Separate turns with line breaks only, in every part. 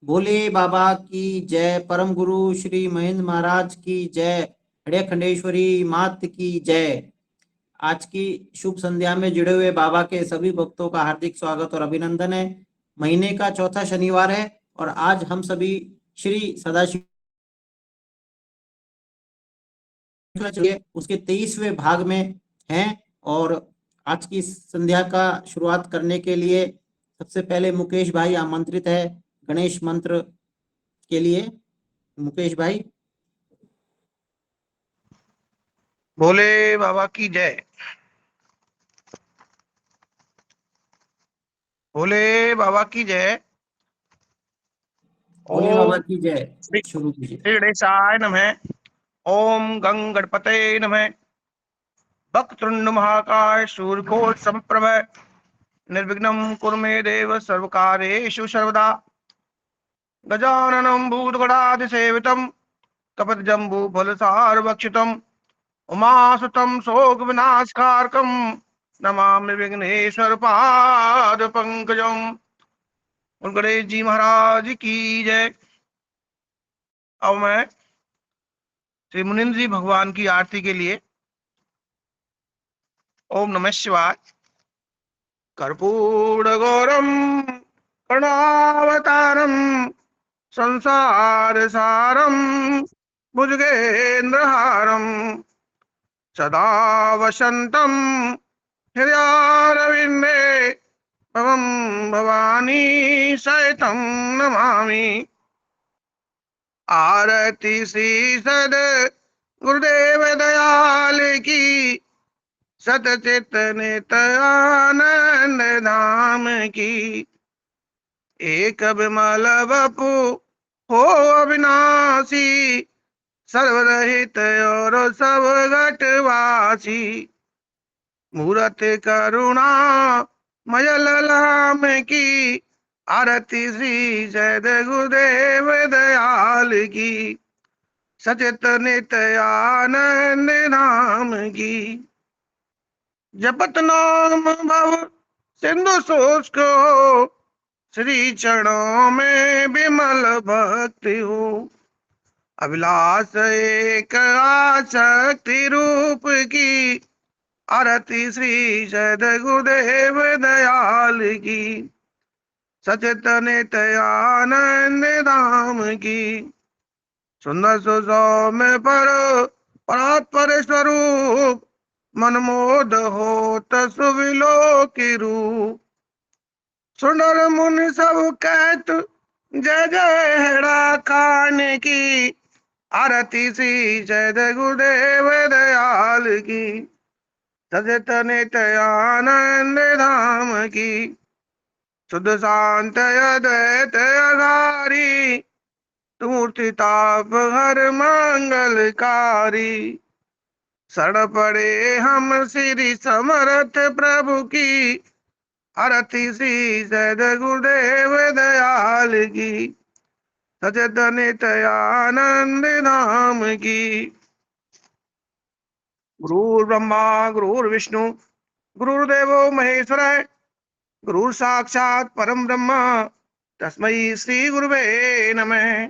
भोले बाबा की जय। परम गुरु श्री महेंद्र महाराज की जय। हृदय खंडेश्वरी मात की जय। आज की शुभ संध्या में जुड़े हुए बाबा के सभी भक्तों का हार्दिक स्वागत और अभिनंदन है। महीने का चौथा शनिवार है और आज हम सभी श्री सदाशिव उसके 23वें भाग में हैं। और आज की संध्या का शुरुआत करने के लिए सबसे पहले मुकेश भाई आमंत्रित है गणेश मंत्र के लिए। मुकेश भाई।
भोले बाबा की जय। भोले बाबा की जय।
भोले बाबा
ओम
की जय।
श्री
शुरू कीजिए।
श्री गणेशाय नमः। ओम गंग गणपते नमः। वक्रतुंड महाकाय सूर्यकोट समप्रभ निर्विघ्नं कुरु मे देव सर्वकार्येषु सर्वदा। गजाननं भूतगणाधिसेवितं कपतिजम्बूफलसारभक्षितम् उमासुतं शोकविनाशकारकं नमामि विघ्नेश्वर पाद पंकजम। और गणेश जी महाराज की जय। अब मैं श्री मुनिंद्र जी भगवान की आरती के लिए ओम नमः शिवाय। कर्पूर गौरम करुणावतारम संसार सारम भुजगेन्द्रहारम सदा वसंतम हृदयारविंदे भवम भवानी सहितं नमामि। आरती श्री सद गुरुदेव दयाल की सतचित नित आनंद धाम की। एक विमल वपु हो अविनाशी सर्वरहित और सब घटवासी। मूरत करुणा मयल लाम की आरती श्री सद गुरुदेव दयाल की सचित नित आनंद नाम की। जपत नाम भव सिंधु शुष्क हो श्री चरणों में विमल भक्ति हो। अभिलाष एक आसक्ति रूप की आरती श्री सद गुरुदेव दयाल की सचित नित आनंद धाम की। सुंदर सुसौम्य पर परात्पर स्वरूप मनमोद होत सुविलो की रूप। सुंदर मुनि सब कहत जय जय हेड़ा खाने की आरती श्री सद गुरुदेव दयाल की सचित नित आनंद धाम की। शुद्ध शांत अद्वैत अगारी मूर्ति ताप हर मंगलकारी। शरण पड़े हम श्री समर्थ प्रभु की आरती श्री सद गुरुदेव दयाल की सचेत नित आनंद धाम की। गुरु ब्रह्मा गुरुर्विष्णु गुरुर्देवो महेश्वर गुरु साक्षात परम ब्रह्म तस्मै श्री गुरुवे नमः।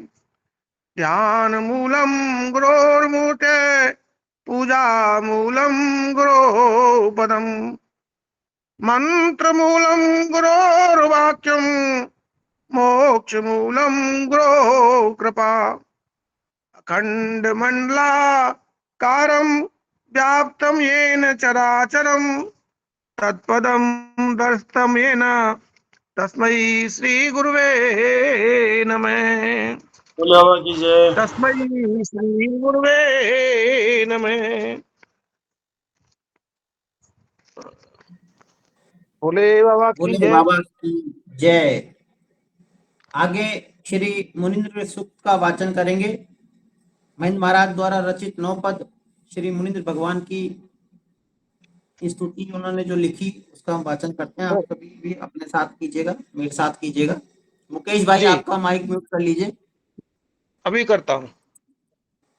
ध्यान मूलम गुरोर्मूर्ते पूजा मूलम गुरो पदम मंत्र मूलम गुरोर्वाक्यम मोक्ष मूलम गुरो कृपा। अखंड मंडलाकारं व्याप्तं येन चराचरं तत्पदं दर्शितं येन तस्मै श्री गुरुवे नमः।
भोले बाबा की जय।
तस्मै श्री गुरुवे नमः। भोले बाबा की
भोले
जय।
बाबा की जय। आगे श्री मुनिंद्र सूक्त का वाचन करेंगे। महेंद्र महाराज द्वारा रचित 9 पद श्री मुनिंद्र भगवान की स्तुति उन्होंने जो लिखी उसका हम वाचन करते हैं। आप सभी भी अपने साथ कीजिएगा, मेरे साथ कीजिएगा। मुकेश भाई
जी
आपका माइक म्यूट कर लीजिए।
अभी करता हूँ।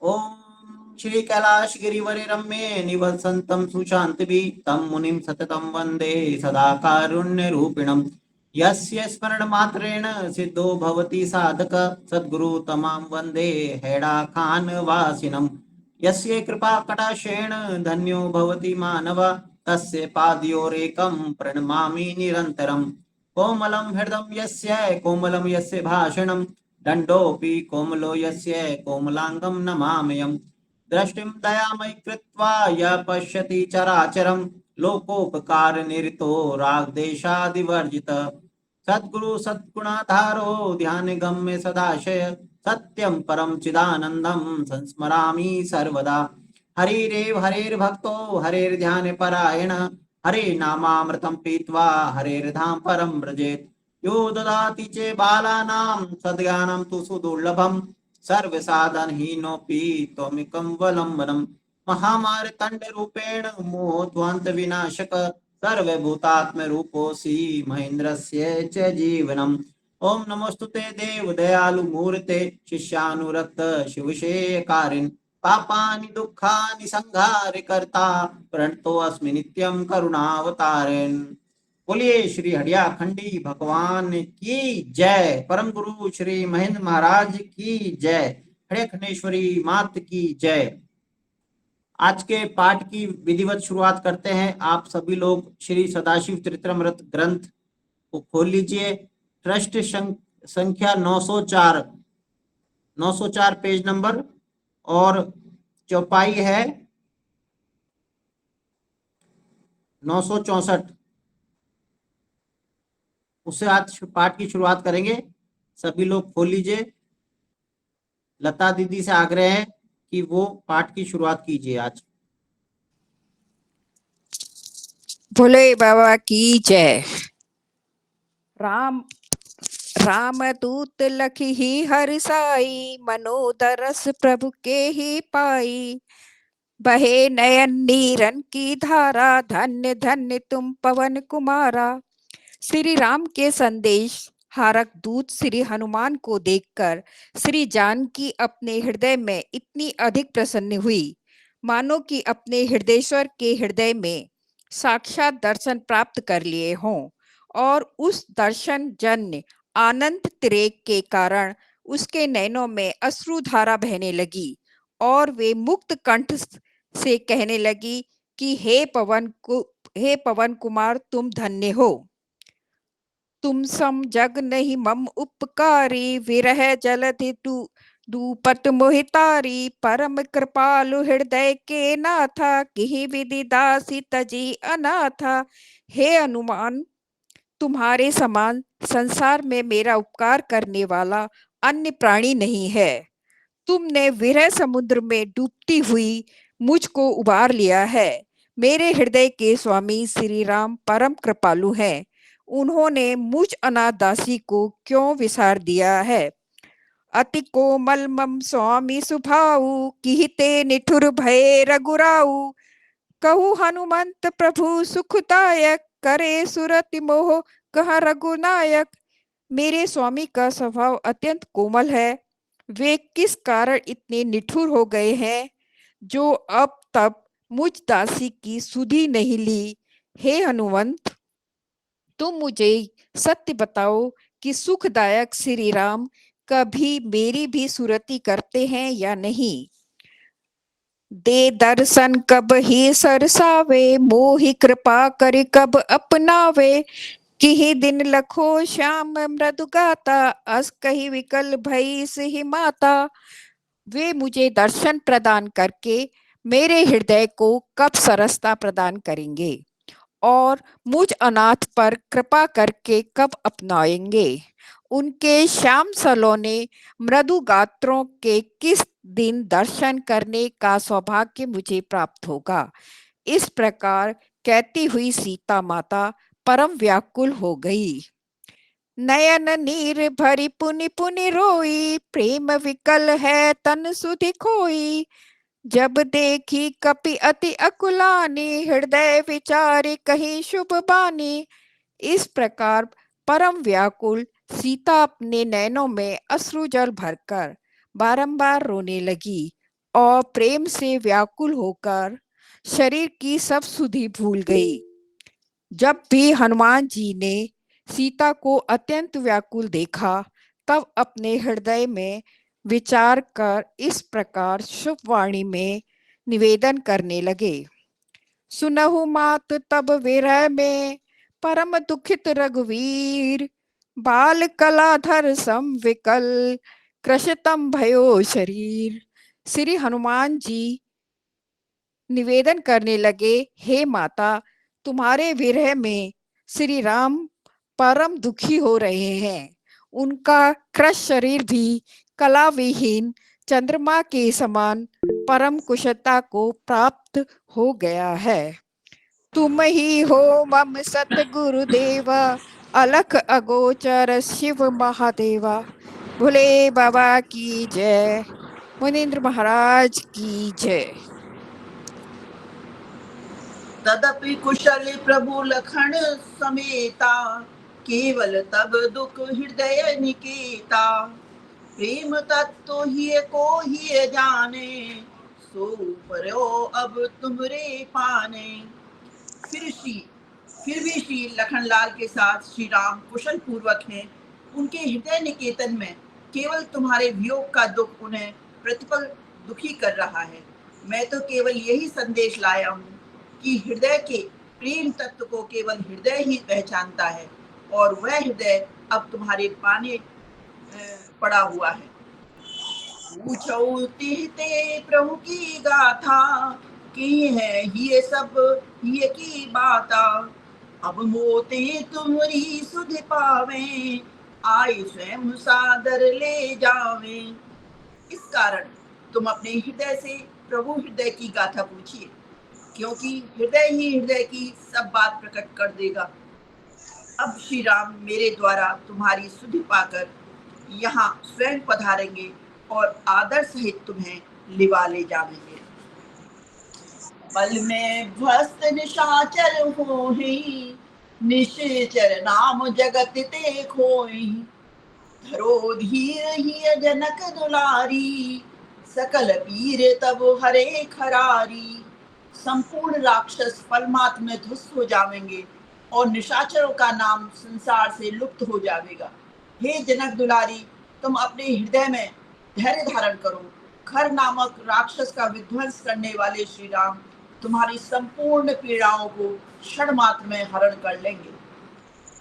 ओम श्री कैलाश गिरिवरे रम्ये निवसन्तं सुशान्तिभिः तं मुनिं सततं वन्दे सदा कारुण्य रूपिणम्। यस्य स्मरण मात्रेण सिद्धो भवति साधक सद्गुरु तमां वन्दे हैडाखान वासिनम् यस्य कृपा कटाक्षेण धन्यो भवति मानव तस्य पादयोरेकं प्रणमामि निरन्तरम् कोमलं हृदं यस्य कोमलं यस्य भाषणं दण्डोऽपि कोमलो यस्य कोमलाङ्गं नमाम्यहम् दृष्टिं दयामयी कृत्वा यः पश्यति चराचरं लोकोपकारनिरतो रागद्वेषादिवर्जितः सद्गुरु सद्गुणाधारो ध्यान गम्य सदाशय सत्यं परम चिदानंदम संस्मरामि सर्वदा हरिरेव हरेर्भक्तो हरेर्ध्यान परायण हरे नामामृतं पीत्वा हरेर्धाम परम व्रजेत् यो ददाति च बालानां सद्ज्ञानं तु सुदुर्लभम् सर्वसाधनहीनोऽपि त्वमिकं वलम्बनम् महामार्तण्डरूपेण मोहध्वान्तविनाशक सर्वभूतात्मरूपोऽसि महेन्द्रस्य च जीवनम् ओम नमोस्तुते देव दयालु मूर्ते शिष्यानुरक्त शिवशेयकारिन् पापानि दुःखानि संहार कर्ता प्रणतो अस्मि नित्यं करुणावतारेन् बोलिए श्री हडिया खंडी भगवान की जय परम गुरु श्री महेंद्र महाराज की जय हरे खंडेश्वरी मात की जय आज के पाठ की विधिवत शुरुआत करते हैं आप सभी लोग श्री सदाशिव चरितमृत ग्रंथ को खोल लीजिए ट्रस्ट संख्या 904 904 पेज नंबर और चौपाई है 964 उससे आज पाठ की शुरुआत करेंगे सभी लोग खोल लीजिए लता दीदी से आग्रह है कि वो पाठ की शुरुआत कीजिए आज
भोले बाबा की जय। राम राम दूत लखी ही हर्षाई मनोदरस प्रभु के ही पाई बहे नयन नीरन की धारा धन्य धन्य तुम पवन कुमारा। श्री राम के संदेश हारक दूत श्री हनुमान को देखकर श्री जानकी अपने हृदय में इतनी अधिक प्रसन्न हुई मानो कि अपने हृदयेश्वर के हृदय में साक्षात दर्शन प्राप्त कर लिए हों और उस दर्शन जन्य आनंद तिरेक के कारण उसके नैनों में अश्रुधारा बहने लगी और वे मुक्त कंठ से कहने लगी कि हे पवन कुमार तुम धन्य हो। तुम सम जग नहीं मम उपकारी विरह जलधि दूपट मोहितारी परम कृपालु हृदय के नाथा किहि विधि दासी तजी अनाथा। हे हनुमान तुम्हारे समान संसार में मेरा उपकार करने वाला अन्य प्राणी नहीं है। तुमने विरह समुद्र में डूबती हुई मुझको उबार लिया है। मेरे हृदय के स्वामी श्री राम परम कृपालु हैं। उन्होंने मुझ अनाथ दासी को क्यों विसार दिया है। अति कोमल मम स्वामी सुभाऊ किहिते निठुर भय रघुराऊ कहु हनुमंत प्रभु सुखदायक करे सुरति मोह कह रघुनायक। मेरे स्वामी का स्वभाव अत्यंत कोमल है। वे किस कारण इतने निठुर हो गए हैं जो अब तक मुझ दासी की सुधि नहीं ली। हे हनुमंत तुम मुझे सत्य बताओ कि सुखदायक श्री राम कभी मेरी भी सुरति करते हैं या नहीं। दे दर्शन कब ही सरसावे मोहि कृपा कर कब अपनावे किहि दिन लखो श्याम मृदु गाता अस कही विकल भई सिहि माता। वे मुझे दर्शन प्रदान करके मेरे हृदय को कब सरसता प्रदान करेंगे और मुझ अनाथ पर कृपा करके कब अपनाएंगे। उनके श्याम सलोने मृदु गात्रों के किस दिन दर्शन करने का सौभाग्य मुझे प्राप्त होगा। इस प्रकार कहती हुई सीता माता परम व्याकुल हो गई। नयन नीर भरी पुनि पुनि रोई प्रेम विकल है तन सुधि खोई जब देखी कपि अति अकुलानी हृदय विचारी कहीं शुभ बानी। इस प्रकार परम व्याकुल सीता अपने नैनों में अश्रु जल भरकर बारंबार रोने लगी और प्रेम से व्याकुल होकर शरीर की सब सुधि भूल गई। जब भी हनुमान जी ने सीता को अत्यंत व्याकुल देखा, तब अपने हृदय में विचार कर इस प्रकार शुभ वाणी में निवेदन करने लगे। सुनहु मात तब विरह में परम दुखित रघुवीर, बाल कलाधर सम विकल कृशतम भयो शरीर। श्री हनुमान जी निवेदन करने लगे, हे माता, तुम्हारे विरह में श्री राम परम दुखी हो रहे हैं। उनका कृश शरीर भी कला विहीन चंद्रमा के समान परम कुशलता को प्राप्त हो गया है। तुम ही हो मम सतगुरुदेवा, अलख अगोचर शिव महादेवा। भोले बाबा की जय। मुनीन्द्र महाराज की जय।
तदपि कुशल प्रभु लखन समेता, केवल तब दुख हृदय निकेता। प्रेम तत्व ही को ही जाने, सो परो अब तुमरे पाने। फिर भी श्री लखनलाल के साथ श्री राम कुशल पूर्वक हैं। उनके हृदय निकेतन में केवल तुम्हारे वियोग का दुख उन्हें प्रतिपल दुखी कर रहा है। मैं तो केवल यही संदेश लाया हूँ कि हृदय के प्रेम तत्व को केवल हृदय ही पहचानता है, और वह हृदय अब तुम्हारे पाने पड़ा हुआ है। पूछो तिहते प्रभु की गाथा, की है ये सब ये की बाता। अब मोते तुम्हारी सुध पावे, आए स्वयं सादर ले जावे। इस कारण तुम अपने हृदय से प्रभु हृदय की गाथा पूछिए, क्योंकि हृदय ही हृदय की सब बात प्रकट कर देगा। अब श्री राम मेरे द्वारा तुम्हारी सुधि पाकर यहाँ स्वयं पधारेंगे और आदर सहित तुम्हें लिवा ले जाएंगे। पल में ध्वस्त निशाचर होहि, निश्चर नाम जगत ते खोहि। धरो धीर ही जनक दुलारी, सकल पीर तब हरे खरारी। संपूर्ण राक्षस पलमात्र में ध्वस्त हो जाएंगे और निशाचरों का नाम संसार से लुप्त हो जाएगा। हे जनक दुलारी, तुम अपने हृदय में धैर्य धारण करो। खर नामक राक्षस का विध्वंस करने वाले श्री राम तुम्हारी संपूर्ण पीड़ाओं को क्षण मात्र में हरण कर लेंगे।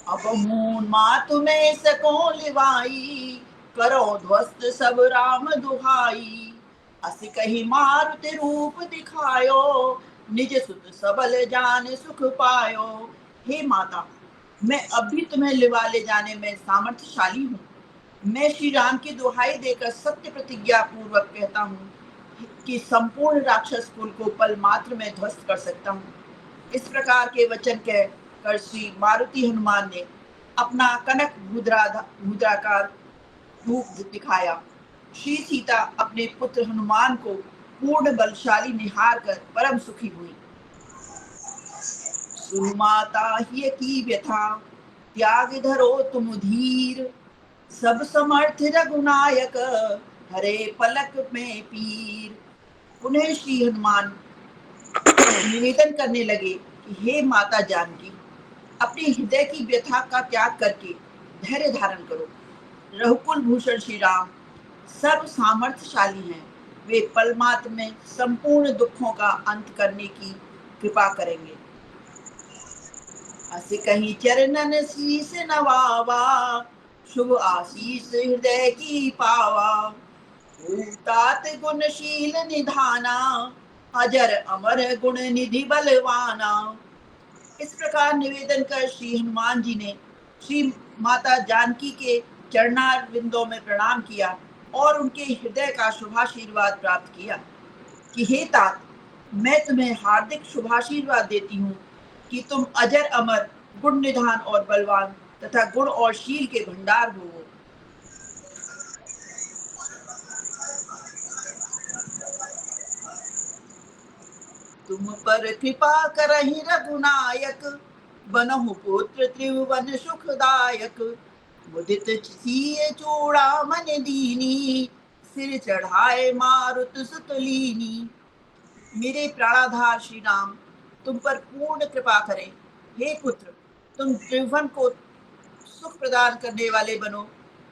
अब मून मात में सको लिवाई, करो ध्वस्त सब राम दुहाई। अस कही मारुति रूप दिखायो, निज सुत सबल जान सुख पायो। हे माता, मैं अब भी तुम्हें लिवा ले जाने में सामर्थ्यशाली हूँ। मैं श्री राम की दुहाई देकर सत्य प्रतिज्ञा पूर्वक कहता हूँ कि संपूर्ण राक्षस कुल को पल मात्र में ध्वस्त कर सकता हूँ। इस प्रकार के वचन कहकर श्री मारुति हनुमान ने अपना कनक मुद्राकार रूप दिखाया। श्री सीता अपने पुत्र हनुमान को पूर्ण बलशाली निहार कर परम सुखी हुई। सुन माता ही की व्यथा, त्याग धरो तुम धीर। सब समर्थ रघुनायक, हरे पलक में पीर। पुनः श्री हनुमान निवेदन करने लगे कि हे माता जानकी, अपने हृदय की व्यथा का त्याग करके धैर्य धारण करो। रघुकुल भूषण श्री राम सर्व सामर्थ्यशाली हैं। वे पलमात्र में संपूर्ण दुखों का अंत करने की कृपा करेंगे। अस कहीं चरणन शीस नवावा, शुभ आशीष हृदय की पावा। तात गुणशील निधाना, अजर अमर गुण निधि बलवाना। इस प्रकार निवेदन कर श्री हनुमान जी ने श्री माता जानकी के चरणारविंदों में प्रणाम किया और उनके हृदय का शुभाशीर्वाद प्राप्त किया कि हे तात, मैं तुम्हें हार्दिक शुभाशीर्वाद देती हूँ कि तुम अजर अमर गुण निधान और बलवान तथा गुण और शील के भंडार हो। तुम पर कृपा करहि रघुनायक, बनहु पुत्र त्रिभुवन सुखदायक। मुदित सिय चूड़ामणि दीनी, सिर चढ़ाए मारुत सुत लीनी। मेरे प्राणाधार श्री राम तुम पर पूर्ण कृपा करें। हे पुत्र, तुम त्रिभुवन को सुख प्रदान करने वाले बनो।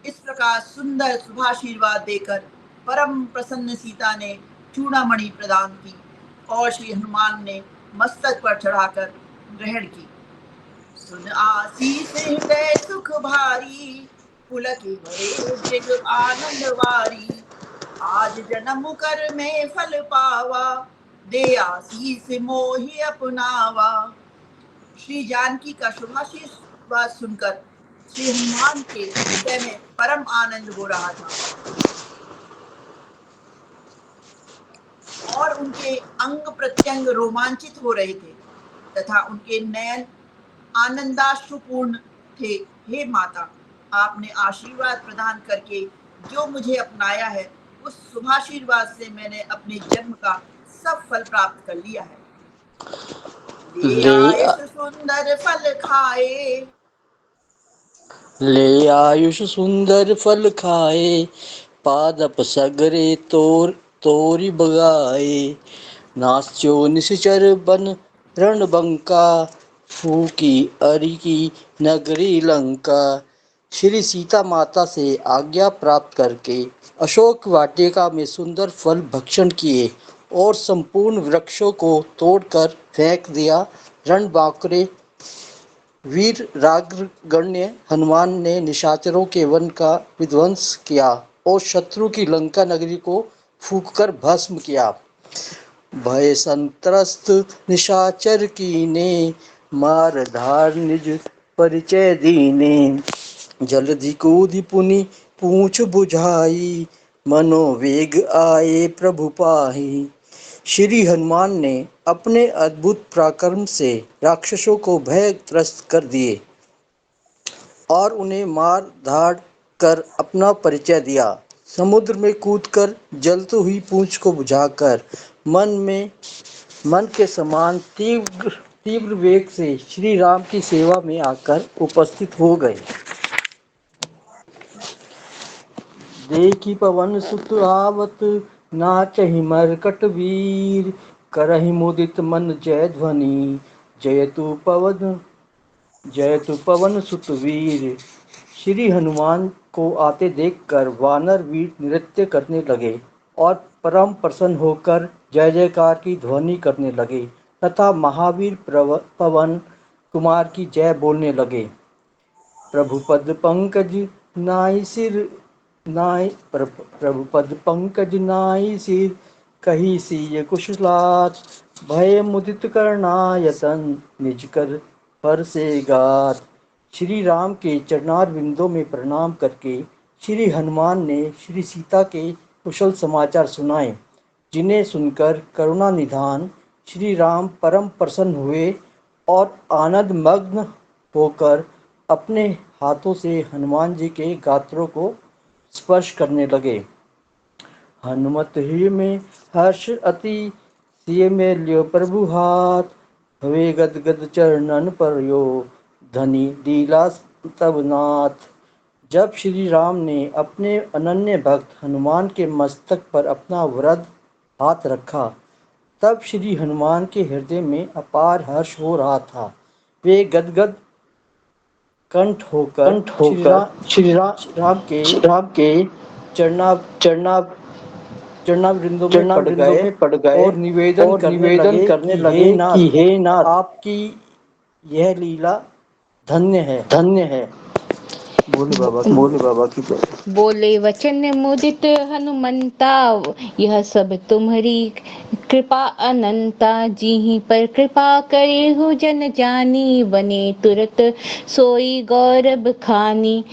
इस प्रकार सुंदर शुभाशीर्वाद देकर परम प्रसन्न सीता ने चूड़ामणि प्रदान की और श्री हनुमान ने मस्तक पर चढ़ाकर ग्रहण की। सुन आशीष हृदय सुख भारी, पुलके भरे मृग आनंद वारी। आज जन्म कर में फल पावा, दे आशीष मोहि अपनावा। श्री जानकी का शुभाशीर्वाद सुनकर श्री हनुमान के हृदय में परम आनंद हो रहा था और उनके अंग प्रत्यंग रोमांचित हो रहे थे तथा उनके नयन आनंदाश्रुपूर्ण थे। हे माता, आपने आशीर्वाद प्रदान करके जो मुझे अपनाया है, उस शुभाशीर्वाद से मैंने अपने जन्म का सब फल प्राप्त कर लिया है। ले आयुष सुंदर फल खाए,
ले आयुष सुंदर फल खाए, पादप सगरे तोरी बगाए। नास्यो निश्चर बन रणबंका, फूकी अरि की नगरी लंका। श्री सीता माता से आज्ञा प्राप्त करके अशोक वाटिका में सुंदर फल भक्षण किए और संपूर्ण वृक्षों को तोड़कर फेंक दिया। रणबांकुरे वीर राजगण्य हनुमान ने निशाचरों के वन का विध्वंस किया और शत्रु की लंका नगरी को फूंककर भस्म किया। भय संत्रस्त निशाचर कीने, मार धार निज परिचय दीने। जल्दी कूदी पुनि पूछ बुझाई, मनोवेग आए प्रभु पाही। श्री हनुमान ने अपने अद्भुत पराक्रम से राक्षसों को भयग्रस्त कर दिए और उन्हें मार धाड़ कर अपना परिचय दिया। समुद्र में कूदकर जलती हुई पूंछ को बुझाकर मन के समान तीव्र वेग से श्री राम की सेवा में आकर उपस्थित हो गए। देखी पवन सुत आवत, नाचहि मरकट वीर। करहि मुदित मन जय ध्वनि, जयतु पवन सुत वीर। श्री हनुमान को आते देखकर वानर वीर नृत्य करने लगे और परम प्रसन्न होकर जय जयकार की ध्वनि करने लगे तथा महावीर पवन कुमार की जय बोलने लगे। प्रभु पद पंकज नाई सिर, कही सीय कुशलात। भय मुदित करनायतन, निज कर पर से गात। श्री राम के चरणार बिंदों में प्रणाम करके श्री हनुमान ने श्री सीता के कुशल समाचार सुनाए, जिन्हें सुनकर करुणा निधान श्री राम परम प्रसन्न हुए और आनंद मग्न होकर अपने हाथों से हनुमान जी के गात्रों को स्पर्श करने लगे। हनुमत ही में हर्ष अति, सिय में लियो प्रभु हाथ। हवे गद गद चरणन पर यो, धनी लीला तब नाथ। जब श्री राम ने अपने अनन्य भक्त हनुमान के मस्तक पर अपना वरद हाथ रखा, तब श्री हनुमान के हृदय में अपार हर्ष हो रहा था। वे गदगद कंठ होकर श्री राम के चरणावृंदों में पड़ गए और निवेदन करने लगे कि हे नाथ, आपकी यह लीला धन्य है। बोले बाबा की जय।
बोले वचन मुदित हनुमंता, यह सब तुम्हारी कृपा अनंता। जिहि पर कृपा करे हो जन जानी, बने तुरत सोई गौरव खानी।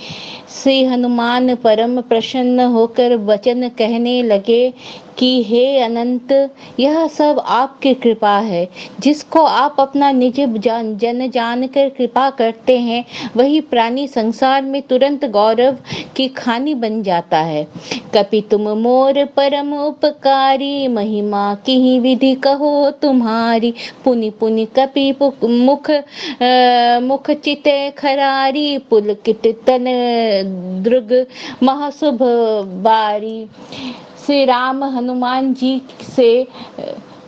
श्री हनुमान परम प्रसन्न होकर वचन कहने लगे कि हे अनंत, यह सब आपकी कृपा है। जिसको आप अपना निज जन जानकर कृपा करते हैं, वही प्राणी संसार में तुरंत गौरव की खानी बन जाता है। कपि तुम मोर परम उपकारी, महिमा की ही विधि कहो तुम्हारी। पुनि पुनि कपि मुख चिते खरारी, पुलकित तन दृग महाशुभ बारी। श्री राम हनुमान जी से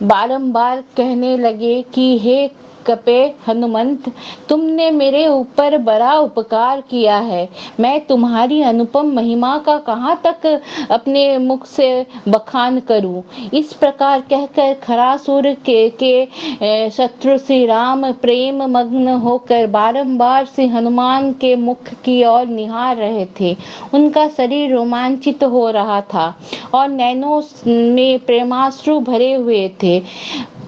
बारंबार कहने लगे कि हे
कपे हनुमंत, तुमने मेरे ऊपर बड़ा उपकार किया है। मैं तुम्हारी अनुपम महिमा का कहाँ तक अपने मुख से बखान करूं। इस प्रकार कहकर खरासुर के शत्रु श्री राम प्रेम मग्न होकर बारंबार श्री हनुमान के मुख की ओर निहार रहे थे। उनका शरीर रोमांचित हो रहा था और नैनों में प्रेमाश्रु भरे हुए थे।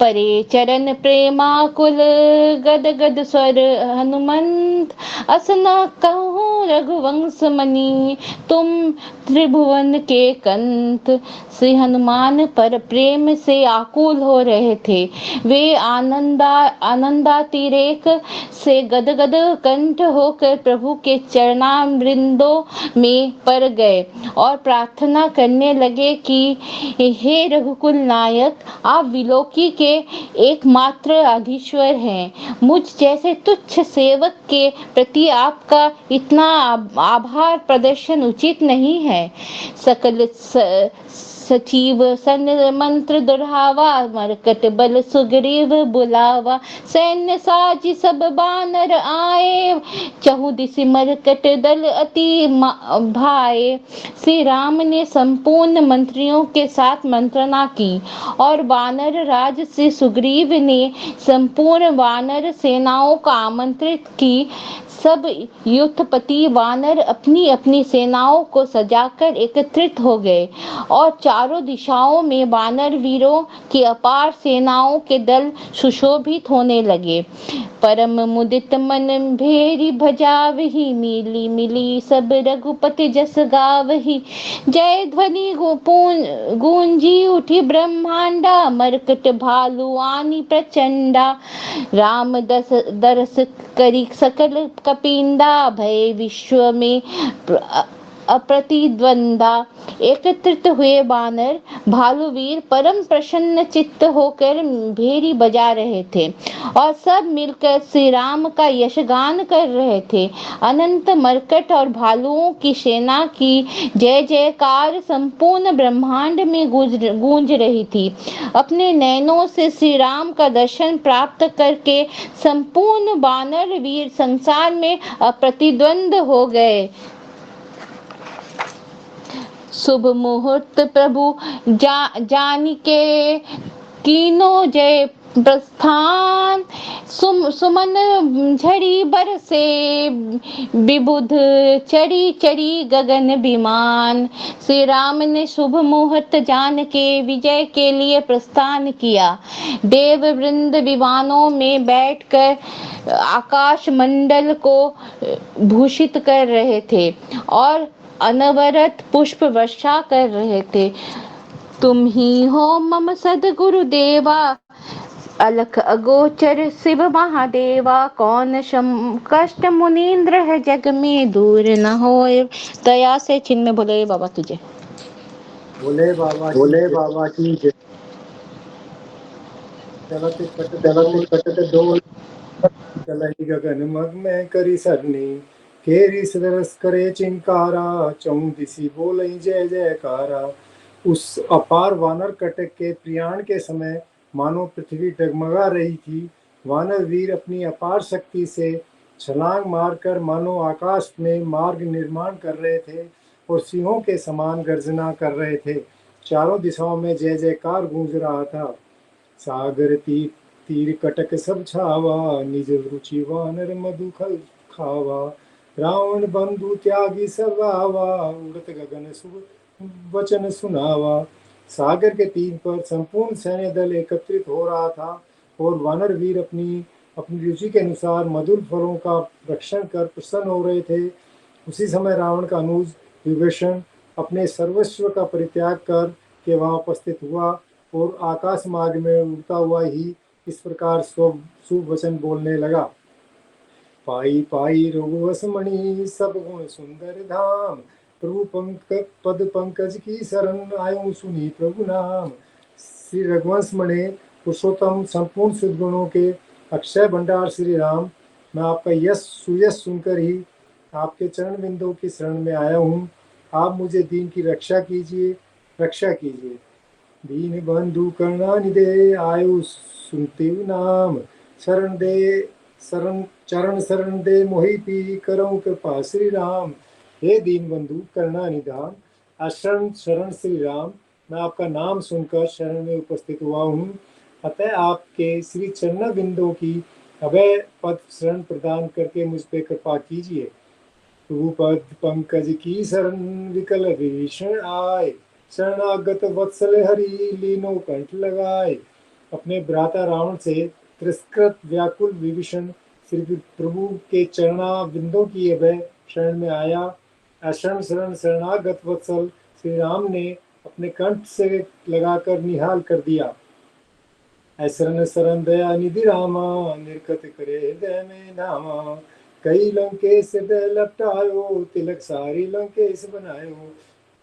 परे चरण प्रेमाकुल गद गद स्वर हनुमंत, असना कहूँ रघुवंश मणि तुम त्रिभुवन के कंत। श्री हनुमान पर प्रेम से आकुल हो रहे थे। वे आनंदातिरेक से गदगद कंठ होकर प्रभु के चरणामृंदों में पड़ गए और प्रार्थना करने लगे कि हे रघुकुल नायक, आप विलोकी के एकमात्र अधीश्वर हैं। मुझ जैसे तुच्छ सेवक के प्रति आपका इतना आभार प्रदर्शन उचित नहीं है। सकल सचिव सन मंत्र दुढ़ावा, मरकट बल सुग्रीव बुलावा। सैन्य साज सब बानर आए, चहु दिसि मरकट दल अति भाए। श्री राम ने संपूर्ण मंत्रियों के साथ मंत्रणा की और वानर राज श्री सुग्रीव ने संपूर्ण वानर सेनाओं को आमंत्रित की। सब युद्धपति वानर अपनी अपनी सेनाओं को सजाकर एकत्रित हो गए और चारों दिशाओं में वानर वीरों की अपार सेनाओं के दल सुशोभित होने लगे। परम मुदित मन भेरी भजावही, मिली मिली सब रघुपति जस गावही। जय ध्वनि गूंजी उठी ब्रह्मांडा, मरकट भालु आनी प्रचंडा। राम दरस करी सकल कपिंदा, भय विश्व में अप्रतिद्वंदा। एकत्रित हुए वानर भालुवीर परम प्रसन्न चित्त होकर भेरी बजा रहे थे और सब मिलकर श्री राम का यशगान कर रहे थे। अनंत मरकट और भालुओं की सेना की जय जयकार संपूर्ण ब्रह्मांड में गूंज रही थी। अपने नैनों से श्री राम का दर्शन प्राप्त करके संपूर्ण वानर वीर संसार में अप्रतिद्वंद हो गए। शुभ मुहूर्त प्रभु जानिके कीनो जय प्रस्थान। सुमन झड़ी बरसे विबुध, चढ़ी चढ़ी गगन विमान। श्री राम ने शुभ मुहूर्त जान के विजय के लिए प्रस्थान किया। देव वृंद विमानों में बैठकर आकाश मंडल को भूषित कर रहे थे और अनवरत पुष्प वर्षा कर रहे थे। तुम ही हो मम सद्गुरु देवा, अलख अगोचर शिव महादेवा। कौन कष्ट मुनीन्द्र है जग में, दूर न होए दया से चिन्ह। भोले बाबा तुझे।
भोले बाबा की जय। चलत कटत डोल, चलहि गगन मग में करी सरनी। केरी सरस करे चिंकारा, चौं दिसी बोलई जय जयकारा। उस अपार वानर कटक के प्रयाण के समय मानो पृथ्वी डगमगा रही थी। वानर वीर अपनी अपार शक्ति से छलांग मारकर मानो आकाश में मार्ग निर्माण कर रहे थे और सिंहों के समान गर्जना कर रहे थे। चारों दिशाओं में जय जयकार गूंज रहा था। सागर तीर कटक सब छावा, निज रुचि वानर मधु खल खावा। रावण बंधु त्यागी सब आवा, उड़त गगन शुभ वचन सुनावा। सागर के तीर पर संपूर्ण सैन्य दल एकत्रित हो रहा था और वानर वीर अपनी रुचि के अनुसार मधुर फलों का रक्षण कर प्रसन्न हो रहे थे। उसी समय रावण का अनुज विभीषण अपने सर्वस्व का परित्याग कर के वहां उपस्थित हुआ और आकाश मार्ग में उड़ता हुआ ही इस प्रकार शुभ वचन बोलने लगा। पाई पाई रघुवंश मणि, सब गुण सुंदर धाम। प्रभु पद पंकज की शरण, आयो सुनी प्रभु नाम। श्री रघुवंश मणि पुरुषोत्तम संपूर्ण सद्गुणों के अक्षय भंडार श्री राम, मैं आपका यश सुयश सुनकर ही आपके चरण बिंदों की शरण में आया हूँ। आप मुझे दीन की रक्षा कीजिए। दीन बंधु करुणा निधे, आयु सुनते नाम। शरण दे चरण शरण दे मोहि पी करो कृपा श्री राम। हे दीन बंधु करुणा निधान, शरण शरण श्री राम। मैं आपका नाम सुनकर शरण में उपस्थित हुआ हूँ, अतः आपके श्री चरण बिंदों की अभय पद शरण प्रदान करके मुझ पे कृपा कीजिए। प्रभु पद पंकज की शरण विकल विभीषण आए, शरणागत वत्सल हरि लीनो कंठ लगाए। अपने भ्राता रावण से तिरस्कृत व्याकुल विभीषण श्री प्रभु के चरणा बिंदों की अभय शरण में आया। शरण शरण शरणागत वत्सल श्री राम ने अपने कंठ से लगाकर निहाल कर दिया। शरण शरण दया निधि रामा, निर्कत करे हृदय में नामा। कई लंकेश हृदय लपटायो, तिलक सारी लंकेश बनायो।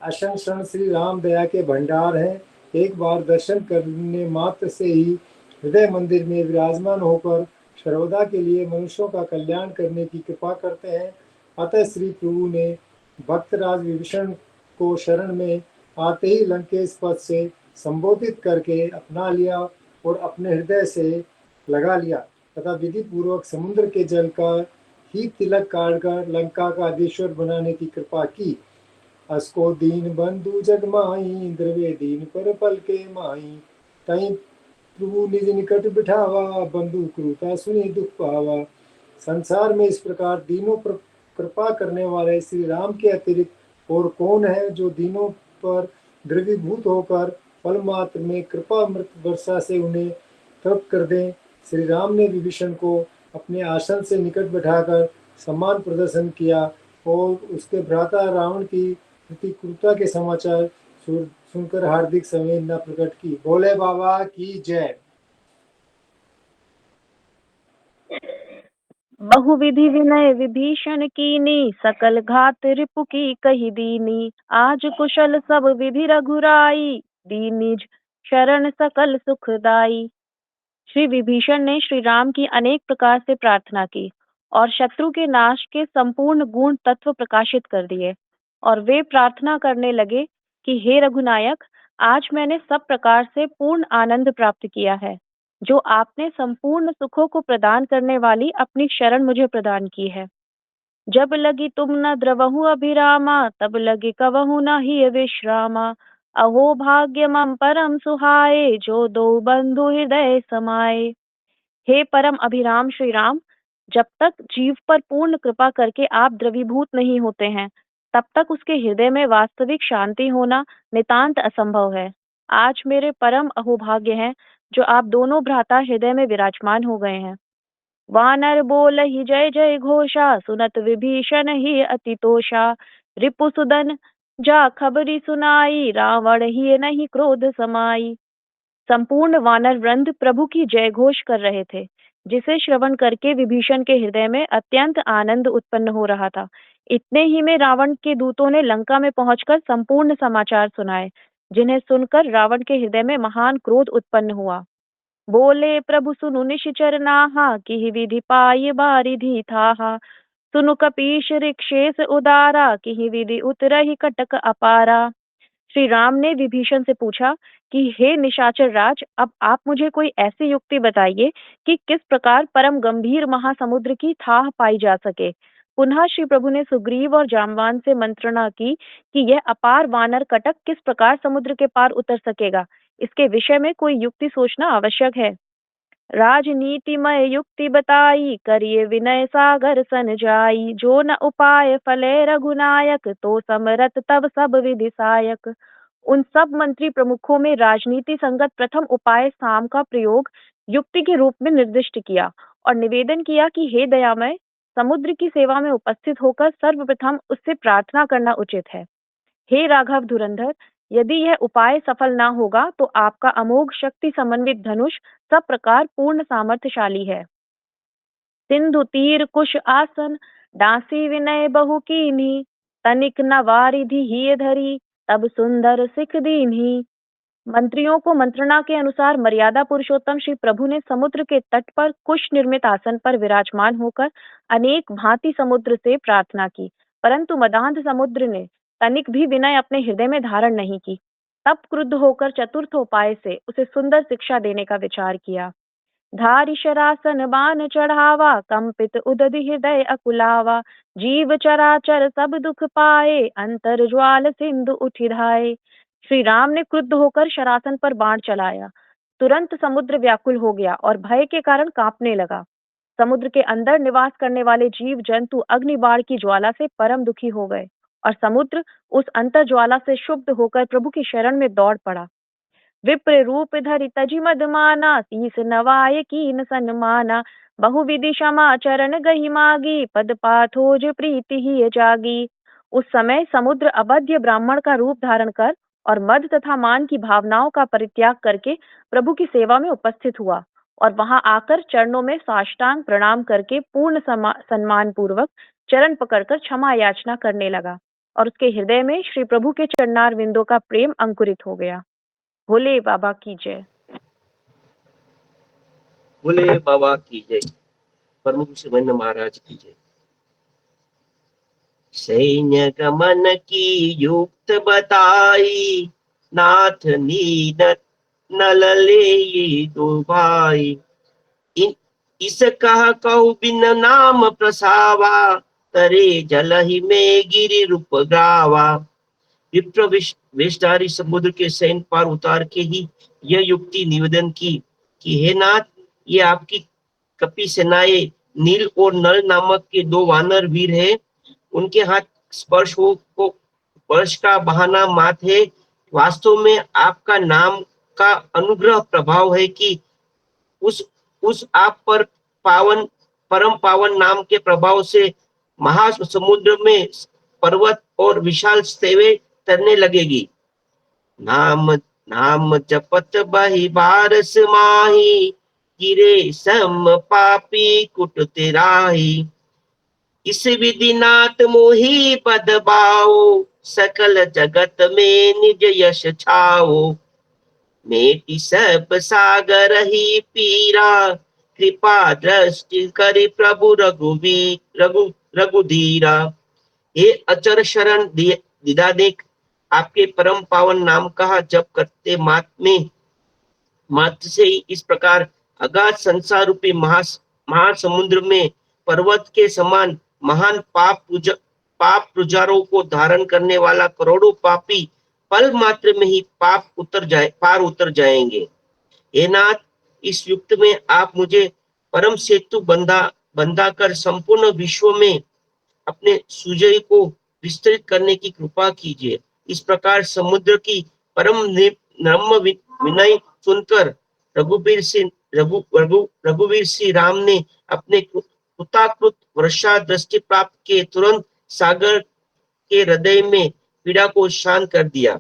शरण शरण श्री राम दया के भंडार हैं, एक बार दर्शन करने मात्र से ही हृदय मंदिर में विराजमान होकर सर्वदा के लिए मनुष्यों का कल्याण करने की कृपा करते हैं। अतः श्री प्रभु ने भक्तराज विभीषण को शरण में आते ही लंकेश पद से संबोधित करके अपना लिया और अपने हृदय से लगा लिया तथा विधि पूर्वक समुद्र के जल का ही तिलक काटकर लंका का अधीश्वर बनाने की कृपा की। असको दीन बंधु जग माई, द्रवे दीन पर पल के माई। तई प्रभु निज निकट बिठावा, बंधु क्रूरता सुनी दुख पावा। संसार में इस प्रकार दीनों पर कृपा करने वाले श्री राम के अतिरिक्त और कौन है जो दीनों पर द्रवीभूत होकर पल मात्र में कृपा मृत वर्षा से उन्हें तृप्त कर दें। श्री राम ने विभीषण को अपने आसन से निकट बैठाकर सम्मान प्रदर्शन किया और उसके भ्राता रावण की प्रतिकूलता के समाचार सुनकर हार्दिक संवेदना प्रकट की। भोले बाबा की जय।
बहुविधि विनय विभीषण कीनी, सकल घात रिपु की कही दीनी। आज कुशल सब विधि रघुराई, दीन निज शरण सकल सुखदाई। श्री विभीषण ने श्री राम की अनेक प्रकार से प्रार्थना की और शत्रु के नाश के संपूर्ण गुण तत्व प्रकाशित कर दिए, और वे प्रार्थना करने लगे कि हे रघुनायक, आज मैंने सब प्रकार से पूर्ण आनंद प्राप्त किया है, जो आपने संपूर्ण सुखों को प्रदान करने वाली अपनी शरण मुझे प्रदान की है। जब लगी तुम न द्रवहु अभिरामा, तब लगी कवहु न ही विश्रामा। अहो भाग्य मम परम सुहाए, जो दो बंधु हृदय समाये। हे परम अभिराम श्री राम, जब तक जीव पर पूर्ण कृपा करके आप द्रवीभूत नहीं होते हैं, तब तक उसके हृदय में वास्तविक शांति होना नितांत असंभव है। आज मेरे परम अहोभाग्य हैं जो आप दोनों भ्राता हृदय में विराजमान हो गए हैं। वानर बोल ही जय जय घोषा, सुनत विभीषण ही अति तोषा। रिपुसुदन जा खबरी सुनाई, रावण ही नहीं क्रोध समाई। संपूर्ण वानर वृंद प्रभु की जय घोष कर रहे थे, जिसे श्रवण करके विभीषण के हृदय में अत्यंत आनंद उत्पन्न हो रहा था। इतने ही में रावण के दूतों ने लंका में पहुंचकर संपूर्ण समाचार सुनाए, जिन्हें सुनकर रावण के हृदय में महान क्रोध उत्पन्न हुआ। बोले प्रभु सुनु निशिचर नाहा, कि विधि पाई बारिधि थाहा। सुनु कपीश ऋक्षेश उदारा, कि विधि उतरहि कटक अपारा। श्री राम ने विभीषण से पूछा कि हे निशाचर राज, अब आप मुझे कोई ऐसी युक्ति बताइए कि किस प्रकार परम गंभीर महासमुद्र की थाह पाई जा सके। पुनः श्री प्रभु ने सुग्रीव और जाम्बान से मंत्रणा की कि यह अपार वानर कटक किस प्रकार समुद्र के पार उतर सकेगा। इसके विषय में कोई युक्ति सोचना आवश्यक है। राजनीतिमय युक्ति बताई, करिए विनय सागर सन जाई। जो न उपाय फले रघुनायक, तो समरथ तब सब विधि सायक। उन सब मंत्री प्रमुखों में राजनीति संगत प्रथम उपाय साम का प्रयोग युक्ति के रूप में निर्दिष्ट किया और निवेदन किया कि हे दयामय, समुद्र की सेवा में उपस्थित होकर सर्वप्रथम उससे प्रार्थना करना उचित है। हे राघव धुरंधर, यदि यह उपाय सफल ना होगा तो आपका अमोघ शक्ति समन्वित धनुष सब प्रकार पूर्ण सामर्थ्यशाली है। सिंधु तीर कुश आसन, डांसी विनय बहु कीन्ही। तनिक न वारिधि हिय धरी, तब सुंदर सिख दीन्ही। मंत्रियों को मंत्रणा के अनुसार मर्यादा पुरुषोत्तम श्री प्रभु ने समुद्र के तट पर कुश निर्मित आसन पर विराजमान होकर अनेक भांति समुद्र से प्रार्थना की, परंतु मदांध समुद्र ने तनिक भी विनय अपने हृदय में धारण नहीं की। तब क्रुद्ध होकर चतुर्थ उपाय से उसे सुंदर शिक्षा देने का विचार किया। धारि शरासन बान चढ़ावा, कंपित उदधि हृदय अकुलावा। जीव चराचर सब दुख पाए, अंतर ज्वाल सिंधु उठि धाये। श्री राम ने क्रुद्ध होकर शरासन पर बाण चलाया। तुरंत समुद्र व्याकुल हो गया और भय के कारण कांपने लगा। समुद्र के अंदर निवास करने वाले जीव जंतु अग्नि बाण की ज्वाला से परम दुखी हो गए और समुद्र उस अंतर ज्वाला से शुद्ध होकर प्रभु की शरण में दौड़ पड़ा। विप्र रूप धरि तजि मद माना, शीस नवाय कीन सन्माना। बहुविधि क्षमा चरण गहि मागी, पद पाथोज प्रीति ही जागी। उस समय समुद्र अबध्य ब्राह्मण का रूप धारण कर और मद तथा मान की भावनाओं का परित्याग करके प्रभु की सेवा में उपस्थित हुआ और वहां आकर चरणों में साष्टांग प्रणाम करके पूर्ण सम्मान पूर्वक चरण पकड़कर क्षमा याचना करने लगा और उसके हृदय में श्री प्रभु के चरणार विंदों का प्रेम अंकुरित हो गया। भोले बाबा की जय।
भोले बाबा की जय। प्रमुख शिवानंद महाराज की जय। सैन्य गमन की युक्त बताई, नाथ नीन नल ले ये दो भाई। इस कह कहु बिन नाम प्रसावा, तरे जल ही में गिरि रूप गावा। विप्र वेशधारी समुद्र के सैन्य पार उतार के ही यह युक्ति निवेदन की कि हे नाथ, ये आपकी कपि सेनाएं नील और नल नामक के दो वानर वीर हैं। उनके हाथ स्पर्श का बहाना मात है। वास्तव में आपका नाम का अनुग्रह प्रभाव है कि उस आप पर परम पावन नाम के प्रभाव से महासमुद्र में पर्वत और विशाल सेवे तरने लगेगी। नाम जपत बहि बारस माही, गिरे सम पापी कुट तिराही। इस विधि नाथ मोहि पद बाओ, सकल जगत में निज यश छाओ। मेटि सब सागर ही पीरा, कृपा दृष्टि करि प्रभु रघुधीरा। हे अचर शरण दिदा देख, आपके परम पावन नाम का जप करते मात्र से ही इस प्रकार अगाध संसार रूपी महासमुद्र में पर्वत के समान महान पाप पुजारों को धारण करने वाला करोड़ों पापी पल मात्र में ही पार उतर जाएंगे। हे नाथ, इस युक्त में आप मुझे परम सेतु बंधा कर संपूर्ण विश्व में अपने सुजय को विस्तृत करने की कृपा कीजिए। इस प्रकार समुद्र की परम नम्र विनय सुनकर रघुवीर श्री राम ने अपने कृताकृत वर्षा दृष्टि प्राप्त के तुरंत सागर के हृदय में पीड़ा को शांत कर दिया।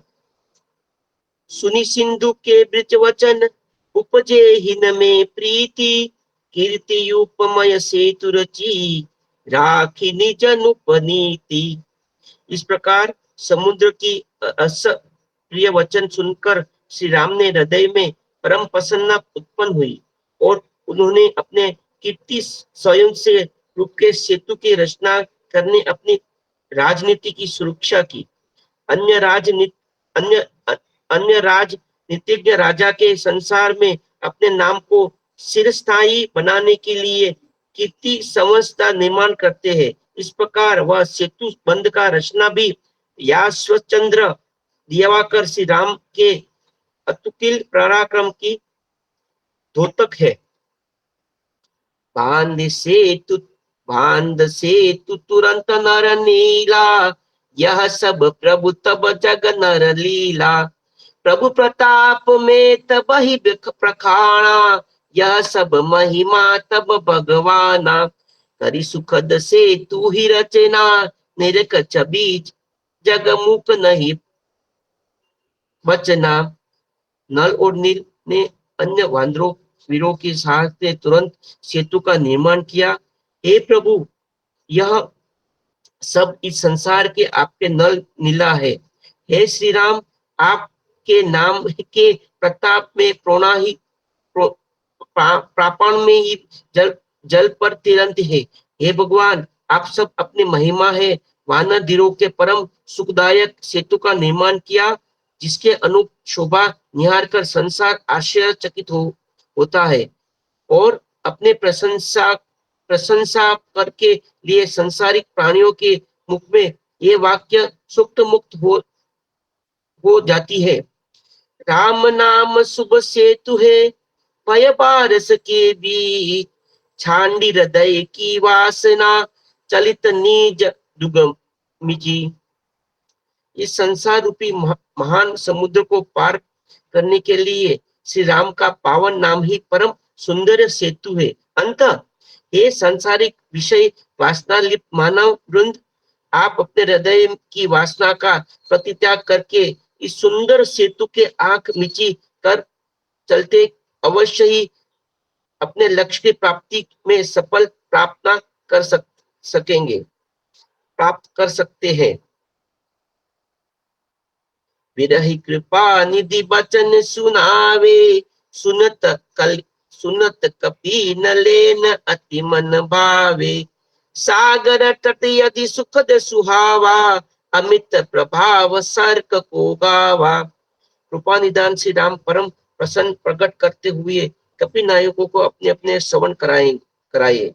सुनि सिंधु के ब्रज वचन, उपजे हिन में प्रीति। कीर्ति उपमय सेतु रची, राखी निज अनुपनीति। इस प्रकार समुद्र की प्रिय वचन सुनकर श्री राम ने हृदय में परम प्रसन्नता उत्पन्न हुई और उन्होंने अपने कीर्ति स्वयं से रूप के सेतु की रचना करने अपनी राजनीति की सुरक्षा की। अन्य राजनीतिज्ञ राजा के संसार में अपने नाम को चिरस्थायी बनाने के लिए कीर्ति संवस्था निर्माण करते हैं। इस प्रकार वह सेतु बंध का रचना भी याश्वचंद्र दिवाकर श्री राम के अतुकिल पराक्रम की द्योतक है। बांध सेतु तुरंत नर नीला, यह सब प्रभु तब जग नर लीला। प्रभु प्रताप में तब ही प्रखाणा, यह सब महिमा तब भगवाना। करी सुखद सेतु ही रचना, निरकछ बीज जग मुख नहीं बचना। नल और नील ने अन्य वानरों वीरों के साथ से तुरंत सेतु का निर्माण किया। हे प्रभु, यह सब इस संसार के आपके नल नीला है। हे श्री राम, आपके नाम के प्रताप में प्रापण में ही जल पर तिरंत है। हे भगवान, आप सब अपनी महिमा है वानर धीरों के परम सुखदायक सेतु का निर्माण किया, जिसके अनुप शोभा निहार कर संसार आश्चर्यचकित होता है। और अपने प्रशंसा प्रशंसा करके लिए संसारिक प्राणियों के मुख में ये वाक्य सुप्त मुक्त हो जाती है। राम नाम शुभ सेतु है, भय पारस के बीच, छांडी हृदय की वासना, चलित निज दुगम मिची। इस संसार रूपी महान समुद्र को पार करने के लिए श्री राम का पावन नाम ही परम सुंदर सेतु है। अंतः ये सांसारिक विषय वासना लिप्त मानव वृंद, आप अपने हृदय की वासना का प्रतित्याग करके इस सुंदर सेतु के आंख नीची कर चलते अवश्य ही अपने लक्ष्य की प्राप्ति में सफल प्राप्त कर सकते हैं। विरही कृपा निधि वचन सुनावे, सुनत कपि न लेन अति मन भावे। सागर तट यदि सुखद सुहावा, अमित प्रभाव सर्क को गावा। कृपा निदान श्री राम परम प्रसन्न प्रकट करते हुए कपि नायकों को अपने अपने श्रवण कराए,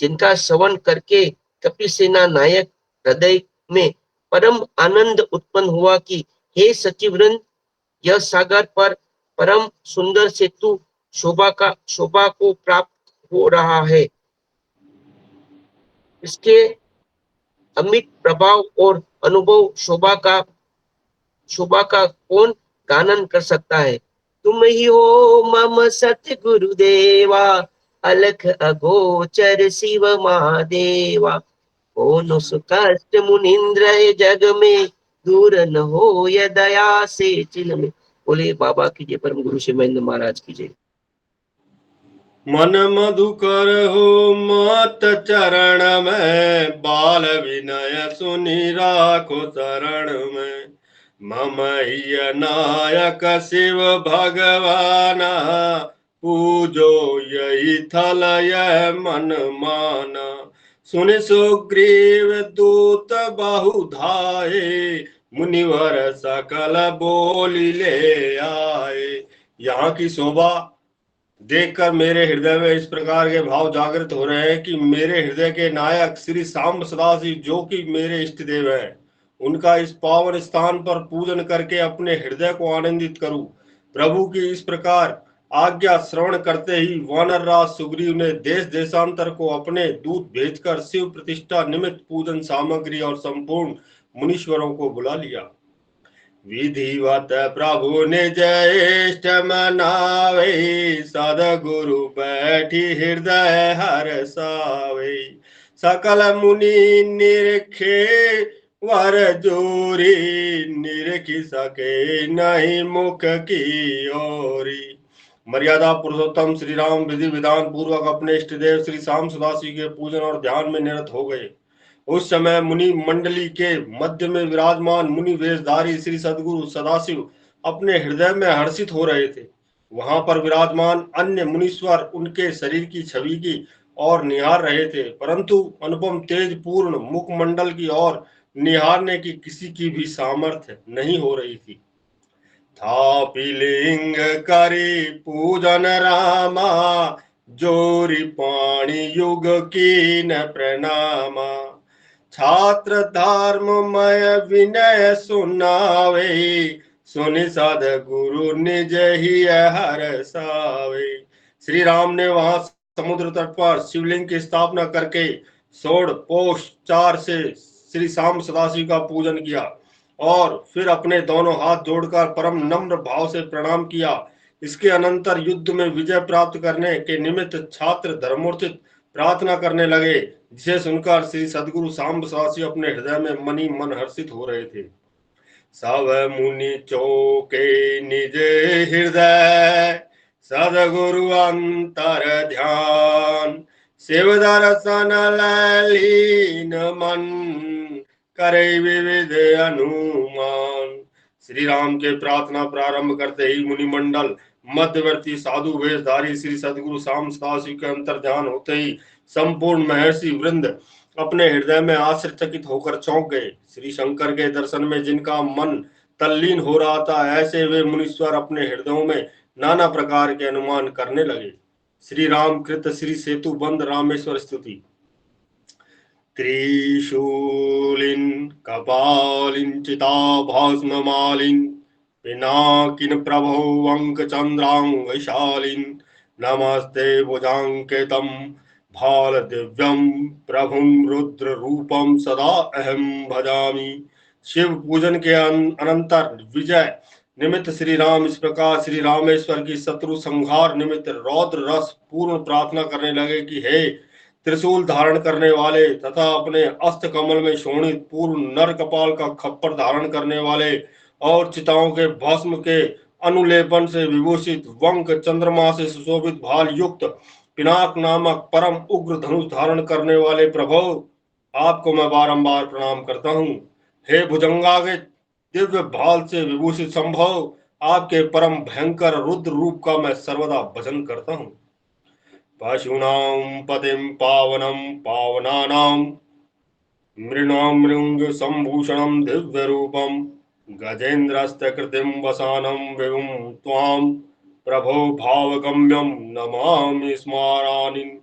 जिनका श्रवण करके कपि सेना नायक हृदय में परम आनंद उत्पन्न हुआ कि हे सचिवृंद, यह सागर पर परम सुंदर सेतु शोभा को प्राप्त हो रहा है। इसके अमित प्रभाव और अनुभव शोभा का कौन गानन कर सकता है। तुम ही हो मम सत्य गुरुदेवा, अलख अगोचर शिव महादेवा। कौन सुकष्ट मुनिंद्र जग में, दूर न हो ये दया से चिल में। बोले बाबा की जय, परम गुरु श्री महेंद्र महाराज की जय।
मन मधुकर हो मत चरण में, बाल विनय सुनि राखो शरण में। मम हिय नायक शिव भगवाना, पूजो यही थल यह मन माना। सुनि सुग्रीव दूत बहु धाये, मुनिवर सकल बोली ले आए। यहाँ की शोभा देखकर मेरे हृदय में इस प्रकार के भाव जागृत हो रहे हैं कि मेरे हृदय के नायक श्री सांब सदाशिव, जो कि मेरे इष्ट देव हैं, उनका इस पावन स्थान पर पूजन करके अपने हृदय को आनंदित करूं। प्रभु की इस प्रकार आज्ञा श्रवण करते ही वानर राज सुग्रीव ने देश देशांतर को अपने दूत भेजकर शिव प्रतिष्ठा निमित्त पूजन सामग्री और संपूर्ण मुनीश्वरों को बुला लिया। विधिवत प्रभु निज इष्ट मनावे, सदगुरु बैठी हृदय हर्षावे। सकल मुनि निरखे वर जोरी, निरखी सके नहीं मुख की ओरी। मर्यादा पुरुषोत्तम श्री राम विधि विधान पूर्वक अपने इष्ट देव श्री श्याम सदाशिव के पूजन और ध्यान में निरत हो गए। उस समय मुनि मंडली के मध्य में विराजमान मुनि वेशधारी श्री सद्गुरु सदाशिव अपने हृदय में हर्षित हो रहे थे। वहां पर विराजमान अन्य मुनीश्वर उनके शरीर की छवि की और निहार रहे थे, परंतु अनुपम तेज पूर्ण मुखमंडल की ओर निहारने की किसी की भी सामर्थ्य नहीं हो रही थी। थापि लिंग करी पूजन रामा, जोरी पाणी युग की न प्रणामा। छात्र धर्ममय विनय सुनावे, सुनि सद्गुरु निज ही हर्षावे। श्री राम ने वहां समुद्र तट पर शिवलिंग की स्थापना करके षोडश 4 से श्री श्याम सदाशिव का पूजन किया और फिर अपने दोनों हाथ जोड़कर परम नम्र भाव से प्रणाम किया। इसके अनंतर युद्ध में विजय प्राप्त करने के निमित्त छात्र धर्मोचित प्रार्थना करने लगे, जिसे सुनकर श्री सद्गुरु सांब सदाशिव अपने हृदय में मनी मन हर्षित हो रहे थे। सब मुनि चौके निज हृदय, सद्गुरु अंतर ध्यान। शिव दर्शन लीन मन, करे विविध अनुमान। श्री राम के प्रार्थना प्रारंभ करते ही मुनिमंडल मध्यवर्ती साधु वेशधारी श्री सद्गुरु श्याम सदाशिव के अंतर ध्यान होते ही संपूर्ण महर्षि वृंद अपने हृदय में आश्चर्यचकित होकर चौंक गए। श्री शंकर के दर्शन में जिनका मन तल्लीन हो रहा था, ऐसे वे मुनीश्वर अपने हृदयों में नाना प्रकार के अनुमान करने लगे। श्री राम कृत श्री सेतु बंद रामेश्वर स्तुति। त्रिशूलिन कपालिन चिताभस्ममालिन पिनाकिन प्रभो अंक चंद्रांगशालिन नमस्ते भुजांकितं भाल दिव्यं प्रभुं रुद्र रूपम सदा अहम भजामि। शिव पूजन के अनंतर विजय निमित्त श्री राम इस प्रकार श्री रामेश्वर की शत्रु संहार निमित्त रौद्र रस पूर्ण प्रार्थना करने लगे कि हे त्रिशूल धारण करने वाले तथा अपने अस्त कमल में शोणित पूर्व नर कपाल का खप्पर धारण करने वाले और चिताओं के भस्म के अनुलेपन से विभूषित वंक चंद्रमा से सुशोभित भाल युक्त पिनाक नामक परम उग्र धनुष धारण करने वाले प्रभु, आपको मैं बारंबार प्रणाम करता हूँ। हे भुजंगागे दिव्य भाल से विभूषित संभव, आपके परम भयंकर रुद्र रूप का मैं सर्वदा भजन करता हूँ। पशूनां पतिं पावनं पावनानां मृणां मृंग संभूषणं दिव्य रूपम गजेन्द्रस्तकृतिं वसानं विभुं त्वां प्रभो भावगम्यं नमामि स्मरानिन्।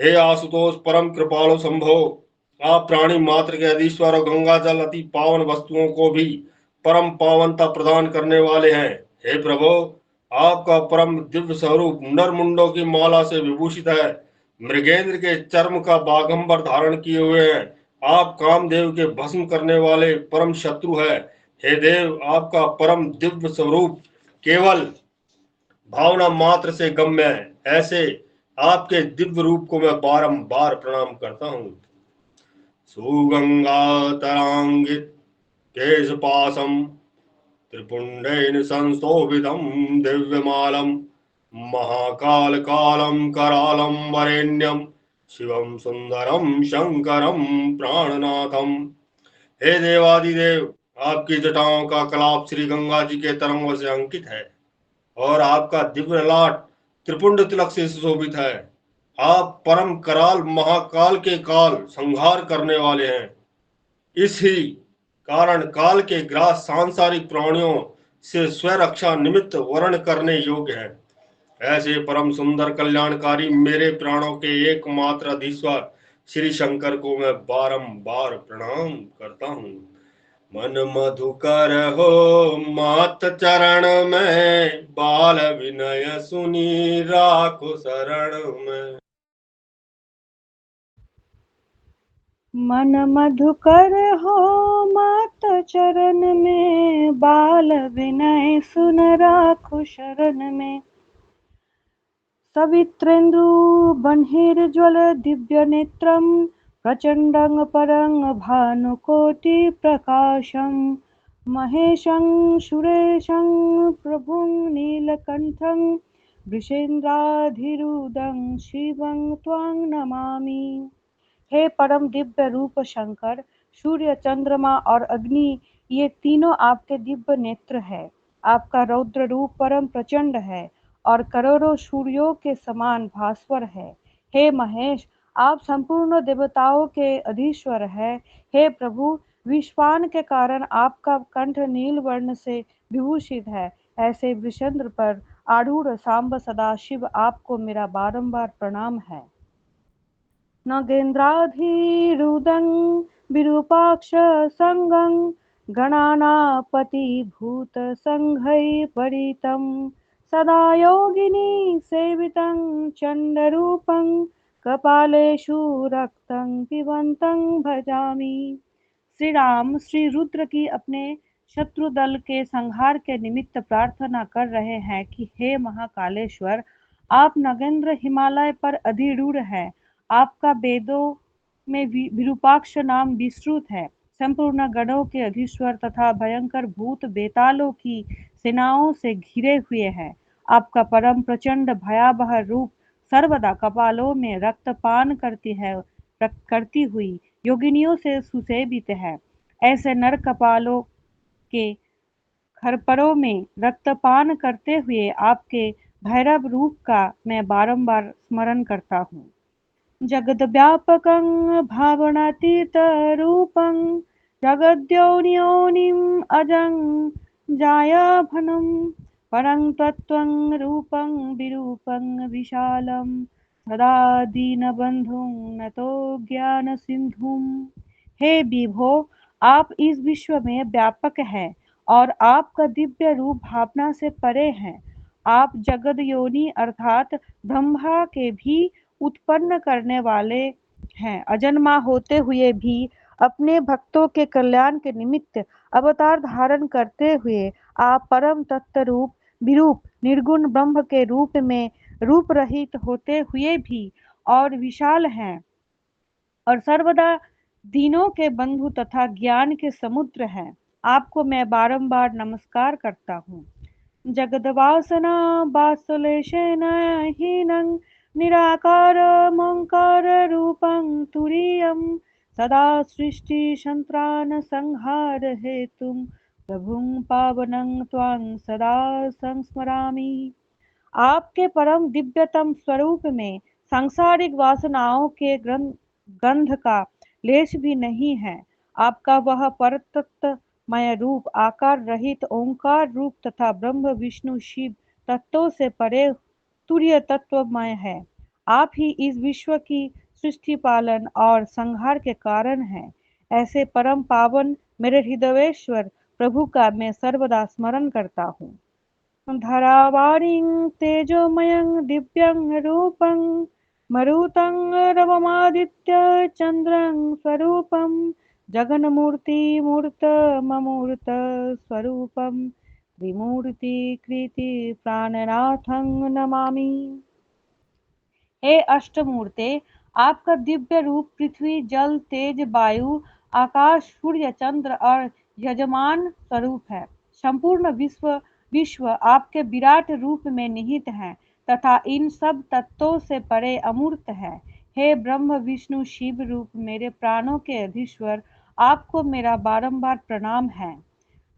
हे आशुतोष परम कृपालो संभो, आप प्राणी मात्र के अधीश्वर और गंगा जल अति पावन वस्तुओं को भी परम पावनता प्रदान करने वाले हैं। हे प्रभो, आपका परम दिव्य स्वरूप नर मुंडों की माला से विभूषित है, मृगेंद्र के चर्म का बागंबर धारण किए हुए हैं। आप कामदेव के भस्म करने वाले परम शत्रु है। हे देव, आपका परम दिव्य स्वरूप केवल भावना मात्र से गम्य है। ऐसे आपके दिव्य रूप को मैं बारंबार प्रणाम करता हूँ। सुगंगा तरांगित केशपाशम त्रिपुंडेन संशोभितं दिव्यमालम महाकाल कालम करालम वरेण्यम शिवम सुंदरम शंकरम प्राणनाथम। हे देवादिदेव, आपकी जटाओं का कलाप श्री गंगा जी के तरंगों से अंकित है और आपका दिव्य लाट त्रिपुंड तिलक से सुशोभित है। आप परम कराल महाकाल के काल संहार करने वाले हैं। इस ही कारण काल के ग्रास सांसारिक प्राणियों से स्वरक्षा निमित्त वर्ण करने योग्य है। ऐसे परम सुंदर कल्याणकारी मेरे प्राणों के एकमात्र अधीश्वर श्री शंकर को मैं बारंबार प्रणाम करता हूँ। मन मधुकर हो मात चरण में, बाल विनय सुनी राखो शरण में।
मन मधुकर हो मात चरण में, बाल विनय सुन राखो शरण में। सवित्रेन्दु बन्हिर्ज्वल दिव्य नेत्रम, प्रचंडं परं भानुकोटि प्रकाशम। महेशं सुरेशं प्रभुं नीलकंठं, वृषेन्द्राधिरूढं शिवं त्वां नमामि। हे परम दिव्य रूप शंकर, सूर्य चंद्रमा और अग्नि ये तीनों आपके दिव्य नेत्र है। आपका रौद्र रूप परम प्रचंड है और करोड़ों सूर्यों के समान भास्वर है। हे महेश, आप संपूर्ण देवताओं के अधीश्वर है। हे प्रभु, विश्वान के कारण आपका कंठ नील वर्ण से विभूषित है। ऐसे वृषेंद्र पर आरूढ़ सांब सदाशिव, आपको मेरा बारंबार प्रणाम है। नगेन्द्राधिरूढं विरूपाक्ष संगं, गणानापति भूत संघै परितं। सदा योगिनी सेवितं चंडरूपं, कपालेषु रक्तं पिबन्तं भजामि। श्री राम श्री रुद्र की अपने शत्रु दल के संहार के निमित्त प्रार्थना कर रहे हैं कि हे महाकालेश्वर, आप नगेंद्र हिमालय पर अधिरूढ़ हैं। आपका वेदों में विरूपाक्ष नाम विस्तृत है। संपूर्ण गणों के अधीश्वर तथा भयंकर भूत बेतालों की सेनाओं से घिरे हुए हैं। आपका परम प्रचंड भयावह रूप सर्वदा कपालों में रक्तपान करती हुई योगिनियों से सुशोभित है। ऐसे नर कपालों के खरपरों में रक्तपान करते हुए आपके भैरव रूप का मैं बारंबार स्मरण करता हूँ। जगद्व्यापकं भावनातीत रूपं, जगद्योनियोनिम् अजं जायाभनं। परं तत्त्वं रूपं विरूपं विशालं सदा दीनबन्धुं नतो ज्ञानसिन्धुं। हे विभो, आप इस विश्व में व्यापक हैं और आपका दिव्य रूप भावना से परे हैं। आप जगद योनि अर्थात ब्रह्मा के भी उत्पन्न करने वाले हैं। अजन्मा होते हुए भी अपने भक्तों के कल्याण के निमित्त अवतार धारण करते हुए आप परम तत्व रूप विरूप निर्गुण ब्रह्म के रूप में रूप रहित होते हुए भी और विशाल हैं और सर्वदा दीनों के बंधु तथा ज्ञान के समुद्र हैं। आपको मैं बारंबार नमस्कार करता हूँ। जगद्वासना वात्सलेशेन हीनं निराकारमोङ्काररूपं तुरीयं सदा सृष्टिसन्त्राण संहार हेतुं प्रभुं पावनं त्वां सदा संस्मरामि। आपके परम दिव्यतम स्वरूप में सांसारिक वासनाओं के गंध का लेश भी नहीं है। आपका वह परतत्वमय रूप आकार रहित ओंकार रूप तथा ब्रह्म विष्णु शिव तत्वों से परे तुर्य तत्वमय है। आप ही इस विश्व की सृष्टि पालन और संहार के कारण हैं। ऐसे परम पावन मेरे हृदयेश्वर प्रभु का मैं सर्वदा स्मरण करता हूँ। धरावारिं तेजोमयं दिव्यं रूपं मरुतं रवमादित्य चन्द्रं स्वरूपं जगन्मूर्तिमूर्तममूर्त स्वरूपं त्रिमूर्तिकृति प्राणनाथं नमामि। हे अष्टमूर्ते, आपका दिव्य रूप पृथ्वी जल तेज वायु आकाश सूर्य चंद्र और यजमान स्वरूप है। संपूर्ण विश्व आपके विराट रूप में निहित है तथा इन सब तत्वों से परे अमूर्त है। हे ब्रह्म विष्णु शिव रूप मेरे प्राणों के अधीश्वर, आपको मेरा बारंबार प्रणाम है।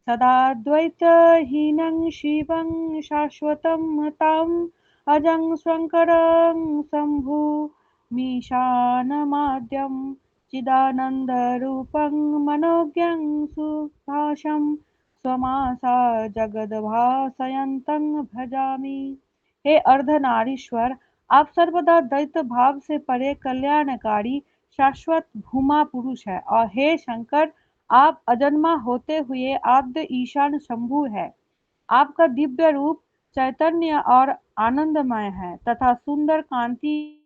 सदाद्वैतहीनं शिवं शाश्वतं ताम् अजं शङ्करं शम्भुमीशानमाद्यं चिदानन्दरूपं मनोज्ञं सुभाषं स्वमासा जगद्भासयन्तं भजामि। हे अर्धनारीश्वर, आप सर्वदा दैत्य भाव से परे कल्याणकारी शाश्वत भूमा पुरुष है और हे शंकर, आप अजन्मा होते हुए आद्य ईशान शंभु है। आपका दिव्य रूप चैतन्य और आनंदमय है तथा सुंदर कांति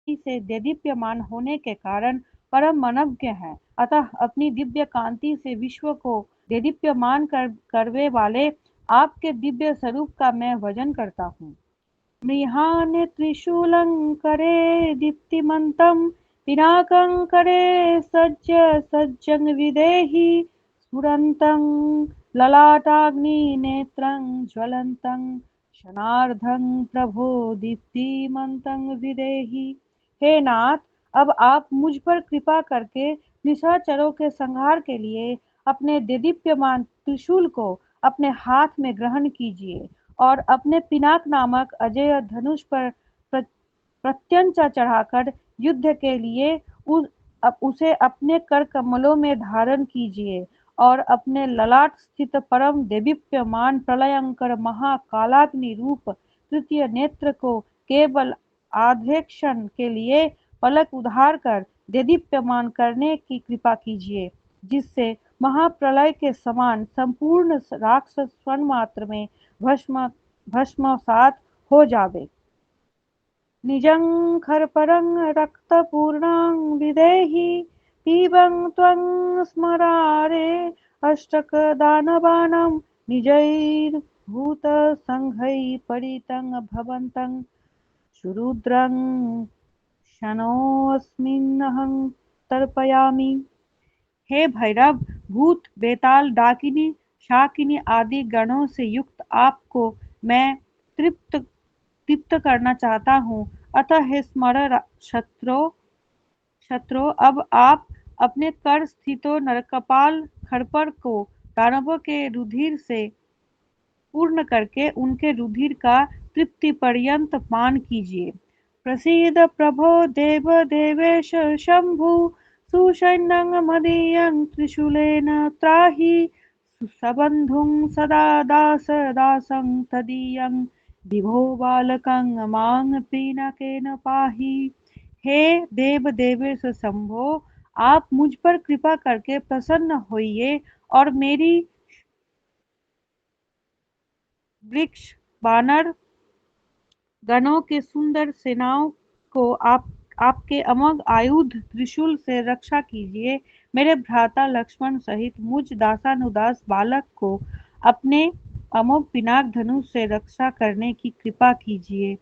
से देदीप्यमान होने के कारण परम मनोज्ञ है। अतः अपनी दिव्य कांति से विश्व को देदीप्यमान करवे वाले आपके दिव्य स्वरूप का मैं भजन करता हूँ। मृहान त्रिशूलं करे दीप्तिमन्तं पिनाकं करे सज्जं विदेहि स्फुरन्तं ललाटाग्निनेत्रं ज्वलन्तं क्षणार्धं प्रभो दीप्तिमन्तं विदेहि। हे नाथ, अब आप मुझ पर कृपा करके निशाचरों के संहार के लिए अपने देदीप्यमान त्रिशूल को अपने हाथ में ग्रहण कीजिए और अपने पिनाक नामक अजेय धनुष पर प्रत्यंचा चढ़ाकर युद्ध के लिए उसे अपने कर कमलों में धारण कीजिए और अपने ललाट स्थित परम देदीप्यमान प्रलयंकर महाकालाग्नि रूप तृतीय नेत्र को केवल आधे क्षण के लिए पलक उधार कर देदीप्यमान करने की कृपा कीजिए, जिससे महाप्रलय के समान संपूर्ण राक्षस क्षण मात्र में भस्मसात हो जावे। निजं खरपरं रक्तपूर्णां विदेहि पीबं त्वं स्मरारे अष्टकदानवानां निजैर्भूतसङ्घैः परितं भवन्तं क्षुरुद्रं क्षणोऽस्मिन्नहं तर्पयामि। हे भैरव, भूत बेताल डाकिनी शाकिनी आदि गणों से युक्त आपको मैं तृप्त करना चाहता हूँ। अतः हे स्मर शत्रु, अब आप अपने कर स्थितो नरकपाल खरपर को दानवों के रुधिर से पूर्ण करके उनके रुधिर का तृप्ति पर्यंत पान कीजिए। प्रसीद प्रभो देव देवेश शंभु सुषैन्यं मदीयं त्रिशूलेन त्राहि सबन्धुं सदा दासदासं तदीयं विभो बालकं मां पीनकेन पाहि। हे देव देवेश शंभो, आप मुझ पर कृपा करके प्रसन्न होइए और मेरी वृक्ष वानर गणों के सुंदर सेनाओं को आपके अमोघ आयुध त्रिशूल से रक्षा कीजिए। मेरे भ्राता लक्ष्मण सहित मुझ दासानुदास बालक को अपने अमोघ पिनाक धनुष से रक्षा करने की कृपा कीजिए।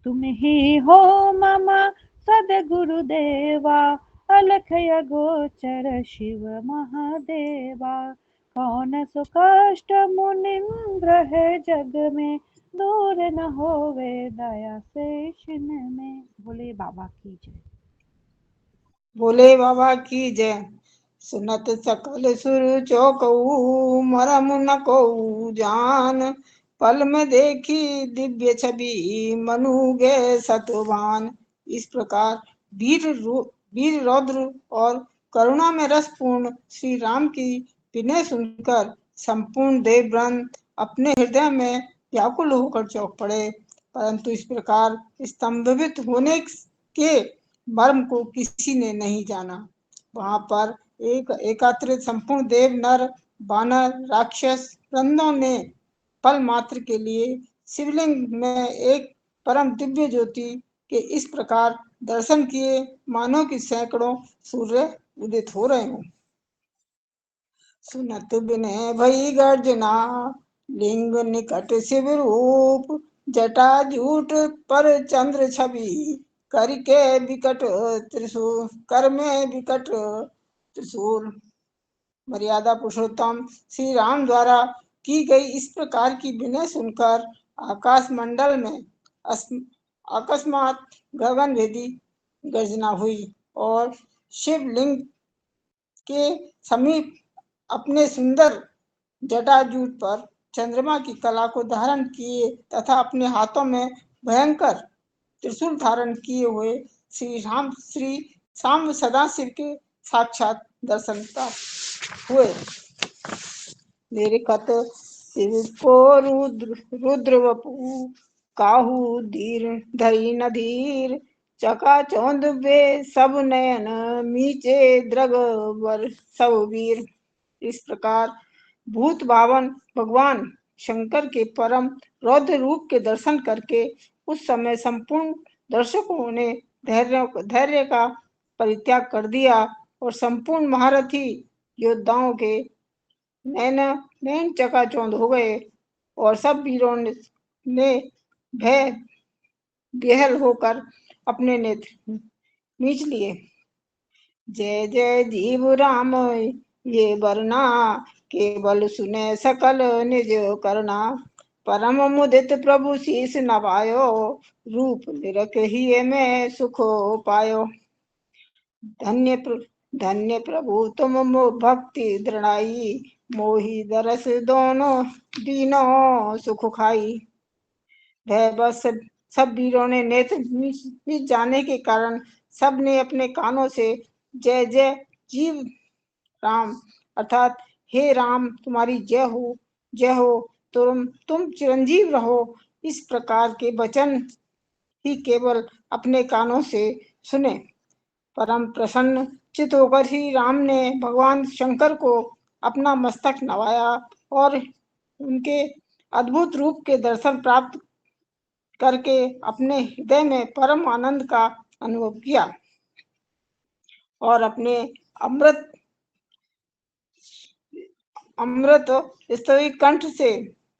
तुम ही हो मम सद्गुरुदेवा, अलख गोचर शिव महादेवा। कौन सो कष्ट मुनिंद्र है जग में, दूर न होवे दया से शिन में। बोले बाबा की जय।
भोले बाबा की जय। सुनत सकल सुर चौकऊ, मरम न को जान। पल में देखी दिव्य छवि, मनु गे सतवान। इस प्रकार वीर रौद्र और करुणा में रस पूर्ण श्री राम की विनय सुनकर संपूर्ण देववृंद अपने हृदय में व्याकुल होकर चौंक पड़े। परंतु इस प्रकार स्तंभित होने के मर्म को किसी ने नहीं जाना। वहां पर एकत्रित संपूर्ण देव, नर, वानर, राक्षस वृंदों ने पल मात्र के लिए शिवलिंग में एक परम दिव्य ज्योति के इस प्रकार दर्शन किए मानो कि सैकड़ों सूर्य उदित हो रहे हों। सुनत बिने भई गर्जना, लिंग निकट शिव रूप। जटा जूट पर चंद्र छवि, करके विकट त्रिशूल, कर में विकट त्रिशूल। मर्यादा पुरुषोत्तम श्री राम द्वारा की गई इस प्रकार की विनय सुनकर आकाश मंडल में अकस्मात गगन भेदी गर्जना हुई और शिवलिंग के समीप अपने सुंदर जटाजूट पर चंद्रमा की कला को धारण किए तथा अपने हाथों में भयंकर त्रिशूल धारण किए हुए श्री शाम सदाशिव के साक्षात दर्शन हुए। मेरे कत शिव को रुद्र वपु, काहू धीर धरी नधीर। चका चौंद बे सब नयन, मीचे द्रग वर सब वीर। इस प्रकार भूत भावन भगवान शंकर के परम रौद्र रूप के दर्शन करके उस समय संपूर्ण दर्शकों ने धैर्य का परित्याग कर दिया और संपूर्ण महारथी योद्धाओं के नैन चकाचौंध हो गए और सब वीरों ने भय बेहल होकर अपने नेत्र नीच लिए। जय जय जीव राम ये वरना, केवल सुने सकल निज करना। परम मुदित प्रभु शीस नवायो, रूप निरख ही में सुख पायो। धन्य प्रभु तुम भक्ति दृढ़ाई, मोहि दरस दोनों दीनों सुख खाई। वह बस सब वीरों ने नेत्र मीच जाने के कारण सब ने अपने कानों से जय जय जीव राम अर्थात हे राम तुम्हारी जय हो, तुम चिरंजीव रहो, इस प्रकार के वचन ही केवल अपने कानों से सुने। परम प्रसन्न चित होकर ही राम ने भगवान शंकर को अपना मस्तक नवाया और उनके अद्भुत रूप के दर्शन प्राप्त करके अपने हृदय में परम आनंद का अनुभव किया और अपने अमृत स्तवी कंठ से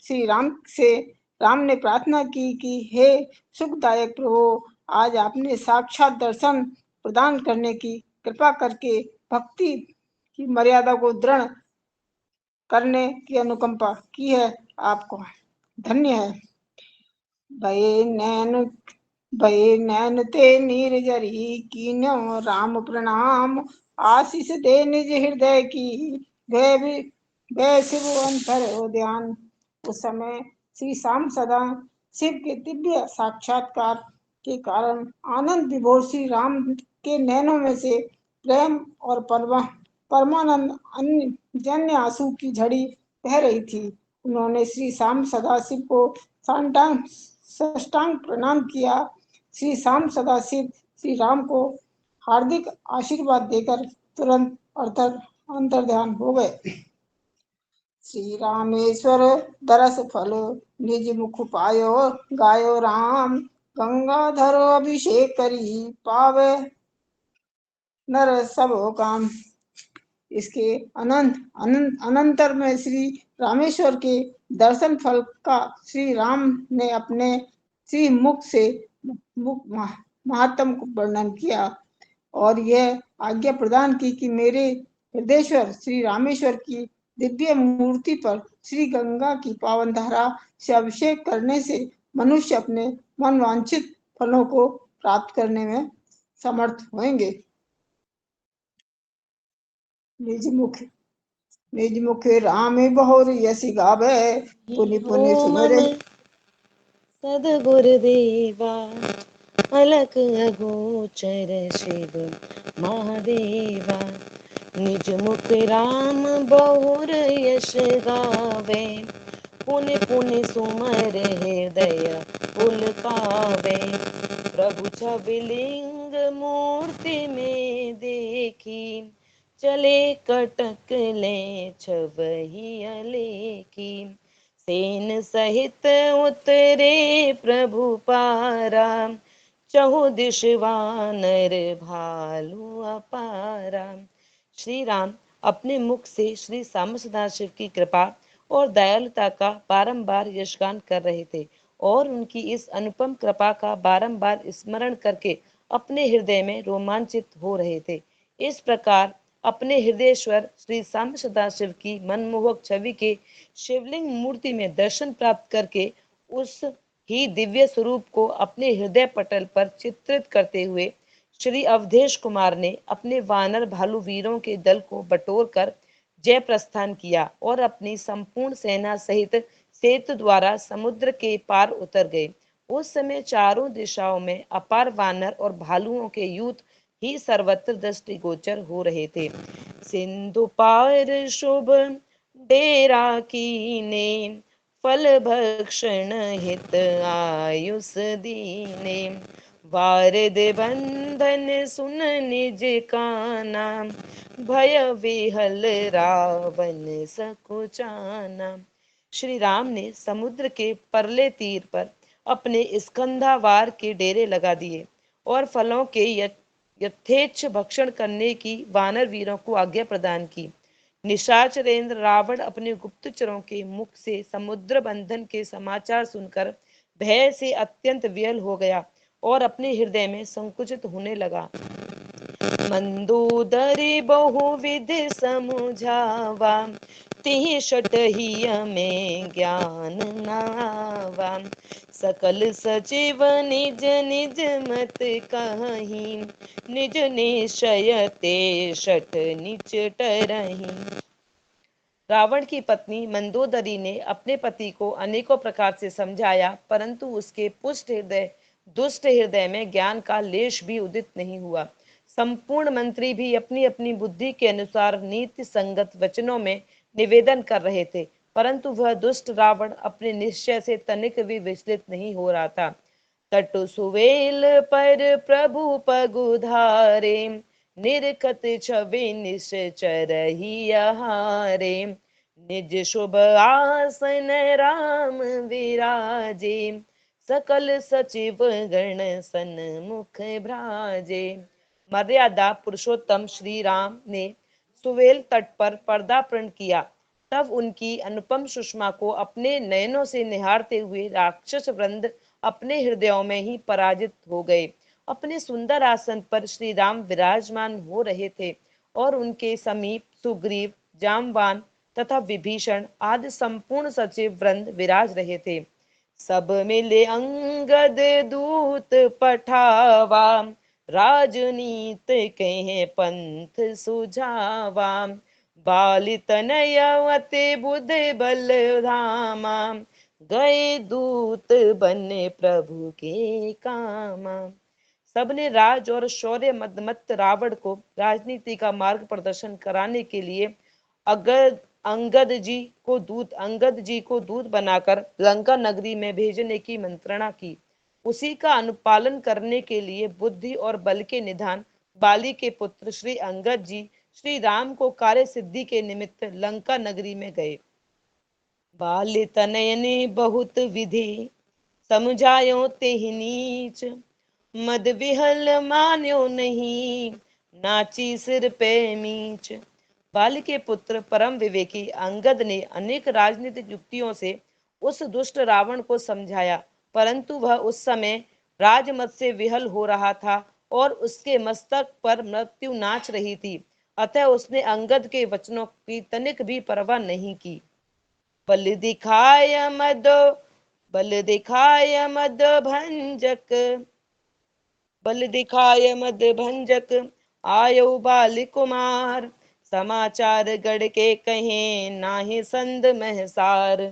श्री राम ने प्रार्थना की कि हे सुखदायक प्रभु, आज आपने साक्षात दर्शन प्रदान करने की कृपा करके भक्ति की मर्यादा को दृढ़ करने की अनुकंपा की है, आपको धन्य है। भय नैन ते नीर जरी, कीन्यो राम प्रणाम। आशीष दे निज हृदय की, गए शिव अंतर ध्यान। उस समय श्री श्याम सदा शिव के दिव्य साक्षात्कार के कारण आनंद विभोर श्री राम के नैनों में से प्रेम और परमानंद जन्य आंसू की झड़ी कह रही थी। उन्होंने श्री श्याम सदाशिव को साष्टांग प्रणाम किया। श्री श्याम सदाशिव श्री राम को हार्दिक आशीर्वाद देकर तुरंत अंतर्ध्यान हो गए। श्री रामेश्वर दरस फल निज मुख पायो, गायो राम गंगाधर अभिषेक करी, पावे नर सब काम। इसके अनंतर में श्री रामेश्वर के दर्शन फल का श्री राम ने अपने श्री मुख से महात्म को वर्णन किया और यह आज्ञा प्रदान की कि मेरे हृदयेश्वर श्री रामेश्वर की दिव्य मूर्ति पर श्री गंगा की पावन धारा से अभिषेक करने से मनुष्य अपने मन वांछित फलों को प्राप्त करने में समर्थ होंगे। निज मुख राम बहुर यसी गावे, पुनि पुनि सुमिरे।
सदगुरुदेवा अलक अगोचर शिव महादेवा, निज मुख राम बहुर यश गावे, पुनि पुनि सुमर हृदय पुलकावे। प्रभु छवि लिंग मूर्ति में देखी, चले कटक ले छवहि अलेखी। सेन सहित उतरे प्रभु पारा, चहु दिश वानर भालू अपारा। श्री राम अपने मुख से श्री श्याम सदाशिव की कृपा और दयालुता का बारंबार यशगान कर रहे थे और उनकी इस अनुपम कृपा का बारंबार स्मरण करके अपने हृदय में रोमांचित हो रहे थे। इस प्रकार अपने हृदयेश्वर श्री श्याम सदाशिव की मनमोहक छवि के शिवलिंग मूर्ति में दर्शन प्राप्त करके उस ही दिव्य स्वरूप को अपने हृदय पटल पर चित्रित करते हुए श्री अवधेश कुमार ने अपने वानर भालू वीरों के दल को बटोर कर जय प्रस्थान किया और अपनी संपूर्ण सेना सहित सेतु द्वारा समुद्र के पार उतर गए। उस समय चारों दिशाओं में अपार वानर और भालुओं के युद्ध ही सर्वत्र दृष्टिगोचर हो रहे थे। सिंधु पार शुभ डेरा कीने, फल भक्षण हित आयुष दीने। वारिद बंधन सुन निज काना, भय विहल रावण सकुचाना। श्री राम ने समुद्र के परले तीर पर अपने स्कंधावार के डेरे लगा दिए और फलों के यथेच्छ भक्षण करने की वानर वीरों को आज्ञा प्रदान की। निशाचरेंद्र रावण अपने गुप्तचरों के मुख से समुद्र बंधन के समाचार सुनकर भय से अत्यंत विह्वल हो गया और अपने हृदय में संकुचित होने लगा। मंदोदरी बहुविध समुझावा, तिहि शठहिय में ज्ञान नावा। सकल सचिव निज निज मत कहीं, निज निश्चय ते शठ निच टरहीं। रावण की पत्नी मंदोदरी ने अपने पति को अनेकों प्रकार से समझाया, परंतु उसके दुष्ट हृदय में ज्ञान का लेश भी उदित नहीं हुआ। संपूर्ण मंत्री भी अपनी अपनी बुद्धि के अनुसार नीति संगत वचनों में निवेदन कर रहे थे, परंतु वह दुष्ट रावण अपने निश्चय से तनिक भी विचलित नहीं हो रहा था। तटु सुवेल पर प्रभु पगुधारे, निरखत छवि निश्चर ही आहारे। निज शुभ आसन राम विराजे, सकल सचिव गण सन्मुख भ्राजे। मर्यादा पुरुषोत्तम श्री राम ने सुवेल तट पर पर्दापण किया। तब उनकी अनुपम सुषमा को अपने नयनों से निहारते हुए राक्षस वृंद अपने हृदयों में ही पराजित हो गए। अपने सुंदर आसन पर श्री राम विराजमान हो रहे थे और उनके समीप सुग्रीव, जामवान तथा विभीषण आदि संपूर्ण सचिव वृंद विराज रहे थे। सब मिले अंगद दूत पठावा, राजनीत कहे पंथ सुझावा। बालित नयवते बुध बल धामा, गए दूत बने प्रभु के कामा। सबने राज और शौर्य मदमत्त रावण को राजनीति का मार्ग प्रदर्शन कराने के लिए अंगद जी को दूत बनाकर लंका नगरी में भेजने की मंत्रणा की। उसी का अनुपालन करने के लिए बुद्धि और बल के निधान बाली के पुत्र श्री अंगद जी श्री राम को कार्य सिद्धि के निमित्त लंका नगरी में गए। बाल तनयने बहुत विधि समझायो तेहि नीच, मद विहल मान्यो नहीं नाची सिर पे मीच। बाल के पुत्र परम विवेकी अंगद ने अनेक राजनीतिक युक्तियों से उस दुष्ट रावण को समझाया, परंतु वह उस समय राजमत से विहल हो रहा था और उसके मस्तक पर मृत्यु नाच रही थी। अतः उसने अंगद के वचनों की तनिक भी परवाह नहीं की। बल दिखाय मद भंजक आयो बाल कुमार, समाचार गढ़ के कहे नाहि संद महसार।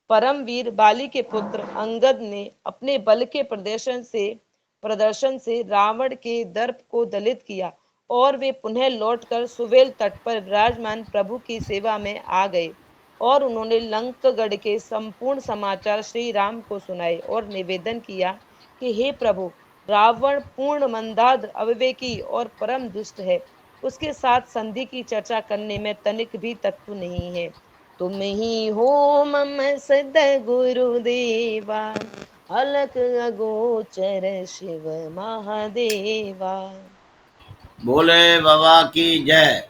परम वीर बाली के पुत्र अंगद ने अपने बल के प्रदर्शन से रावण के दर्प को दलित किया और वे पुनः लौटकर सुवेल तट पर विराजमान प्रभु की सेवा में आ गए और उन्होंने लंकगढ़ के संपूर्ण समाचार श्री राम को सुनाए और निवेदन किया कि हे प्रभु, रावण पूर्ण मंदाद, अविवेकी और परम दुष्ट है। उसके साथ संधि की चर्चा करने में तनिक भी तत्व नहीं है। तुम ही हो मम सद गुरुदेवा, अलक अगोचर शिव महादेवा।
बोले बाबा की जय।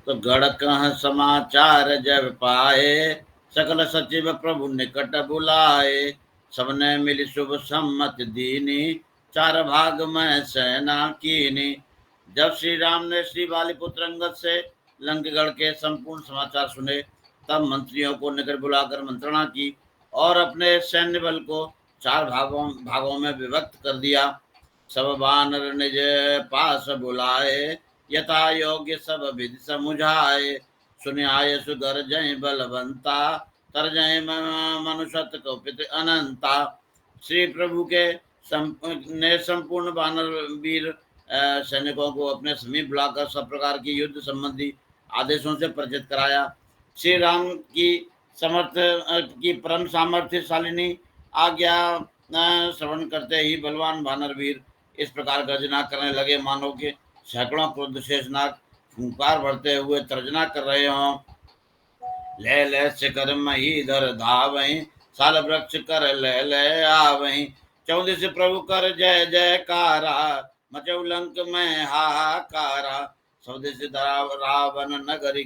तो गढ़ कह समाचार जब पाए, सकल सचिव प्रभु निकट बुलाए। सबने मिली शुभ सम्मत दीनी, चार भाग में सेना कीनी। जब श्री राम ने श्री बाली पुत्र अंगद से लंकगढ़ के संपूर्ण समाचार सुने, तब मंत्रियों को निकट बुलाकर मंत्रणा की और अपने सैन्य बल को चार भागों में विभक्त कर दिया। सब बानर निज पास बुलाए, यथा योग्य सब विधि समुझाए। सुन्याय सुगर जय बलवंता, तर जय मनुष्यत कौपित अनंता। श्री प्रभु के संपूर्ण बानर वीर सैनिकों को अपने समीप बुलाकर सब प्रकार की युद्ध संबंधी आदेशों से परिचित कराया। श्री राम की परम सामर्थ्यशालिनी आज्ञा श्रवण करते ही बलवान बानर वीर इस प्रकार गर्जना करने लगे मानो के सैकड़ों क्रुद्ध शेषनाग फुंकार भरते हुए तर्जना कर रहे हों। ले ले शिखर मही धर धावहीं, साल वृक्ष कर ले ले आवहीं। 14 प्रभु कर जय जयकारा, मचौ लंक में हाहाकारा। स्वदेश रावण नगरी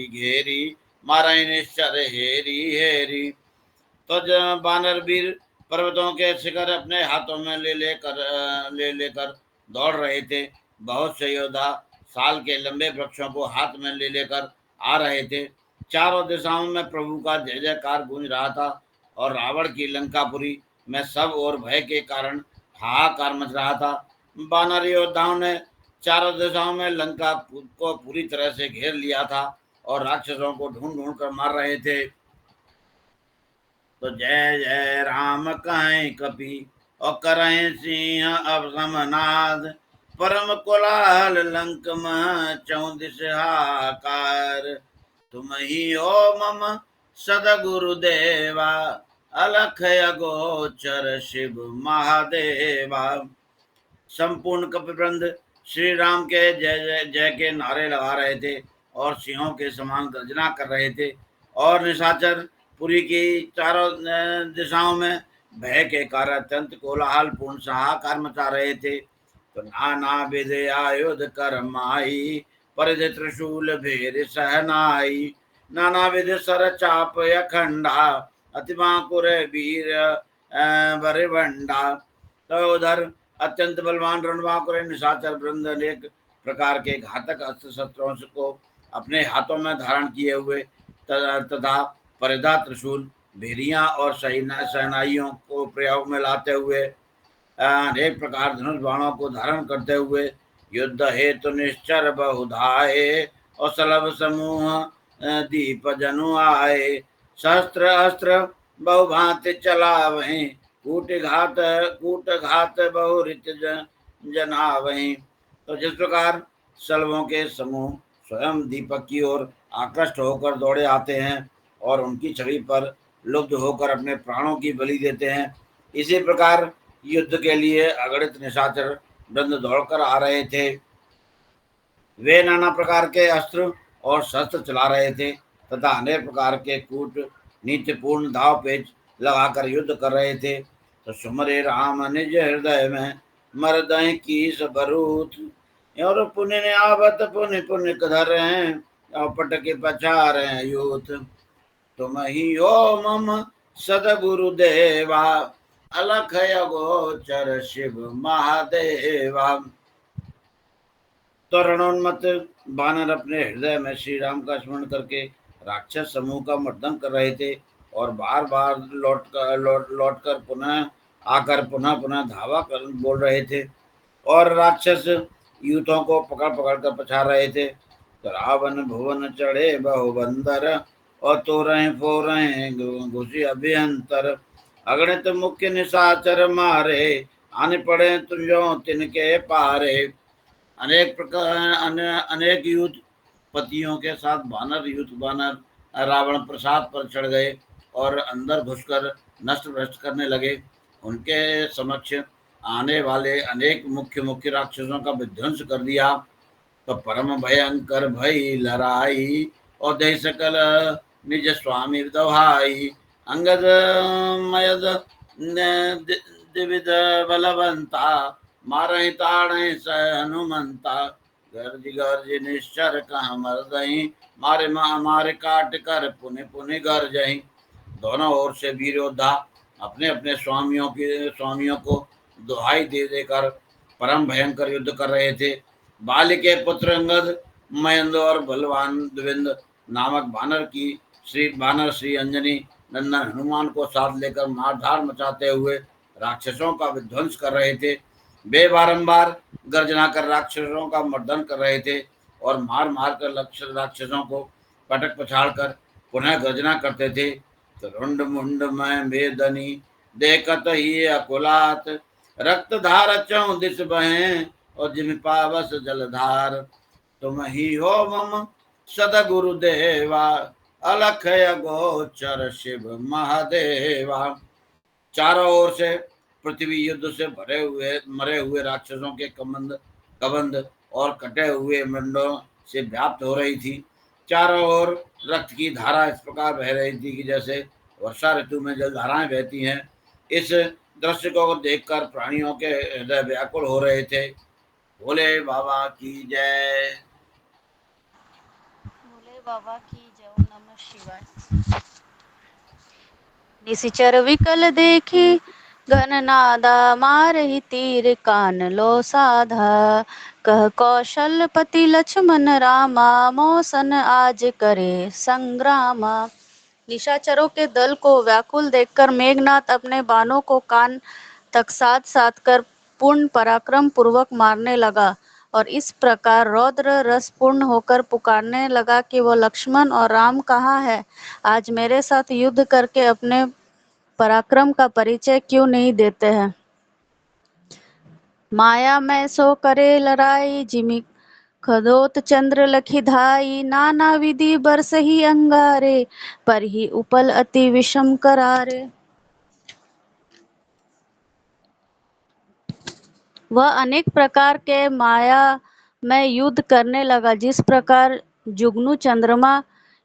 घेरी, मारा निश्चर हेरी हेरी। तो बानर वीर पर्वतों के शिखर अपने हाथों में ले लेकर दौड़ रहे थे। बहुत से योद्धा साल के लंबे वृक्षों को हाथ में ले लेकर आ रहे थे। चारों दिशाओं में प्रभु का जय जयकार गूंज रहा था और रावण की लंकापुरी में सब और भय के कारण हाहाकार मच रहा था। बानर योद्धाओं ने चारों दिशाओं में लंका को पूरी तरह से घेर लिया था और राक्षसों को ढूंढ कर मार रहे थे। तो जय जय राम कहें कपि और करें सिंह अब समनाद। परम कोलाहल लंक में 14 हाहाकार। तुम ही हो मम सद गुरुदेवा, अलख अगोचर शिव महादेवा। संपूर्ण कपिवृंद श्री राम के जय जय के नारे लगा रहे थे और सिंहों के समान गर्जना कर रहे थे और निशाचर पुरी की चारों दिशाओं में भय के कारण अत्यंत कोलाहल पूर्ण हाहाकार मचा रहे थे। तो नाना विधि आयुध कर माई, परिधि त्रिशूल भेर सहनाई। नाना विधि सर चाप अखंडा, अति बांकुर वीर बरिवंडा। तो उधर अत्यंत बलवान रणबांकुर निशाचर वृंद अनेक प्रकार के घातक अस्त्र शस्त्रों को अपने हाथों में धारण किए हुए तथा परिधा त्रिशूल भेरियां और सेनाइयों को प्रयोग में लाते हुए अनेक प्रकार धनुष बाणों को धारण करते हुए युद्ध हेतु निश्चर बहुधाए और सलभ समूह दीप जनु आए। शस्त्र अस्त्र बहुभांति चलावहीं, कूट घात बहुरित जनावहीं। तो जिस प्रकार सलभों के समूह स्वयं दीपक की ओर आकृष्ट होकर दौड़े आते हैं और उनकी छवि पर लुब्ध होकर अपने प्राणों की बलि देते हैं। इसी प्रकार युद्ध के लिए अगणित निशाचर वृंद दौड़कर आ रहे थे। वे नाना प्रकार के अस्त्र और शस्त्र चला रहे थे तथा अनेक प्रकार के कूट नीतिपूर्ण दाव पेच लगाकर युद्ध कर रहे थे। तो सुमरे राम निज हृदय में मरदय की सबरूत और पुण्य ने आवत पुण्य पुण्य कधर हैं और पटके पछार हैं यूथ। तुम ही हो मम सदगुरुदेवा अलख अगोचर शिव महादेवा। तो रणोन्मत्त बानर अपने हृदय में श्री राम का स्मरण करके राक्षस समूह का मर्दन कर रहे थे और बार बार लौट कर पुनः आकर पुनः पुनः धावा कर बोल रहे थे और राक्षस यूथों को पकड़ पकड़ कर पछाड़ रहे थे। तो रावण भुवन चढ़े बहु बंदर और तो रहे फो रहे घुसी अभियंतर अगणित मुख्य निशाचर मारे आने पड़े तुझो तिनके पारे। अनेक प्रकार अनेक युद्ध पतियों के साथ बानर रावण प्रसाद पर चढ़ गए और अंदर घुसकर नष्ट भ्रष्ट करने लगे। उनके समक्ष आने वाले अनेक मुख्य राक्षसों का विध्वंस कर दिया। तो परम भयंकर भई लड़ाई और दे सकल निज स्वामी दोहाई। अंगद मयद दिविद बलवंता मारहि ताड़हि सह हनुमंता। गर्ज गर्ज निश्चर कहाँ मरदहि मारे काट कर पुनि पुनि गर्जहि। दोनों ओर से वीर योद्धा अपने अपने स्वामियों को दुहाई दे देकर परम भयंकर युद्ध कर रहे थे। बाली के पुत्र अंगद मयंद और बलवान द्विंद नामक बानर श्री अंजनी नंदन हनुमान को साथ लेकर मारधार मचाते हुए राक्षसों का विध्वंस कर रहे थे। वे बारंबार गर्जना कर राक्षसों का मर्दन कर रहे थे और मार मार कर राक्षसों को पटक पछाड़ कर पुनः गर्जना करते थे। तो रुंड मुंड में बेदनी देखत ही अकुलात रक्त धार चौ दिस बहें और जिम पावस जलधार। तुम ही हो मम सद गुरुदेवा अलख अगोचर शिव महादेवा। चारों ओर से पृथ्वी युद्ध से मरे हुए राक्षसों के कबंध और कटे हुए मंडों से व्याप्त हो रही थी। चारों ओर रक्त की धारा इस प्रकार बह रही थी कि जैसे वर्षा ऋतु में जल धाराएं बहती हैं। इस दृश्य को देखकर प्राणियों के हृदय व्याकुल हो रहे थे। भोले बाबा की जय।
भोले बाबा की जय। नमः शिवाय। निशिचर विकल देखी घननादा मारहि तीर कान लो साधा। कह कौशलपति लक्ष्मण रामा मौसन आज करे संग्रामा। निशाचरों के दल को व्याकुल देखकर मेघनाथ अपने बाणों को कान तक साध कर पूर्ण पराक्रम पूर्वक मारने लगा और इस प्रकार रौद्र रस पूर्ण होकर पुकारने लगा कि वो लक्ष्मण और राम कहाँ है? आज मेरे साथ युद्ध करके अपने पराक्रम का परिचय क्यों नहीं देते हैं? माया में सो करे लड़ाई जिमि खदोत चंद्र लखी धाई। नाना विधि बरस ही अंगारे पर ही उपल अति विषम करारे। वह अनेक प्रकार के माया में युद्ध करने लगा। जिस प्रकार जुगनू चंद्रमा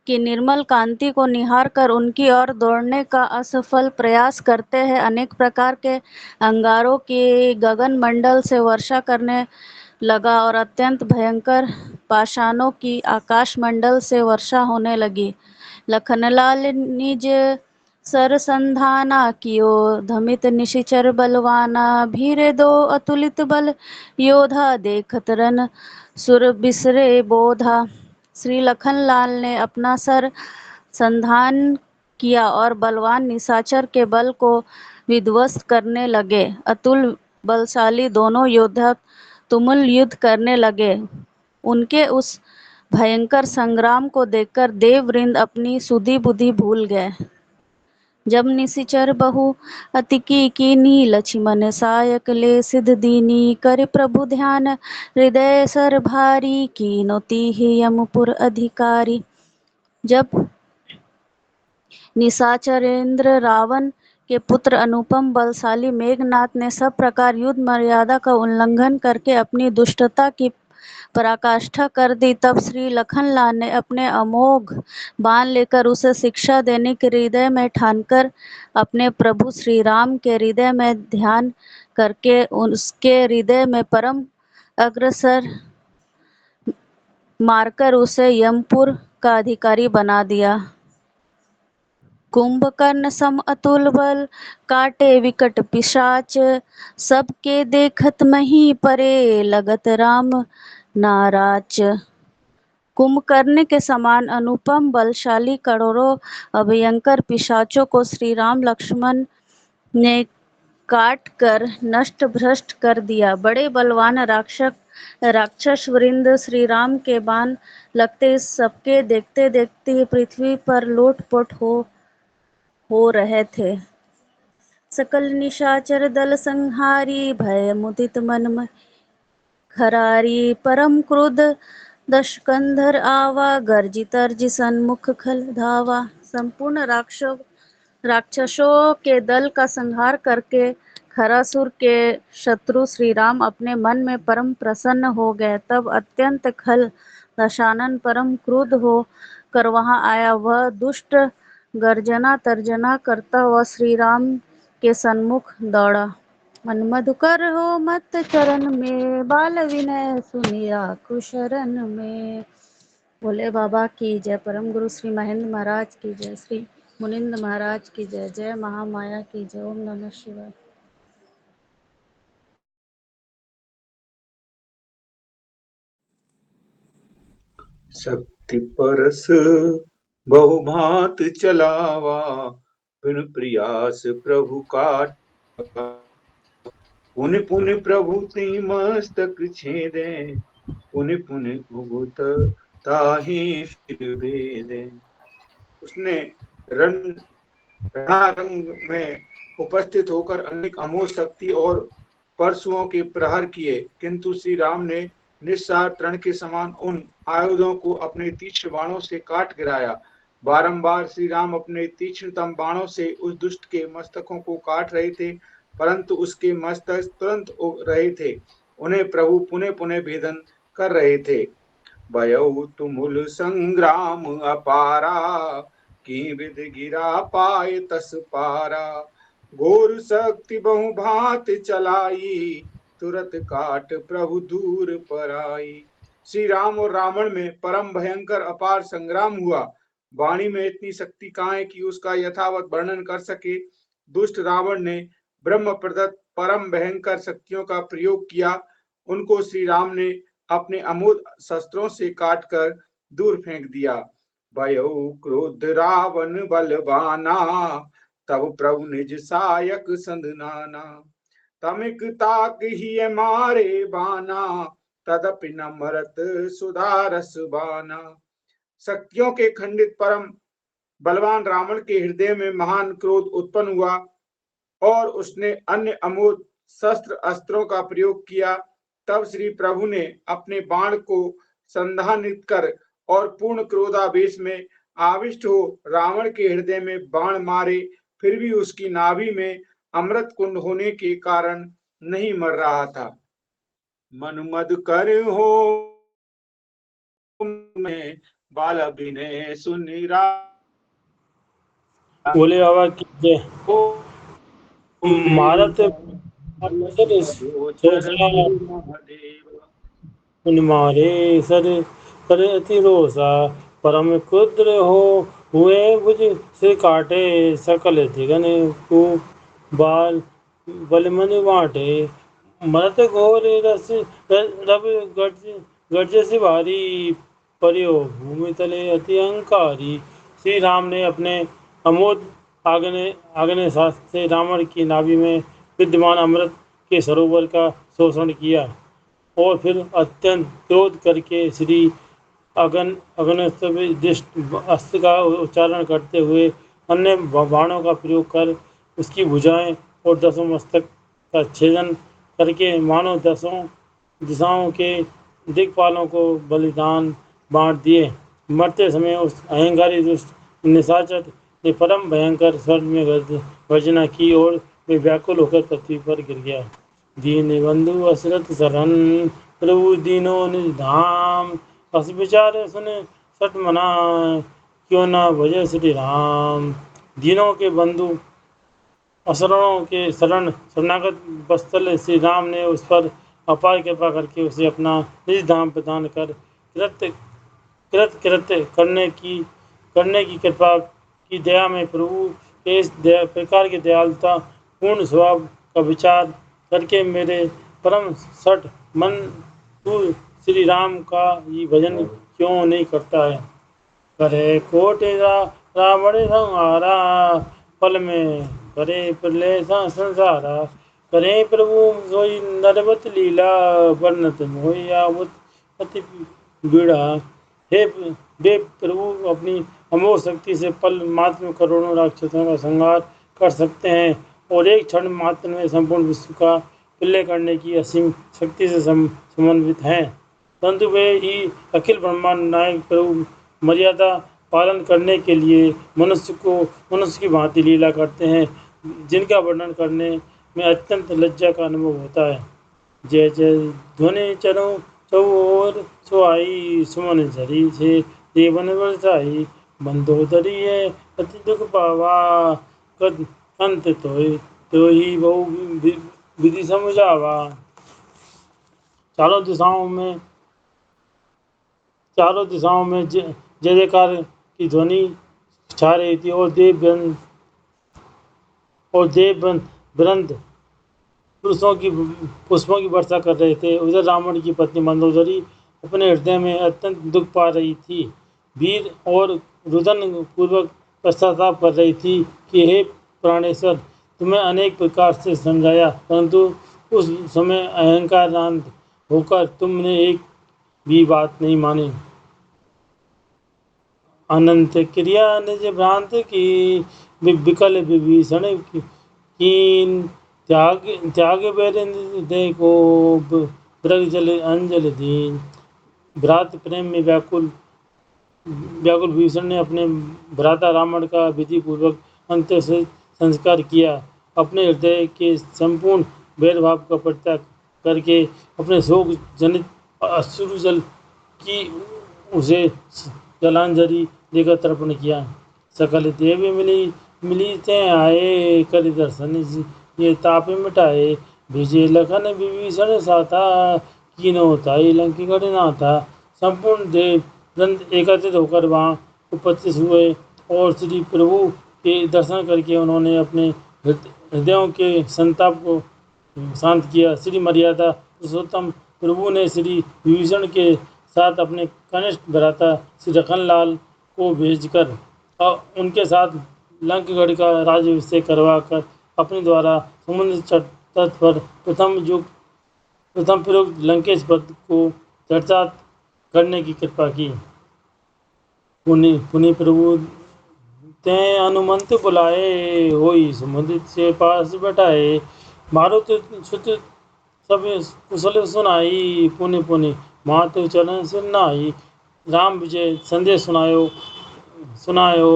की निर्मल कांति को निहार कर उनकी ओर दौड़ने का असफल प्रयास करते हैं, अनेक प्रकार के अंगारों की गगन मंडल से वर्षा करने लगा और अत्यंत भयंकर पाषाणों की आकाश मंडल से वर्षा होने लगी। लखनलाल निज सरसंधाना कियो धमित निशिचर बलवाना। भीरे दो अतुलित बल योधा देखत रन सुर बिसरे बोधा। श्री लखनलाल ने अपना सर संधान किया और बलवान निशाचर के बल को विध्वस्त करने लगे। अतुल बलशाली दोनों योद्धा तुमुल युद्ध करने लगे। उनके उस भयंकर संग्राम को देखकर देववृंद अपनी सुधि बुद्धि भूल गए। जब निशिचर बहु अति कीनी लक्ष्मण सायक ले सिद्ध दीनी। कर प्रभु ध्यान हृदय सर भारी कीनो तीहि यमपुर अधिकारी। जब निशाचरेंद्र रावण के पुत्र अनुपम बलशाली मेघनाथ ने सब प्रकार युद्ध मर्यादा का उल्लंघन करके अपनी दुष्टता की पराकाष्ठा कर दी, तब श्री लखनलाल ने अपने अमोघ बाण लेकर उसे शिक्षा देने के हृदय में ठानकर अपने प्रभु श्री राम के हृदय में ध्यान करके उसके हृदय में परम अग्रसर मारकर उसे यमपुर का अधिकारी बना दिया। कुंभकर्ण सम अतुल बल, काटे विकट पिशाच, सबके देखत मही परे, लगत राम नाराज। कुंभकर्ण के समान अनुपम बलशाली करोड़ों अभयंकर पिशाचों को श्री राम लक्ष्मण ने काट कर नष्ट भ्रष्ट कर दिया। बड़े बलवान राक्षस वृंद श्री राम के बाण लगते सबके देखते देखते पृथ्वी पर लोटपोट हो रहे थे। सकल निशाचर दल संहारी, भय मुदित मन में खरारी, परम क्रुद्ध दशकंधर आवा, गर्जी तर्जी सन्मुख खल धावा। संपूर्ण राक्षसों के दल का संहार करके खरासुर के शत्रु श्री राम अपने मन में परम प्रसन्न हो गए। तब अत्यंत खल दशानन परम क्रुद्ध हो कर वहां आया। वह दुष्ट गर्जना तर्जना करता हुआ श्री राम के सन्मुख दौड़ा। मन मधुकर हो मत चरण में, बाल विनय सुनि राखु शरण में। भोले बाबा की जय, परम गुरु श्री महेंद्र महाराज की जय, श्री मुनिंद्र महाराज की जय, जय महामाया की जय। ओम नमः शिवाय।
शक्ति परस बहुभांत चलावा, बिन प्रयास प्रभु काट। पुनि पुनि प्रभु ती मस्तक छेदे, पुनि पुनि भुगत ताहि फिर भेदे। उसने रणारंग में उपस्थित होकर अनेक अमोघ शक्ति और परशुओं के प्रहार किए, किंतु श्री राम ने निस्सार तृण के समान उन आयुधों को अपने तीक्ष्ण बाणों से काट गिराया। बारंबार श्री राम अपने तीक्ष्णतम बाणों से उस दुष्ट के मस्तकों को काट रहे थे, परंतु उसके मस्तक तुरंत उग रहे थे। उन्हें प्रभु पुनः पुनः भेदन कर रहे थे। भयउ तुमुल संग्राम अपारा, की विध गिरा पाए तस पारा। घोर शक्ति बहु भांति चलाई, तुरत काट प्रभु दूर पर आई। श्री राम और रावण में परम भयंकर अपार संग्राम हुआ। वाणी में इतनी शक्ति कहाँ है कि उसका यथावत वर्णन कर सके। दुष्ट रावण ने ब्रह्म प्रदत्त परम भयंकर शक्तियों का प्रयोग किया। उनको श्री राम ने अपने अमोघ शस्त्रों से काटकर दूर फेंक दिया। भयउ क्रोध रावण बलवाना, तब प्रभु निज सायक संदनाना। तमिक ताक ही मारे बाना, तदपि न मरत सुधारस बाना। शक्तियों के खंडित परम बलवान रावण के हृदय में महान क्रोध उत्पन्न हुआ और उसने अन्य अमोघ शस्त्र अस्त्रों का प्रयोग किया। तब श्री प्रभु ने अपने बाण को संधानित कर और पूर्ण क्रोधावेश में आविष्ट हो रावण के हृदय में बाण मारे, फिर भी उसकी नाभि में अमृत कुंड होने के कारण नहीं मर रहा था। मन मद कर हो में बाल विनय सुनिरा।
बोले बाबा की जय। मारत मारे सर कर अति रोसा, परम क्रुद्र हुए भुज से काटे, सकल दिगन को बाल बल मन बांटे। मरत घोर रस रब गर्ज से भारी, परियो भूमि तले अति अहंकारी। श्री राम ने अपने अमोघ आग्नेय शास्त्र से रावण की नाभि में विद्यमान अमृत के सरोवर का शोषण किया और फिर अत्यंत क्रोध करके श्री अस्त्र का उच्चारण करते हुए अन्य बाणों का प्रयोग कर उसकी भुजाएं और दसों मस्तक का छेदन करके मानो दसों दिशाओं के दिक्पालों को बलिदान बांट दिए। मरते समय उस अहंकारी दुष्ट निशाचर ने परम भयंकर स्वर में गर्जना की और वे व्याकुल होकर पृथ्वी पर गिर गया। दीन बंधु असरत शरण प्रभु दीनों निज धाम, अस विचार सुने सट मना, क्यों ना भजे श्री राम। दीनों के बंधु असरणों के शरणागत वत्सल श्री राम ने उस पर अपार कृपा करके उसे अपना निज धाम प्रदान कर कृत्य करने की कृपा की दया में प्रभु के इस प्रकार की दयालुता पूर्ण स्वभाव का विचार करके मेरे परम सठ मन तू श्री राम का ही भजन क्यों नहीं करता है। करे कोटि रावण संहारा, पल में करे प्रलय संसारा। करे प्रभु सोई नरवत लीला, वर्णत मोहि आवत अति बीड़ा। हे प्रभु अपनी अमोघ शक्ति से पल मात्र में करोड़ों राक्षसों का संहार कर सकते हैं और एक क्षण मात्र में संपूर्ण विश्व का विलय करने की असीम शक्ति से समन्वित हैं, परंतु वे ही अखिल ब्रह्मांड नायक प्रभु मर्यादा पालन करने के लिए मनुष्य की भांति लीला करते हैं, जिनका वर्णन करने में अत्यंत लज्जा का अनुभव होता है। जय जय ध्वनि चरो चौर सुहाई, सुमन झरी से देवन बरसाई। बंदोदरी है अति दुख पावा, कद अंत तो ही बहु विधि समझावा। चारों दिशाओं में जय जयकार की ध्वनि छा रही थी और देव वृंद पुष्पों की वर्षा कर रहे थे। उधर रावण की पत्नी मंदोदरी अपने हृदय में अत्यंत दुख पा रही थी। वीर और रुदन पूर्वक पश्चाताप कर रही थी कि हे प्राणेश्वर, तुम्हें अनेक प्रकार से समझाया, परंतु उस समय अहंकारांत होकर तुमने एक भी बात नहीं मानी। अनंत क्रिया निज भ्रांत की, विकल विभीषण कीन। त्याग बेरिंदे को, ब्रग जल अंजल दीन। भ्रात प्रेम में व्याकुल विभीषण ने अपने भ्राता रावण का विधि पूर्वक अंत्य से संस्कार किया। अपने हृदय के संपूर्ण भेदभाव का परित्याग करके अपने शोक जनित अश्रु जल की उसे जलांजलि देकर तर्पण किया। सकल देवी मिली ते आए, कर दर्शन ये ताप मिटाए। विजय लखन विभीषण साथा, कीनो ताई लंकीगढ़ नाथा। संपूर्ण देव वृंद एकत्रित होकर वहाँ उपस्थित हुए और श्री प्रभु के दर्शन करके उन्होंने अपने हृदयों के संताप को शांत किया। श्री मर्यादा पुरुषोत्तम प्रभु ने श्री विभीषण के साथ अपने कनिष्ठ भ्राता श्री लखनलाल को भेजकर उनके साथ लंकगढ़ का राज्याभिषेक करवा कर अपने द्वारा समुद्र तट पर प्रथम प्रयुक्त लंकेश पद को चर्चा करने की कृपा की। पुनि प्रभु ते हनुमंत बुलाए, होई समुद्र से पास बैठाए। मारुत सुत सब कुशल सुनाई, पुनि मातु चरण सिर नाई। राम विजय संदेश सुनायो,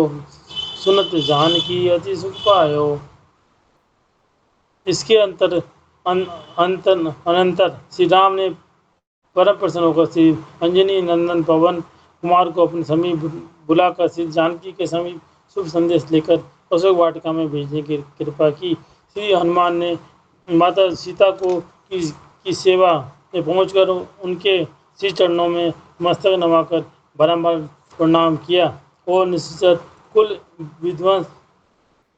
सुनत जानकी अति सुख पायो। इसके अनंतर श्री राम ने परम प्रसन्न होकर श्री अंजनी नंदन पवन कुमार को अपने समीप बुलाकर श्री जानकी के समीप शुभ संदेश लेकर अशोक वाटिका में भेजने की कृपा की। श्री हनुमान ने माता सीता को की सेवा में पहुंचकर उनके श्री चरणों में मस्तक नवाकर बारंबार प्रणाम किया और निश्चर कुल विध्वंस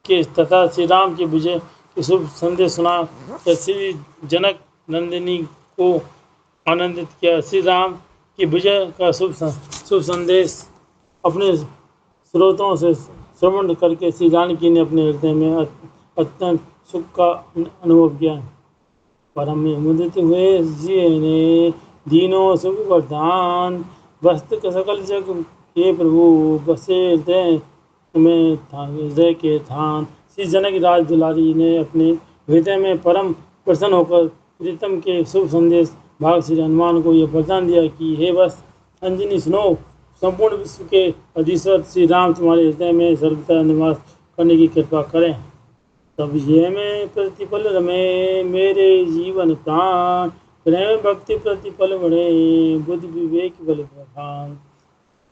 के तथा श्री राम के विजय के शुभ संदेश सुना श्री जनक नंदिनी को आनंदित किया। श्री राम की विजय का शुभ संदेश अपने स्रोतों से श्रवण करके श्री जानकी ने अपने हृदय में अत्यंत सुख का अनुभव किया। परम मुदित हुए जिये ने, दीनों सुख वरदान। वस्तु सकल जग के प्रभु, बसे हृदय में हृदय के थान। श्री जनक राज दुलारी ने अपने हृदय में परम प्रसन्न होकर प्रीतम के शुभ संदेश भाग श्री हनुमान को यह वरदान दिया कि हे बस अंजनी सुनो, संपूर्ण विश्व के अधीश्वर श्री राम तुम्हारे हृदय में सर्वदा निवास करने की कृपा करें। तब ये में प्रतिफल रमे मेरे जीवन प्राण, प्रेम भक्ति प्रतिफल बढ़े बुद्धि विवेक बल प्रधान।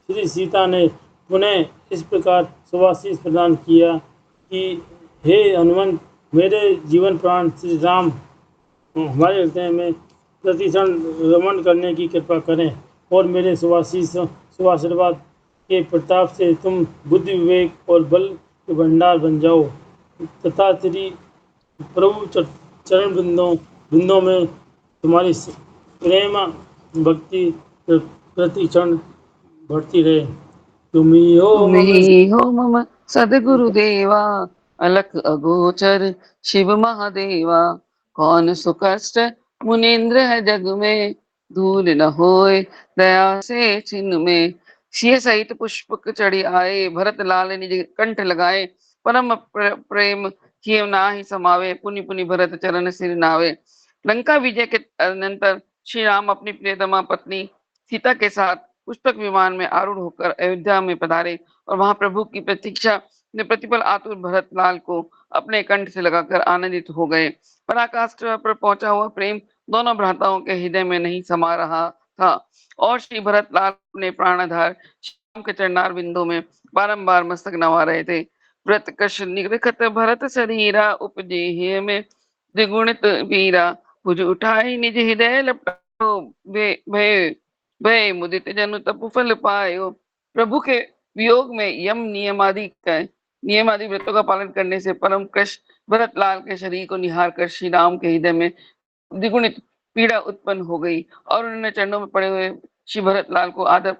श्री सीता ने पुनः इस प्रकार सुभाषिस प्रदान किया कि हे हनुमंत, मेरे जीवन प्राण श्री राम हमारे हृदय में प्रतिक्षण रमण करने की कृपा करें और मेरे सुभाषिर्वाद के प्रताप से तुम बुद्धि विवेक और बल के भंडार बन जाओ तथा श्री प्रभु चरण बिंदों में तुम्हारी प्रेम भक्ति प्रतिक्षण बढ़ती रहे। तुम ही
हो मम सदगुरुदेवा, अलख अगोचर शिव महादेवा। कौन सुकष्ट मुनीन्द्र है जग में, धूल न होए दया से छिन्न में। सिय सहित पुष्पक चढ़ी आए, भरत लाल निज कंठ लगाए। परम प्रेम किए नाहि समावे, पुनि पुनि भरत चरण सिर नावे। लंका विजय के अनंतर श्री राम अपनी प्रियतमा पत्नी सीता के साथ पुष्पक विमान में आरूढ़ होकर अयोध्या में पधारे और वहां प्रभु की प्रतीक्षा ने प्रतिपल आतुर भरत लाल को अपने कंठ से लगाकर आनंदित हो गए। पराकाष्ठ पर पहुंचा हुआ प्रेम दोनों भ्राताओं के हृदय में नहीं समा रहा था और श्री भरत लाल अपने प्राणधार श्याम के चरणार बिंदु में बारंबार मस्तक नवा रहे थे। व्रत कश निगृखत भरत शरीरा, उपजे में द्विगुणित वीरा। भुज उठाई निज हृदय लपटाओ, भय मुदित जनु तप फल पायो। प्रभु के वियोग में यम नियमादि व्रतों का पालन करने से परम कृष्ण भरत लाल के शरीर को निहार कर श्री राम के हृदय में द्विगुणित पीड़ा उत्पन्न हो गई और उन्होंने चरणों में पड़े हुए श्री भरत लाल को आदर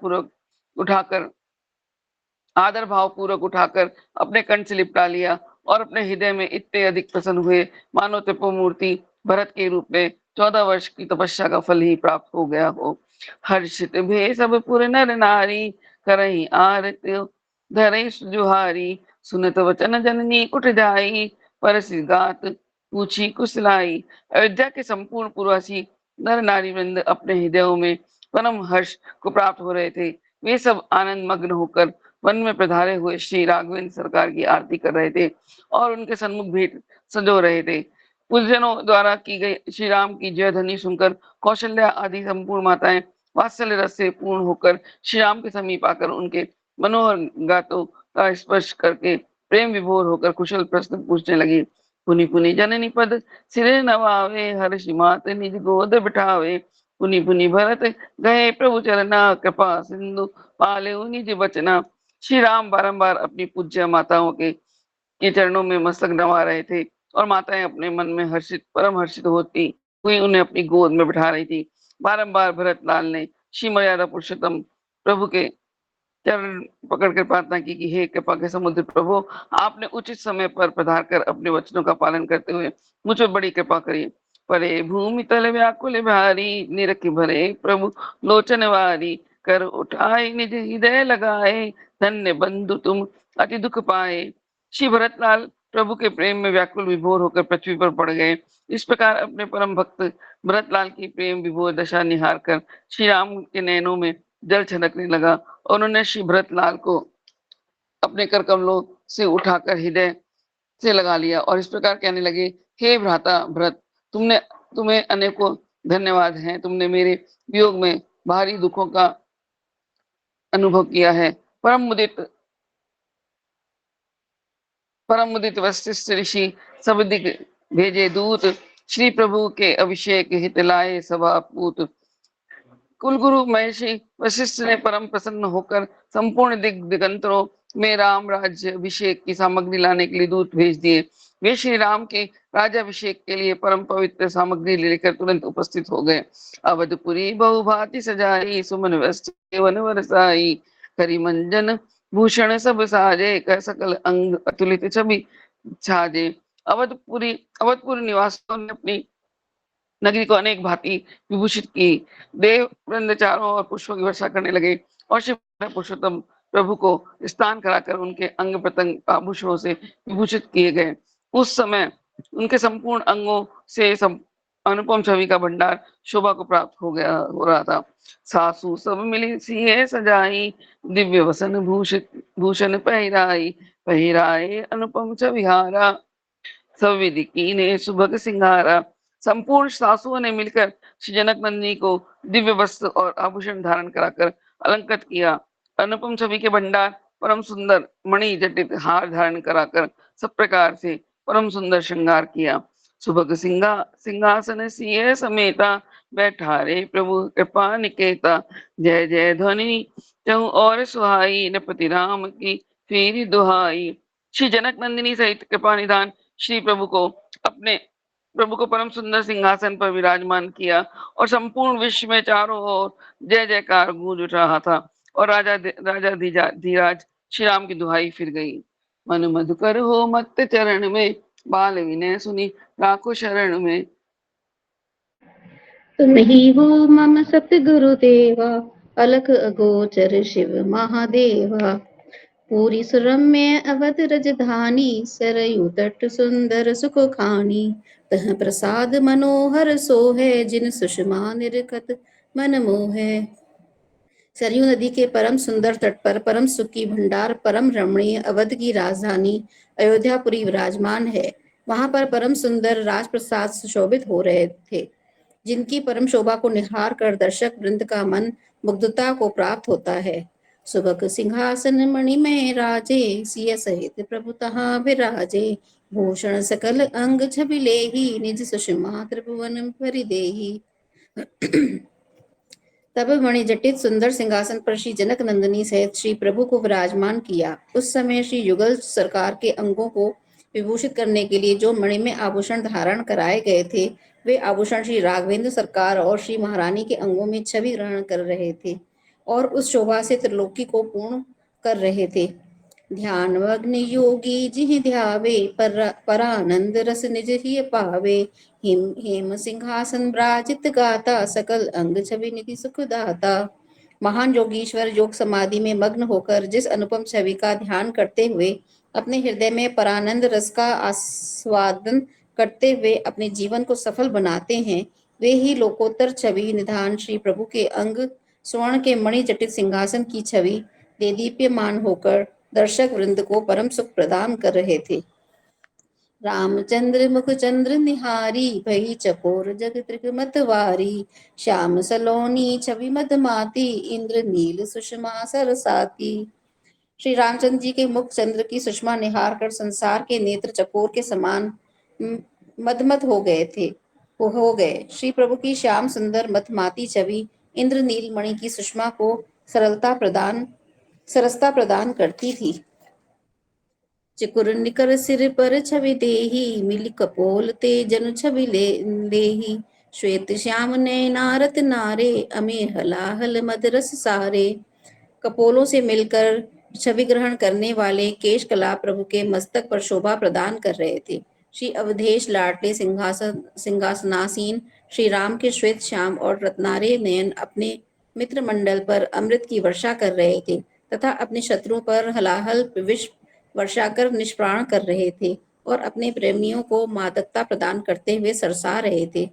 भाव पूर्वक उठाकर अपने कंठ से लिपटा लिया और अपने हृदय में इतने अधिक प्रसन्न हुए मानो त्रिपुमूर्ति भरत के रूप में 14 वर्ष की तपस्या का फल ही प्राप्त हो गया हो। हर्षित भे सब पुर नर नारी, करहि आरती धरहि जुहारी। सुनत वचन जननी कुट जाई, परसि गात पूछी कुशलाई। अयोध्या के संपूर्ण पुरवासी नर नारी वृंद अपने हृदयों में परम हर्ष को प्राप्त हो रहे थे। वे सब आनंद मग्न होकर वन में पधारे हुए श्री राघवेंद्र सरकार की आरती कर रहे थे और उनके सन्मुख भेंट सजो रहे थे। पूजनों द्वारा की गई श्री राम की जय ध्वनि सुनकर कौशल्या आदि संपूर्ण माताएं वात्सल्य रस से पूर्ण होकर श्री राम के समीप आकर उनके मनोहर गातों का स्पर्श करके प्रेम विभोर होकर कुशल प्रश्न पूछने लगी। पुनि पुनि जननी पद सिरे नवावे, हर्षि मात निज गोद बिठावे। पुनि पुनि भरत गए प्रभु चरना, कृपा सिंधु पाले निज बचना। श्री राम बारंबार अपनी पूज्य माताओं के चरणों में मस्तक नवा रहे थे और माताएं अपने मन में परम हर्षित होती हुई उन्हें अपनी गोद में बिठा रही थी। बारंबार भरत लाल ने श्री मर्यादा पुरुषोत्तम प्रभु के चरण पकड़कर प्रार्थना की कि हे कृपा के समुद्र प्रभु, आपने उचित समय पर पधार कर अपने वचनों का पालन करते हुए मुझ पर बड़ी कृपा करी। परे भूमि तल व्याकुल भारी, निरख भरे प्रभु लोचन वारी। कर उठाए निज हृदय लगाए, धन्य बंधु तुम अति दुख पाए। श्री भरत लाल प्रभु के प्रेम में व्याकुल विभोर होकर पृथ्वी पर पड़ गए। इस प्रकार अपने परम भक्त भरत लाल की प्रेम विभोर दशा निहार कर श्री राम के नैनों में जल छलकने लगा और उन्होंने श्री भरत लाल को अपने कर कमलों से उठाकर हृदय से लगा लिया और इस प्रकार कहने लगे, हे भ्राता भरत, तुम्हें अनेकों धन्यवाद हैं। तुमने मेरे वियोग में भारी दुखों का अनुभव किया है। परम मुदित वशिष्ठ ऋषि सब दिग भेजे दूत, श्री प्रभु के अभिषेक हित लाए सभा पूत। कुलगुरु महर्षि वशिष्ठ ने परम प्रसन्न होकर संपूर्ण दिगंतरों में राम राज्य अभिषेक की सामग्री लाने के लिए दूत भेज दिए। वे श्री राम के राज्याभिषेक के लिए परम पवित्र सामग्री लेकर तुरंत उपस्थित हो गए। अवधपुरी बहुभांति सजाई, सुमन वस्त्र वन वरसाई। करी मंजन भूषण सब साजे, कर सकल अंग अतुलित छवि छाजे। अवधपुर निवासियों ने अपनी नगरी को अनेक भांति विभूषित की। देव वृंद चारों ओर पुष्पों की वर्षा करने लगे और शिव पुरुषोत्तम प्रभु को स्नान कराकर उनके अंग प्रत्यंग आभूषणों से विभूषित किए गए। उस समय उनके संपूर्ण अंगों से अनुपम छवि का भंडार शोभा को प्राप्त हो रहा था। सासू सब मिली सिए सजाई, दिव्य वसन भूषण पहिराए अनुपम छविहारा, सब विधि कीने सुभग सिंगारा। संपूर्ण सासुओं ने मिलकर श्री जनक नंदिनी को दिव्य वस्त्र और आभूषण धारण कराकर अलंकृत किया। अनुपम छवि के भंडार परम सुंदर मणि जटित हार धारण कराकर सब प्रकार से परम सुंदर श्रृंगार किया। सुभग सिंहासन सिए समेता, बैठारे प्रभु कृपा निकेता। जय जय ध्वनि चहु और सुहाई, नृपति राम की फेरी दुहाई। श्री जनक नंदिनी सहित कृपा निधान श्री प्रभु को परम सुंदर सिंहासन पर विराजमान किया और संपूर्ण विश्व में चारों ओर जय जयकार गूंज उठ रहा था और राजा धीराज श्री राम की दुहाई फिर गई। मन मधुकर हो मत चरण में, बाल विनय सुनी राखो शरण में।
तुम ही हो मम सतगुरु देवा, अलख अगोचर शिव महादेवा। पूरी सुरम्य अवध रजधानी, सरयू तट सुंदर सुख खानी। तह प्रसाद मनोहर सोहे, जिन सुषमा निरखत मन मोहे। सरयू नदी के परम सुंदर तट पर परम सुख की भंडार परम रमणीय अवध की राजधानी अयोध्यापुरी विराजमान है। वहां पर परम सुंदर राजप्रसाद सुशोभित हो रहे थे, जिनकी परम शोभा को निहार कर दर्शक वृंद का मन मुग्धता को प्राप्त होता है। सुबक सिंहासन मणि में राजे, सिय सहित प्रभु तहाँ विराजे। भूषण सकल अंग छवि लेहि, निज सुषमा त्रिभुवन भरि देहि। तब मणि जटित सुंदर सिंहासन पर श्री जनक नंदिनी सहित श्री प्रभु को विराजमान किया। उस समय श्री युगल सरकार के अंगों को विभूषित करने के लिए जो मणि में आभूषण धारण कराए गए थे, वे आभूषण श्री राघवेंद्र सरकार और श्री महारानी के अंगों में छवि ग्रहण कर रहे थे और उस शोभा से त्रिलोकी को पूर्ण कर रहे थे। ध्यानमग्न योगी जिहि ध्यावे, परानंद रस निज ही पावे। हेम सिंहासन ब्राजित गाता, सकल अंग छवि निधि सुख दाता। महान योगीश्वर योग समाधि में मग्न होकर जिस अनुपम छवि का ध्यान करते हुए अपने हृदय में परानंद रस का आस्वादन करते हुए अपने जीवन को सफल बनाते हैं, वे ही लोकोत्तर छवि निधान श्री प्रभु के अंग स्वर्ण के मणि जटित सिंहासन की छवि देदीप्यमान होकर दर्शक वृंद को परम सुख प्रदान कर रहे थे। रामचंद्र मुख चंद्र निहारी, भई चकोर जग त्रिक मतवारी। श्याम सलोनी छवि मधमाती, इंद्र नील सुषमा सरसाती। श्री रामचंद्र जी के मुख चंद्र की सुषमा निहार कर संसार के नेत्र चकोर के समान मदमत हो गए। श्री प्रभु की श्याम सुंदर मधमाती छवि इंद्र नील मणि की सुषमा को सरसता प्रदान करती थी। चिकुर निकर सिर पर छवि देही, मिली कपोल ते जनु छवि लेही। श्वेत श्याम नयनारत नारे, अमे हलाहल मदरस सारे। कपोलों से मिलकर छवि ग्रहण करने वाले केश कला प्रभु के मस्तक पर शोभा प्रदान कर रहे थे। श्री अवधेश लाडले सिंहासनासीन श्री राम के श्वेत श्याम और रत्नारे नयन अपने मित्र मंडल पर अमृत की वर्षा कर रहे थे तथा अपने शत्रुओं पर हलाहल विष वर्षा कर निष्प्राण कर रहे थे और अपने प्रेमियों को मादकता प्रदान करते हुए सरसा रहे थे।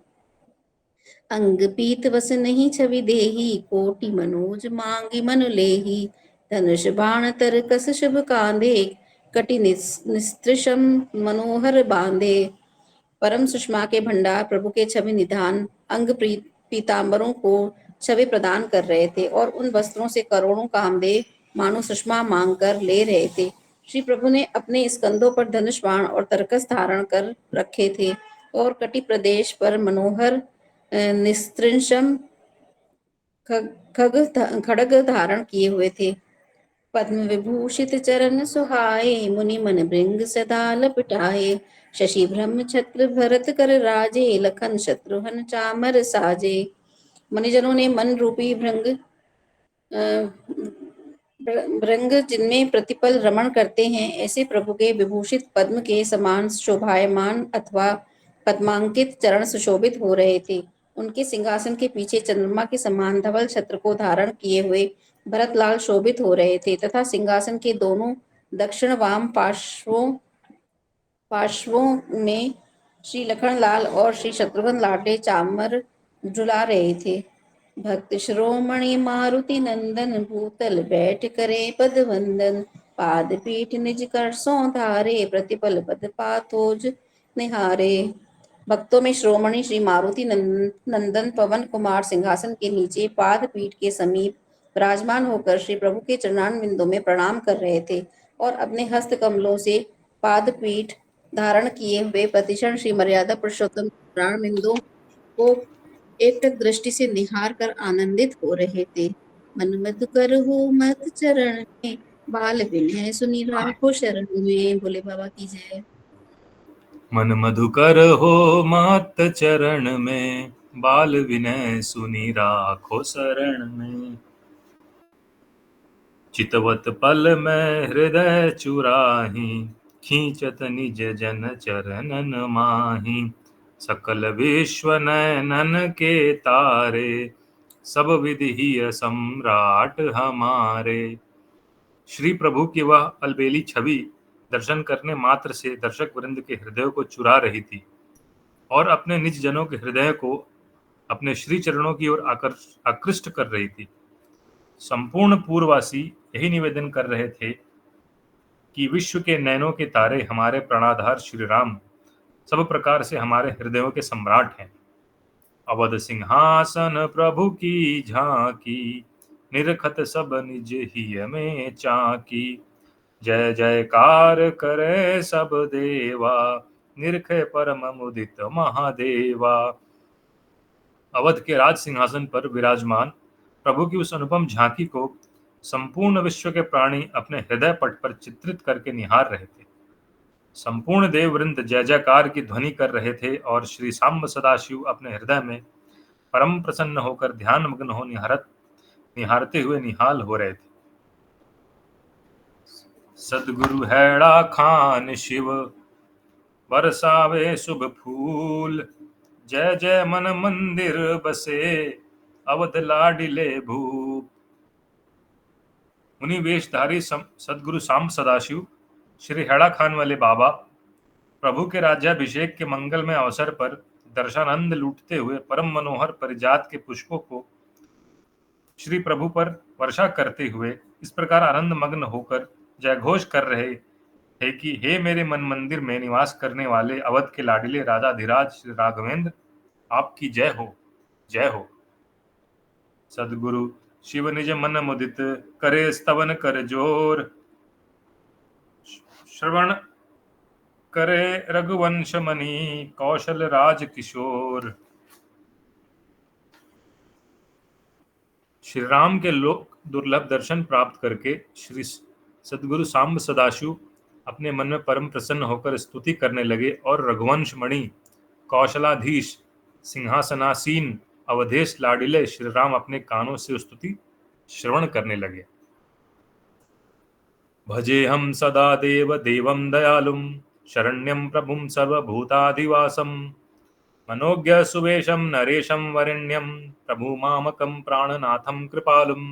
अंग पीत वस नहीं छवि देही, कोटि मनोज मांगी मन लेही। धनुष बाण तर कस शुभ कांधे, कटि निस्त्रिशम मनोहर बांधे। परम सुषमा के भंडार प्रभु के छवि निधान अंग पीतांबरों को छवि प्रदान कर रहे थे और उन वस्त्रों से करोड़ों कामदेव मानो सुषमा मांग कर ले रहे थे। श्री प्रभु ने अपने स्कंधों पर धनुष बाण और तरकस धारण कर रखे थे और कटि प्रदेश पर मनोहर निस्त्रिशम खड्ग धारण किए हुए थे। पद्म विभूषित चरण सुहाए, मुनि मन भृंग सदा लपटाए। शशि ब्रह्म छत्र भरत कर राजे, लखन शत्रुघ्न चामर साजे। मुनिजनों ने मन रूपी भृंग जिनमें प्रतिपल रमण करते हैं, ऐसे प्रभु के विभूषित पद्म के समान शोभायमान अथवा पद्मांकित चरण सुशोभित हो रहे थे। उनके सिंहासन के पीछे चंद्रमा के समान धवल छत्र को धारण किए हुए भरतलाल शोभित हो रहे थे तथा सिंहासन के दोनों दक्षिण वाम पार्श्वों में
श्री लखनलाल और श्री शत्रुघ्न लाडले चामर झुला रहे थे। भक्त श्रोमणि मारुति नंदन भूतल बैठ करे पद वंदन, पाद पीठ निज कर सो धारे प्रतिपल पद पाथोज निहारे। भक्तों में श्रोमणि श्री मारुति नंदन पवन कुमार सिंहासन के नीचे पाद पीठ के समीप विराजमान होकर श्री प्रभु के चरणान बिंदों में प्रणाम कर रहे थे और अपने हस्त कमलों से पाद पीठ धारण किए हुए प्रतिक्षण श्री मर्यादा पुरुषोत्तम चरण बिंदों को एकटक दृष्टि से निहार कर आनंदित हो रहे थे। मन मधुकर हो मत चरण में, बाल विनय सुनी राखो शरण में। भोले बाबा की जय।
मन मधुकर हो मात चरण में, बाल विनय सुनी राखो शरण में। चितवत पल में हृदय चुराही, खींचत निज जन चरणन माही। सकल विश्व नयनन के तारे, सब विधि सम्राट हमारे। श्री प्रभु की वह अलबेली छवि दर्शन करने मात्र से दर्शक वृंद के हृदय को चुरा रही थी और अपने निज जनों के हृदय को अपने श्री चरणों की ओर आकृष्ट कर रही थी। संपूर्ण पूर्ववासी यही निवेदन कर रहे थे कि विश्व के नयनों के तारे हमारे प्राणाधार श्री राम सब प्रकार से हमारे हृदयों के सम्राट हैं। अवध सिंहासन प्रभु की झांकी, निरखत सब निज हिय में चाकी। जय जयकार करे सब देवा, निरखे परम मुदित महादेवा। अवध के राज सिंहासन पर विराजमान प्रभु की उस अनुपम झांकी को संपूर्ण विश्व के प्राणी अपने हृदय पट पर चित्रित करके निहार रहे थे। संपूर्ण देववृंद जय जयकार की ध्वनि कर रहे थे और श्री सांब सदाशिव अपने हृदय में परम प्रसन्न होकर ध्यान मग्न हो निहारते हुए निहाल हो रहे थे। सदगुरु हैड़ा खान शिव, बरसावे शुभ फूल। जय जय मन मंदिर बसे, अवध लाडिले भूप। मुनि वेशधारी सदगुरु सांब सदाशिव श्री हैड़ा खान वाले बाबा प्रभु के राज्याभिषेक के मंगलमय अवसर पर दर्शनानंद लूटते हुए परम मनोहर परिजात के पुष्पों को श्री प्रभु पर वर्षा करते हुए इस प्रकार आनंद मग्न होकर जय घोष कर रहे थे कि हे मेरे मन मंदिर में निवास करने वाले अवध के लाडिले राजाधिराज श्री राघवेंद्र, आपकी जय हो, जय हो। सदगुरु शिव निज मन मुदित, करे स्तवन कर जोर। श्रवण करे रघुवंश मणि, कौशल राज किशोर। श्री राम के लोक दुर्लभ दर्शन प्राप्त करके श्री सदगुरु सांब सदाशिव अपने मन में परम प्रसन्न होकर स्तुति करने लगे और रघुवंश मणि, कौशलाधीश, सिंहासनासीन अवधेश लाडिले श्री राम अपने कानों से स्तुति श्रवण करने लगे। भजे हम सदा देव देवं दयालुम, शरण्यं प्रभुं सर्वभूताधिवासं। मनोज्ञ सुवेशं नरेशं वरेण्यं, प्रभु मामकं प्राणनाथं कृपालुम।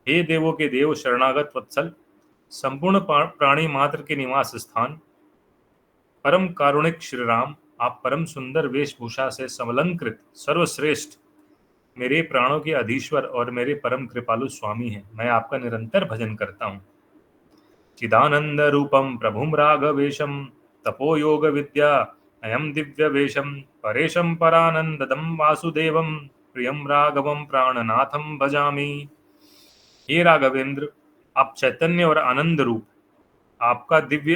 हे देवों के देव, शरणागत वत्सल, संपूर्ण प्राणी मात्र के निवास स्थान, परम कारुणिक श्री राम, आप परम सुंदर वेशभूषा से समलंकृत सर्वश्रेष्ठ मेरे प्राणों के अधीश्वर और मेरे परम कृपालु स्वामी हैं। मैं आपका निरंतर भजन करता हूँ। चिदानंद रूपम प्रभुम राघवेशम, तपो योग विद्या अयम दिव्य वेशम। परेशम परानंददम वासुदेवम, प्रियम राघवम प्राणनाथम भजामि। हे राघवेंद्र, आप चैतन्य और आनंद रूप, आपका दिव्य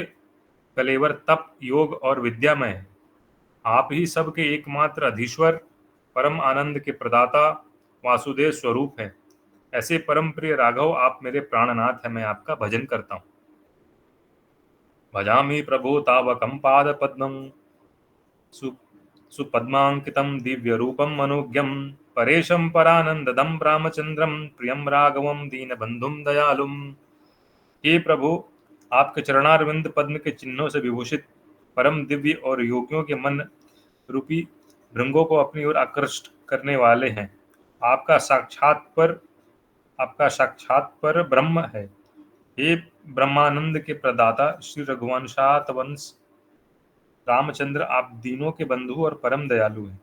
कलेवर तप, योग और विद्यामय है। आप ही सबके एकमात्र अधीश्वर, परम आनंद के प्रदाता, वासुदेव स्वरूप हैं। ऐसे परम प्रिय राघव, आप मेरे प्राणनाथ हैं। मैं आपका भजन करता हूँ। भजामि प्रभु तावकं पाद पद्मं, सुपद्मांकितं दिव्य रूपम मनोज्ञम। परेशम परानंददम रामचंद्रम, प्रियम राघवम दीनबंधुम दयालुम। हे प्रभु, आपके चरणारविंद पद्म के चिन्हों से विभूषित परम दिव्य और योगियों के मन रूपी भृंगों को अपनी ओर आकृष्ट करने वाले हैं। आपका साक्षात पर ब्रह्म है। हे ब्रह्मानंद के प्रदाता श्री रघुवंशात वंश रामचंद्र आप दीनों के बंधु और परम दयालु हैं।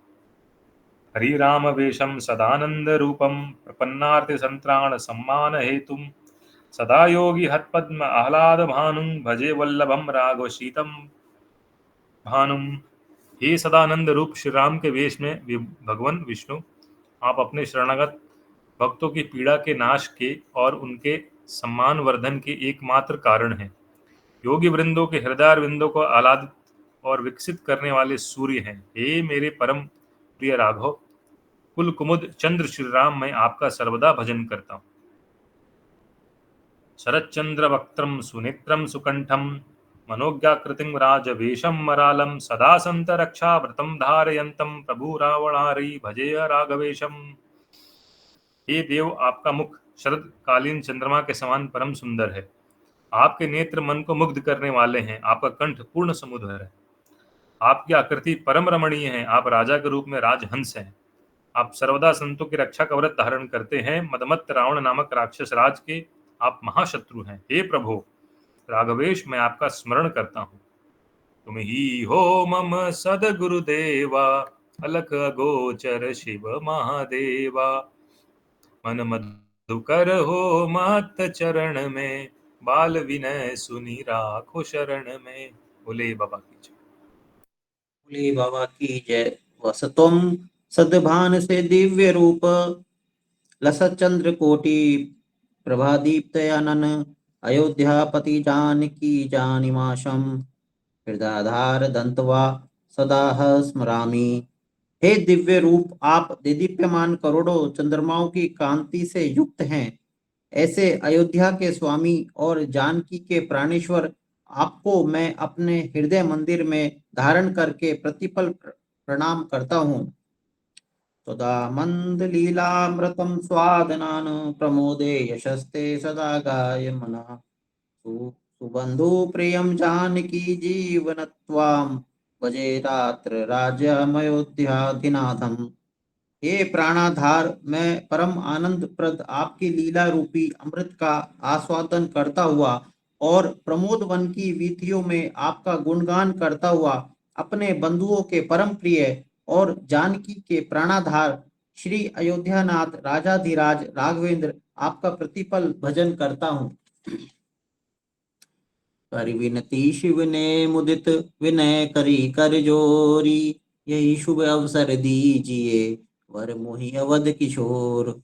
हरि राम वेशम सदानंद रूपम प्रपन्नार्थ संत्राण सम्मान हेतुम सदा योगी हत्पद्म आह्लाद भानुम भजे वल्लभम राघव शीतम भानुम। हे सदानंद रूप श्री राम के वेश में भगवान विष्णु, आप अपने शरणागत भक्तों की पीड़ा के नाश के और उनके सम्मान वर्धन के एकमात्र कारण हैं। योगी वृंदों के हृदय विंदों को आह्लादित और विकसित करने वाले सूर्य हैं। हे मेरे परम प्रिय राघव कुल कुमुद चंद्र श्री राम, मैं आपका सर्वदा भजन करता हूँ। शरच्चंद्र वक्त्रम सुनेत्रम सुकंठम मनोज्ञाकृतिं राजवेशम मरालम सदा संत रक्षा व्रतम धारयंतम प्रभु रावणारी भजेय राघवेशम। हे देव, आपका मुख शरद कालीन चंद्रमा के समान परम सुंदर है। आपके नेत्र मन को मुग्ध करने वाले हैं। आपका कंठ पूर्ण समुद्र है। आपकी आकृति परम रमणीय है। आप राजा के रूप में राजहंस हैं। आप सर्वदा संतों की रक्षा का व्रत धारण करते हैं। मदमत्त रावण नामक राक्षस राज के आप महाशत्रु हैं। हे प्रभु राघवेश, मैं आपका स्मरण करता हूँ। तुम ही हो मम सदगुरुदेवा, अलख अगोचर शिव महादेवा। मन मधुकर हो महत चरण में, बाल विनय सुनी राखो शरण में। बोले बाबा की जय।
बोले बाबा की जय। वसतुम सदभान से दिव्य रूप, लसत चंद्र कोटि प्रभा दीप्तयानन। अयोध्यापति जानकी जानिमाशम, हृदयाधार दंतवा सदा स्मरामि। हे दिव्य रूप, आप देदीप्यमान करोड़ों चंद्रमाओं की कांति से युक्त हैं। ऐसे अयोध्या के स्वामी और जानकी के प्राणेश्वर आपको मैं अपने हृदय मंदिर में धारण करके प्रतिपल प्रणाम करता हूँ। सदा मंद लीलामृतम स्वादनान, प्रमोदे यशस्ते सदा गायमना। सुबंधु प्रियम जानकी जीवनत्वाम, भजे रात्र राज्यमयोध्याधिनाथम। हे प्राणाधार, मैं परम आनंद प्रद आपकी लीला रूपी अमृत का आस्वादन करता हुआ और प्रमोद वन की वीथियों में आपका गुणगान करता हुआ अपने बंधुओं के परम प्रिय और जानकी के प्राणाधार श्री अयोध्यानाथ राजाधिराज राघवेंद्र आपका प्रतिपल भजन करता हूँ। कर विनती शिव ने मुदित विनय करी कर जोरी, यही शुभ अवसर दीजिए वर मोहि अवध किशोर।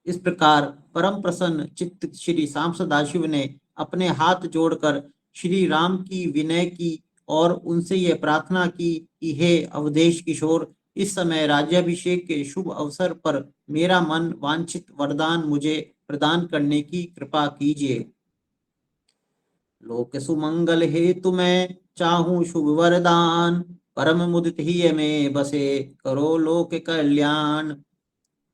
इस प्रकार परम प्रसन्न चित्त श्री सांब सदाशिव ने अपने हाथ जोड़कर श्री राम की विनय की और उनसे यह प्रार्थना की कि हे अवधेश किशोर, इस समय राज्याभिषेक के शुभ अवसर पर मेरा मन वांछित वरदान मुझे प्रदान करने की कृपा कीजिए। लोक सुमंगल हेतु मैं चाहूं शुभ वरदान, परम मुदित ही में बसे करो लोक कल्याण।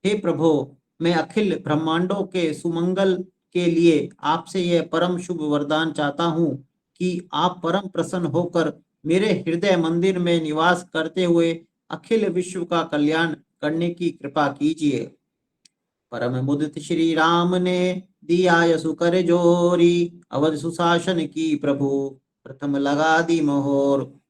हे प्रभो, मैं अखिल ब्रह्मांडों के सुमंगल के लिए आपसे यह परम शुभ वरदान चाहता हूँ कि आप परम प्रसन्न होकर मेरे हृदय मंदिर में निवास करते हुए अखिल विश्व का कल्याण करने की कृपा कीजिए। परम मुदित श्री राम ने दिया यसु कर जोरी, अवध सुशासन की प्रभु प्रथम लगा दी मोहर।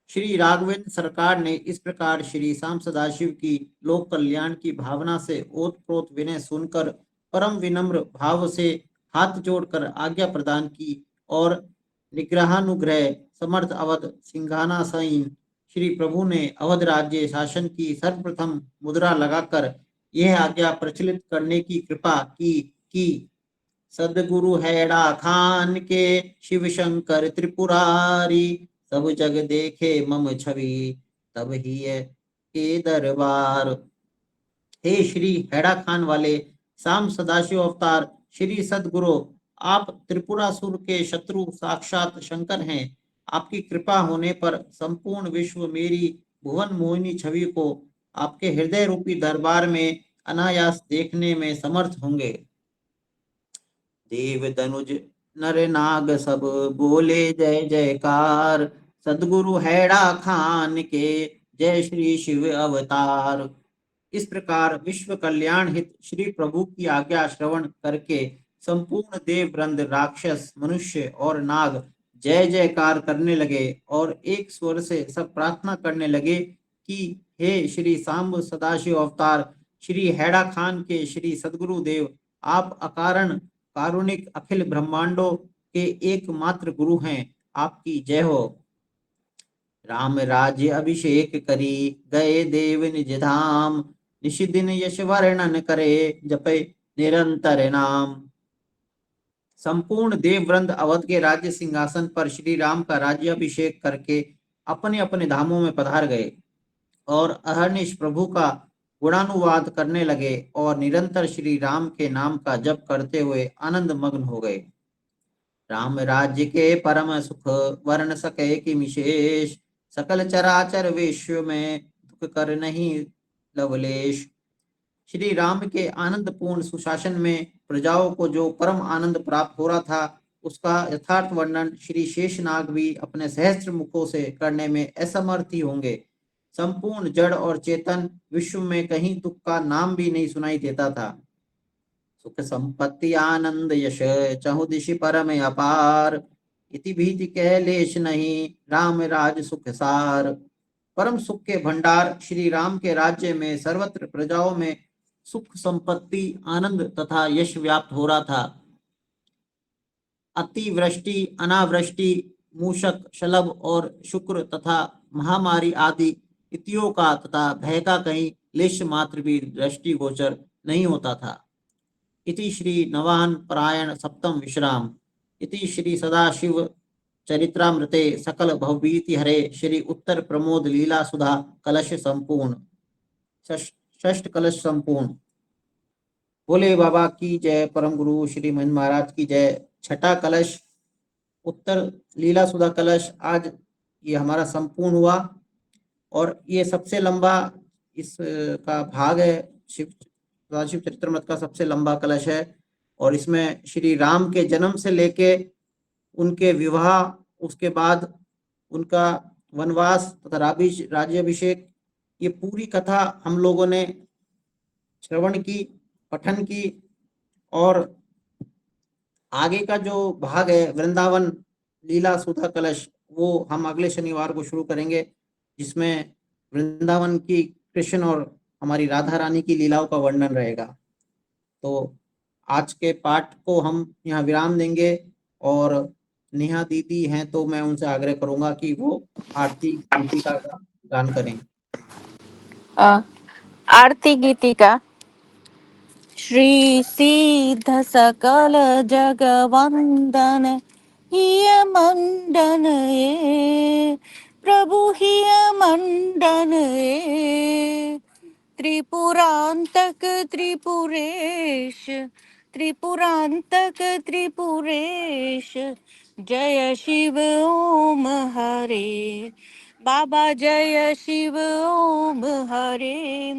श्री राघवेंद्र सरकार ने इस प्रकार श्री सांब सदाशिव की लोक कल्याण की भावना से ओतप्रोत विनय सुनकर परम विनम्र भाव से हाथ जोड़कर आज्ञा प्रदान की और निग्रहानुग्रह समर्थ अवध सिंहासनासीन श्री प्रभु ने अवध राज्य शासन की सर्वप्रथम मुद्रा लगाकर यह आज्ञा प्रचलित करने की कृपा की कि सदगुरु हैड़ा खान के शिव शंकर त्रिपुरारी, सब जग देखे मम छवि तब ही के दरबार। हे श्री हैड़ा खान वाले सांब सदाशिव अवतार श्री सदगुरु, आप त्रिपुरासुर के शत्रु साक्षात शंकर हैं। आपकी कृपा होने पर संपूर्ण विश्व मेरी भुवन मोहिनी छवि को आपके हृदय रूपी दरबार में अनायास देखने में समर्थ होंगे। देव दनुज नर नाग सब बोले जय जयकार, सदगुरु हैड़ा खान के जय श्री शिव अवतार। इस प्रकार विश्व कल्याण हित श्री प्रभु की आज्ञा श्रवण करके संपूर्ण देव वृंद, राक्षस, मनुष्य और नाग जय जयकार करने लगे और एक स्वर से सब प्रार्थना करने लगे कि हे श्री सांब सदाशिव अवतार श्री हैड़ा खान के श्री सदगुरु देव, आप अकारण कारुणिक अखिल ब्रह्मांडों के एकमात्र गुरु हैं, आपकी जय हो। राम राज्य अभिषेक करी गए देव निज धाम, निशि दिन यश वर्णन करे जपे निरंतर नाम। संपूर्ण देव वृंद अवध के राज्य सिंहासन पर श्री राम का राज्य अभिषेक करके अपने अपने धामों में पधार गए और अहर्निश प्रभु का गुणानुवाद करने लगे और निरंतर श्री राम के नाम का जप करते हुए आनंद मग्न हो गए। राम राज्य के परम सुख वर्ण सके कि विशेष, सकल चराचर विश्व में दुख कर नहीं लवलेश। श्री राम के आनंद पूर्ण सुशासन में प्रजाओं को जो परम आनंद प्राप्त हो रहा था, उसका यथार्थ वर्णन श्री शेषनाग भी अपने सहस्त्र मुखों से करने में असमर्थ ही होंगे। संपूर्ण जड़ और चेतन विश्व में कहीं दुख का नाम भी नहीं सुनाई देता था। सुख संपत्ति आनंद यश चहु दिशि परम अपार, इति भीति कैलेश नहीं राम राज सुख सार। परम सुख के भंडार श्री राम के राज्य में सर्वत्र प्रजाओं में सुख संपत्ति आनंद तथा यश व्याप्त हो रहा था। अतिवृष्टि अनावृष्टि मूषक शलभ और शुक्र तथा महामारी आदि इतियों का तथा भय का कहीं लेश मात्र भी दृष्टि गोचर नहीं होता था। इति श्री नवान परायण सप्तम विश्राम, इति श्री सदाशिव चरित्रामृते सकल भवभीति हरे श्री उत्तर प्रमोद लीला सुधा कलश संपूर्ण, षष्ठ कलश संपूर्ण। बोले बाबा की जय, परम गुरु श्री महेंद्र महाराज की जय। छठा कलश उत्तर लीला सुधा कलश आज ये हमारा संपूर्ण हुआ और ये सबसे लंबा इसका भाग है। सदाशिव चरित्रामृत का सबसे लंबा कलश है और इसमें श्री राम के जन्म से लेके उनके विवाह, उसके बाद उनका वनवास तथा राज्याभिषेक, ये पूरी कथा हम लोगों ने श्रवण की, पठन की और आगे का जो भाग है वृंदावन लीला सुधा कलश, वो हम अगले शनिवार को शुरू करेंगे, जिसमें वृंदावन की कृष्ण और हमारी राधा रानी की लीलाओं का वर्णन रहेगा। तो आज के पाठ को हम यहाँ विराम देंगे और नेहा दीदी हैं तो मैं उनसे आग्रह करूंगा कि वो आरती गीतिका का गान करें।
आरती गीतिका। श्री सिद्ध सकल जगवंदन हिय मंडन ए प्रभु हिय मंडन ए त्रिपुरांतक त्रिपुरेश त्रिपुरांतक त्रिपुरेश जय शिव ओम हरे बाबा जय शिव ओम हरे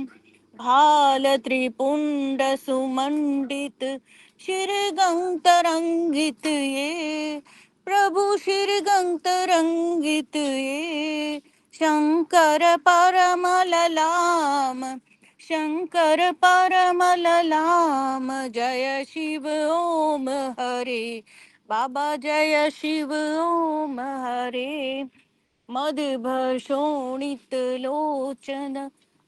भाल त्रिपुंड सुमंडित शिरगं तरंगित ये प्रभु शिरगं तरंगित ये शंकर परमललाम शंकर परमललाम जय शिव ओम हरे बाबा जय शिव ओम हरे मदभ शोणित लोचन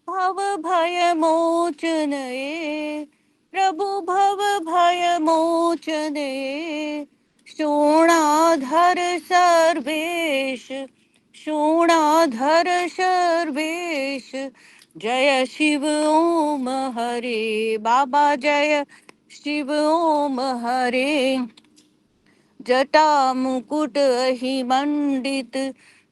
भव भय मोचन ए प्रभु भव भय मोचन ए शोणाधर सर्वेश शोणाधर सर्वेश जय शिव ओम हरे बाबा जय शिव ओम हरे जटा मुकुट ही मंडित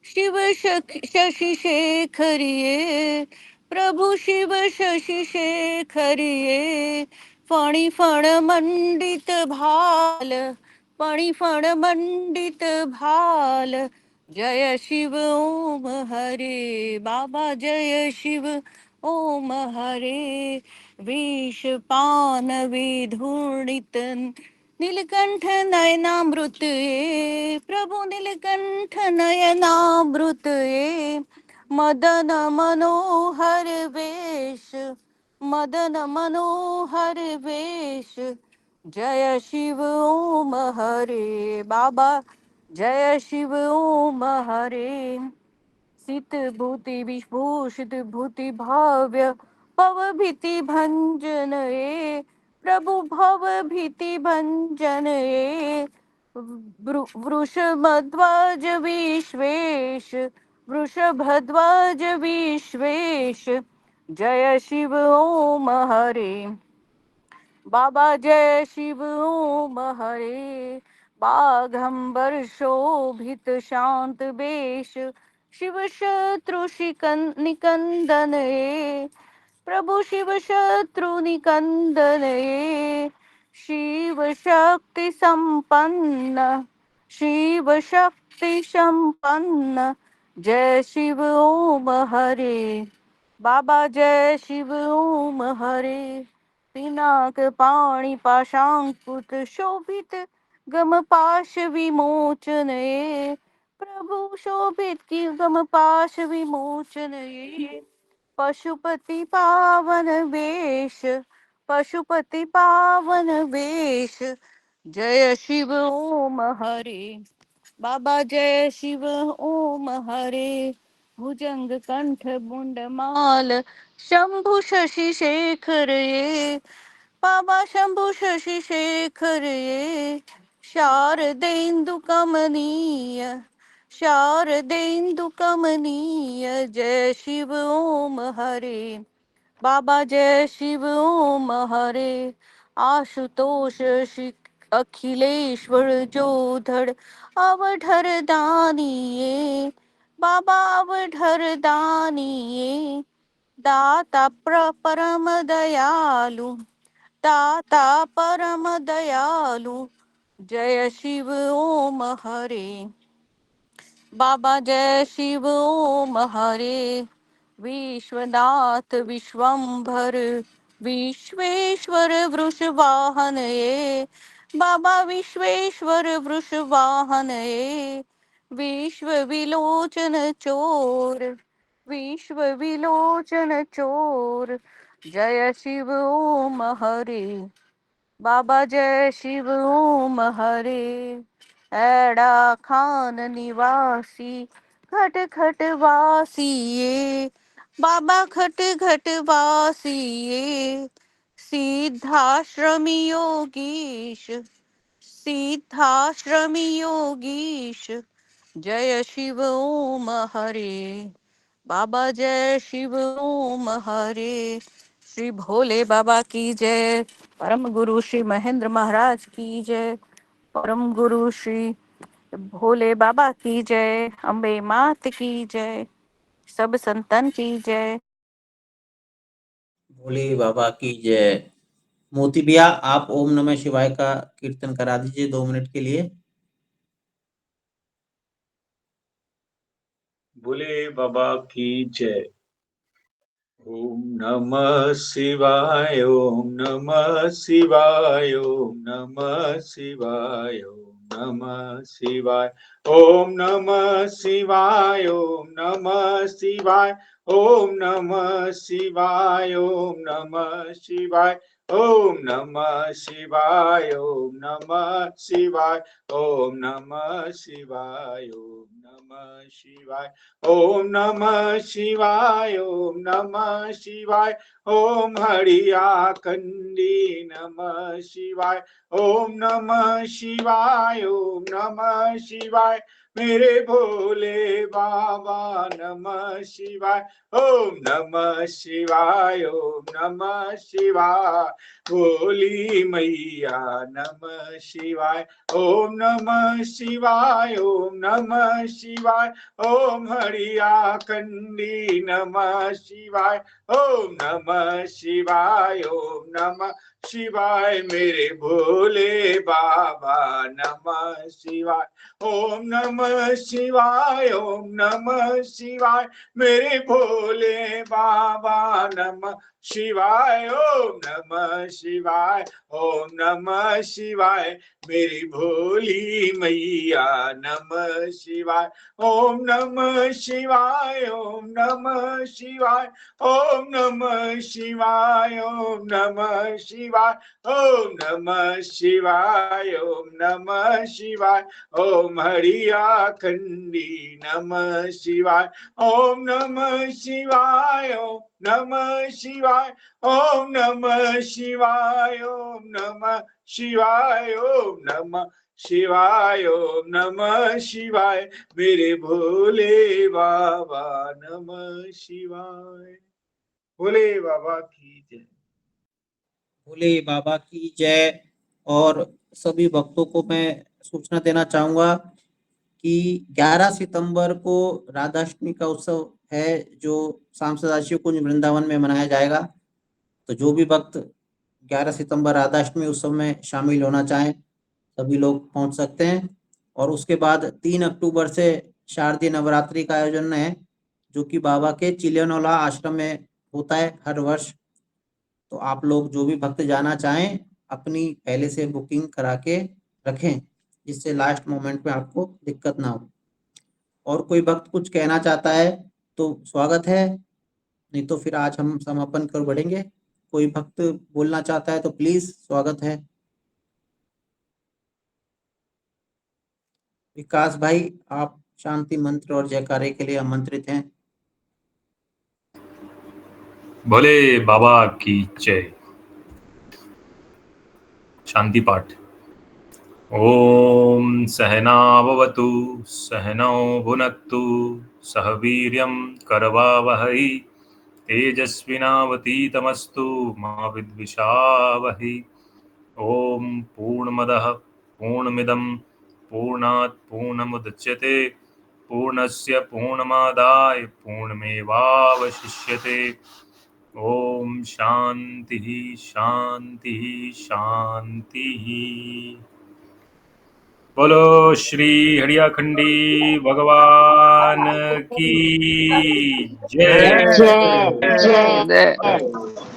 शिव शशि शेखरिये प्रभु शिव शशि शेखरिये फणि फण मंडित भाल फणि फण मंडित भाल जय शिव ओम हरे बाबा जय शिव ओम हरे विष पान विधूर्णित नीलकंठ नयनामृत ये प्रभु नीलकंठ नयनामृत ये मदन मनोहर वेश मदन मनोहर वेश जय शिव ओम हरे बाबा
जय शिव ओम हरे। सित भूति विभूषित भूति भाव्य भव भीति भंजन ए प्रभु भव भीति भंजन ए वृषभध्वज विश्वेश वृषभध्वज विश्वेश जय शिव ओम हरे। बाबा जय शिव ओम हरे। बाघंबर शोभित शांत वेश शिव शत्रु निकंदन ए प्रभु शिव शत्रु निकंदन ए शिव शक्ति संपन्न शिव शक्ति संपन्न जय शिव ओम हरे। बाबा जय शिव ओम हरे। पिनाक पाणि पाशांकुत शोभित गम पाश विमोचन ए प्रभु शोभित की गम पाश विमोचन ए पशुपति पावन वेश पशुपति पावन वेश जय शिव ओम हरे। बाबा जय शिव ओम हरे। भुजंग कंठ मुंड माल शंभु शशि शेखर ये बाबा शंभु शशि शेखर ये शारदेन्दु कमनीय शारदेन्दु कमनीय जय शिव ओम हरे। बाबा जय शिव ओम हरे। आशुतोष अखिलेश्वर जोधड़ अवधर दानिये बाबा अवधर दानिये दाता परम दयालु दाता परम दयालु जय शिव ओम हरे। बाबा जय शिव ओम हरे। विश्वनाथ विश्वंभर विश्वेश्वर वृषवाहन ये बाबा विश्वेश्वर वृषवाहन ये विश्व विलोचन चोर विश्व विलोचन चोर जय शिव ओम हरे। बाबा जय शिव ओम हरे। एड़ा खान निवासी खट खट वासी ये बाबा खट खट वासी ये सिद्धाश्रमी योगीश सिद्धाश्रमी योगीश जय शिव ओम हरे। बाबा जय शिव ओम हरे। श्री भोले बाबा की जय। परम गुरु श्री महेंद्र महाराज की जय। परम गुरु श्री भोले बाबा की जय। अम्बे मात की जय। सब संतन की जय।
भोले बाबा की जय। मोती भैया आप ओम नमः शिवाय का कीर्तन करा दीजिए 2 मिनट के लिए।
भोले बाबा की जय। ओम नमः शिवाय ओम नमः शिवाय ओम नमः शिवाय ओम नमः शिवाय ओम नमः शिवाय ओम नमः शिवाय ओम नमः शिवाय ओम नमः शिवाय ओम नमः शिवाय ओम नमः शिवाय ओम नमः शिवाय ओम नमः शिवाय ओम नमः शिवाय ओम नमः शिवाय ओम हरिया कंडी नमः शिवाय ओम नमः शिवाय ओम नमः शिवाय मेरे भोले बाबा नमः शिवाय ओम नमः शिवाय ओम नमः शिवाय भोली मैया नमः शिवाय ओम नमः शिवाय ओम नमः शिवाय ओम हरिया कंडी नमः शिवाय ओम नमः शिवाय ओम नमः शिवाय मेरे भोले बाबा नमः शिवाय ओम नमः नमः शिवाय, ओम नमः शिवाय मेरे भोले बाबा, नमः शिवाय, ओम नमः शिवाय, ओम नमः शिवाय मेरी भोली मैया, नमः शिवाय, ओम नमः शिवाय, ओम नमः शिवाय, ओम नमः शिवाय, ओम नमः शिवाय, ओम नमः शिवाय, ओम नमः शिवाय, ओम हरिया खंडी नमः शिवाय, ओम नमः शिवाय, ओम नमः शिवाय, ओम नमः शिवाय, ओम नमः शिवाय, ओम नमः शिवाय, ओम नमः शिवाय मेरे भोले बाबा, नमः शिवाय। भोले बाबा की जय।
भोले बाबा की जय। और सभी भक्तों को मैं सूचना देना चाहूँगा कि 11 सितंबर को राधाष्टमी का उत्सव है जो शाम सदाशिव कुंज वृंदावन में मनाया जाएगा। तो जो भी भक्त 11 सितंबर राधाष्टमी उत्सव में शामिल होना चाहें सभी लोग पहुंच सकते हैं। और उसके बाद 3 अक्टूबर से शारदीय नवरात्रि का आयोजन है जो कि बाबा के चिलियनोला आश्रम में होता है हर वर्ष। तो आप लोग जो भी भक्त जाना चाहें अपनी पहले से बुकिंग करा के रखें जिससे लास्ट मोमेंट में आपको दिक्कत ना हो। और कोई भक्त कुछ कहना चाहता है तो स्वागत है, नहीं तो फिर आज हम समापन कर बढ़ेंगे। कोई भक्त बोलना चाहता है तो प्लीज स्वागत है। विकास भाई आप शांति मंत्र और जयकारे के लिए आमंत्रित हैं।
भोले बाबा की जय। शांति पाठ। ओम सहनाववतु सहनौ भुनक्तु सह वीर्यं करवावहै तेजस्विनावतीतमस्तु मा विद्विषावहै। ओम पूर्णमदः पूर्णमिदं पूर्णात् पूर्णमुदच्यते पूर्णस्य पूर्णमादाय पूर्णमेवावशिष्यते। ओम शांति शांति शांति। बोलो श्री हरियाखंडी भगवान की जय।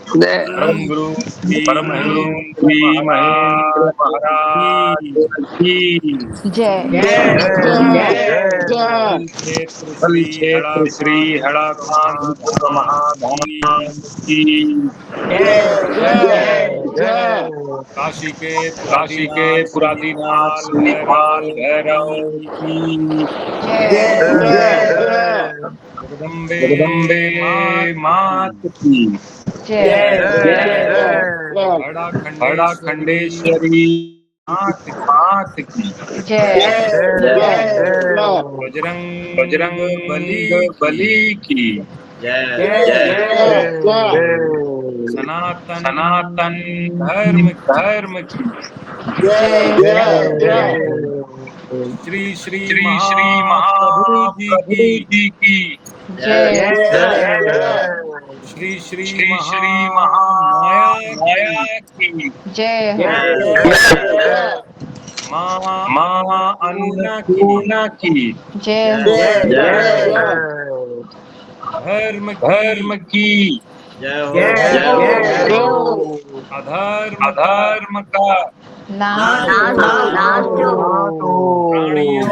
परम गुरु श्री महेंद्र महाराज की
जय।
बल क्षेत्र श्री हड़ाकांत महाधाम की काशी के पुरादीनाथ श्रीपाल भैरव की जगदम्बे मात की हड़ा खंडेश्वरी मात की बजरंग बली की सनातन धर्म की श्री श्री महाप्रभु जी की श्री श्री महामाया की माँ अन्नपूर्णा की धर्म की अधर्म का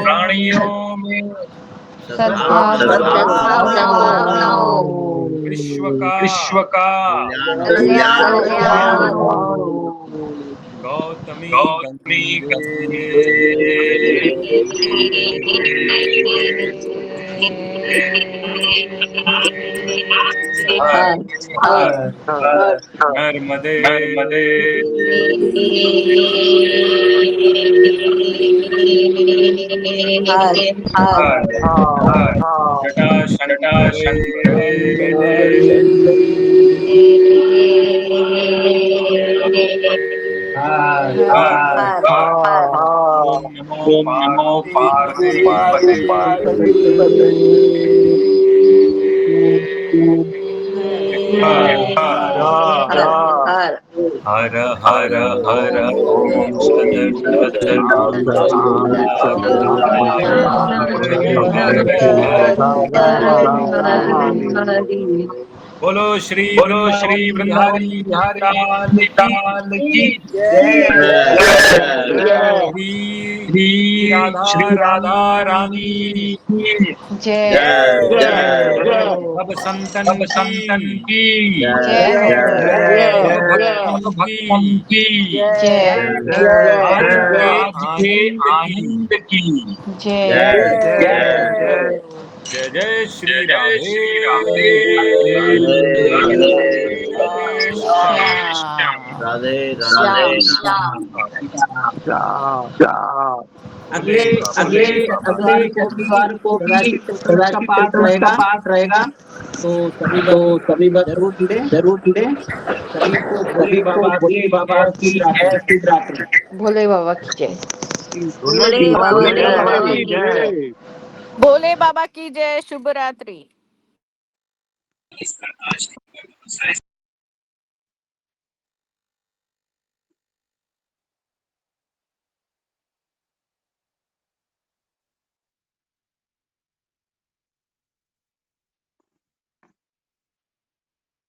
प्राणियों में विश्व का गौतमी नर्मदे ओम नमो पार्वती हर हर हर ओम बोलो श्री वृंदावन बिहारी लाल की श्री राधा रानी
जय
सब संतन की भक्तों की आज के आनंद की
जय
जय जय श्री राधे
राधे
अगले शनिवार को भी प्रकाशित चतुर्दश का पाठ रहेगा। तो सभी भक्त जरूर जुड़े। सभी को भोले बाबा की जय शिवरात्रि।
भोले बाबा की जय।
भोले बाबा की जय। भोले बाबा की जय। शुभ रात्रि।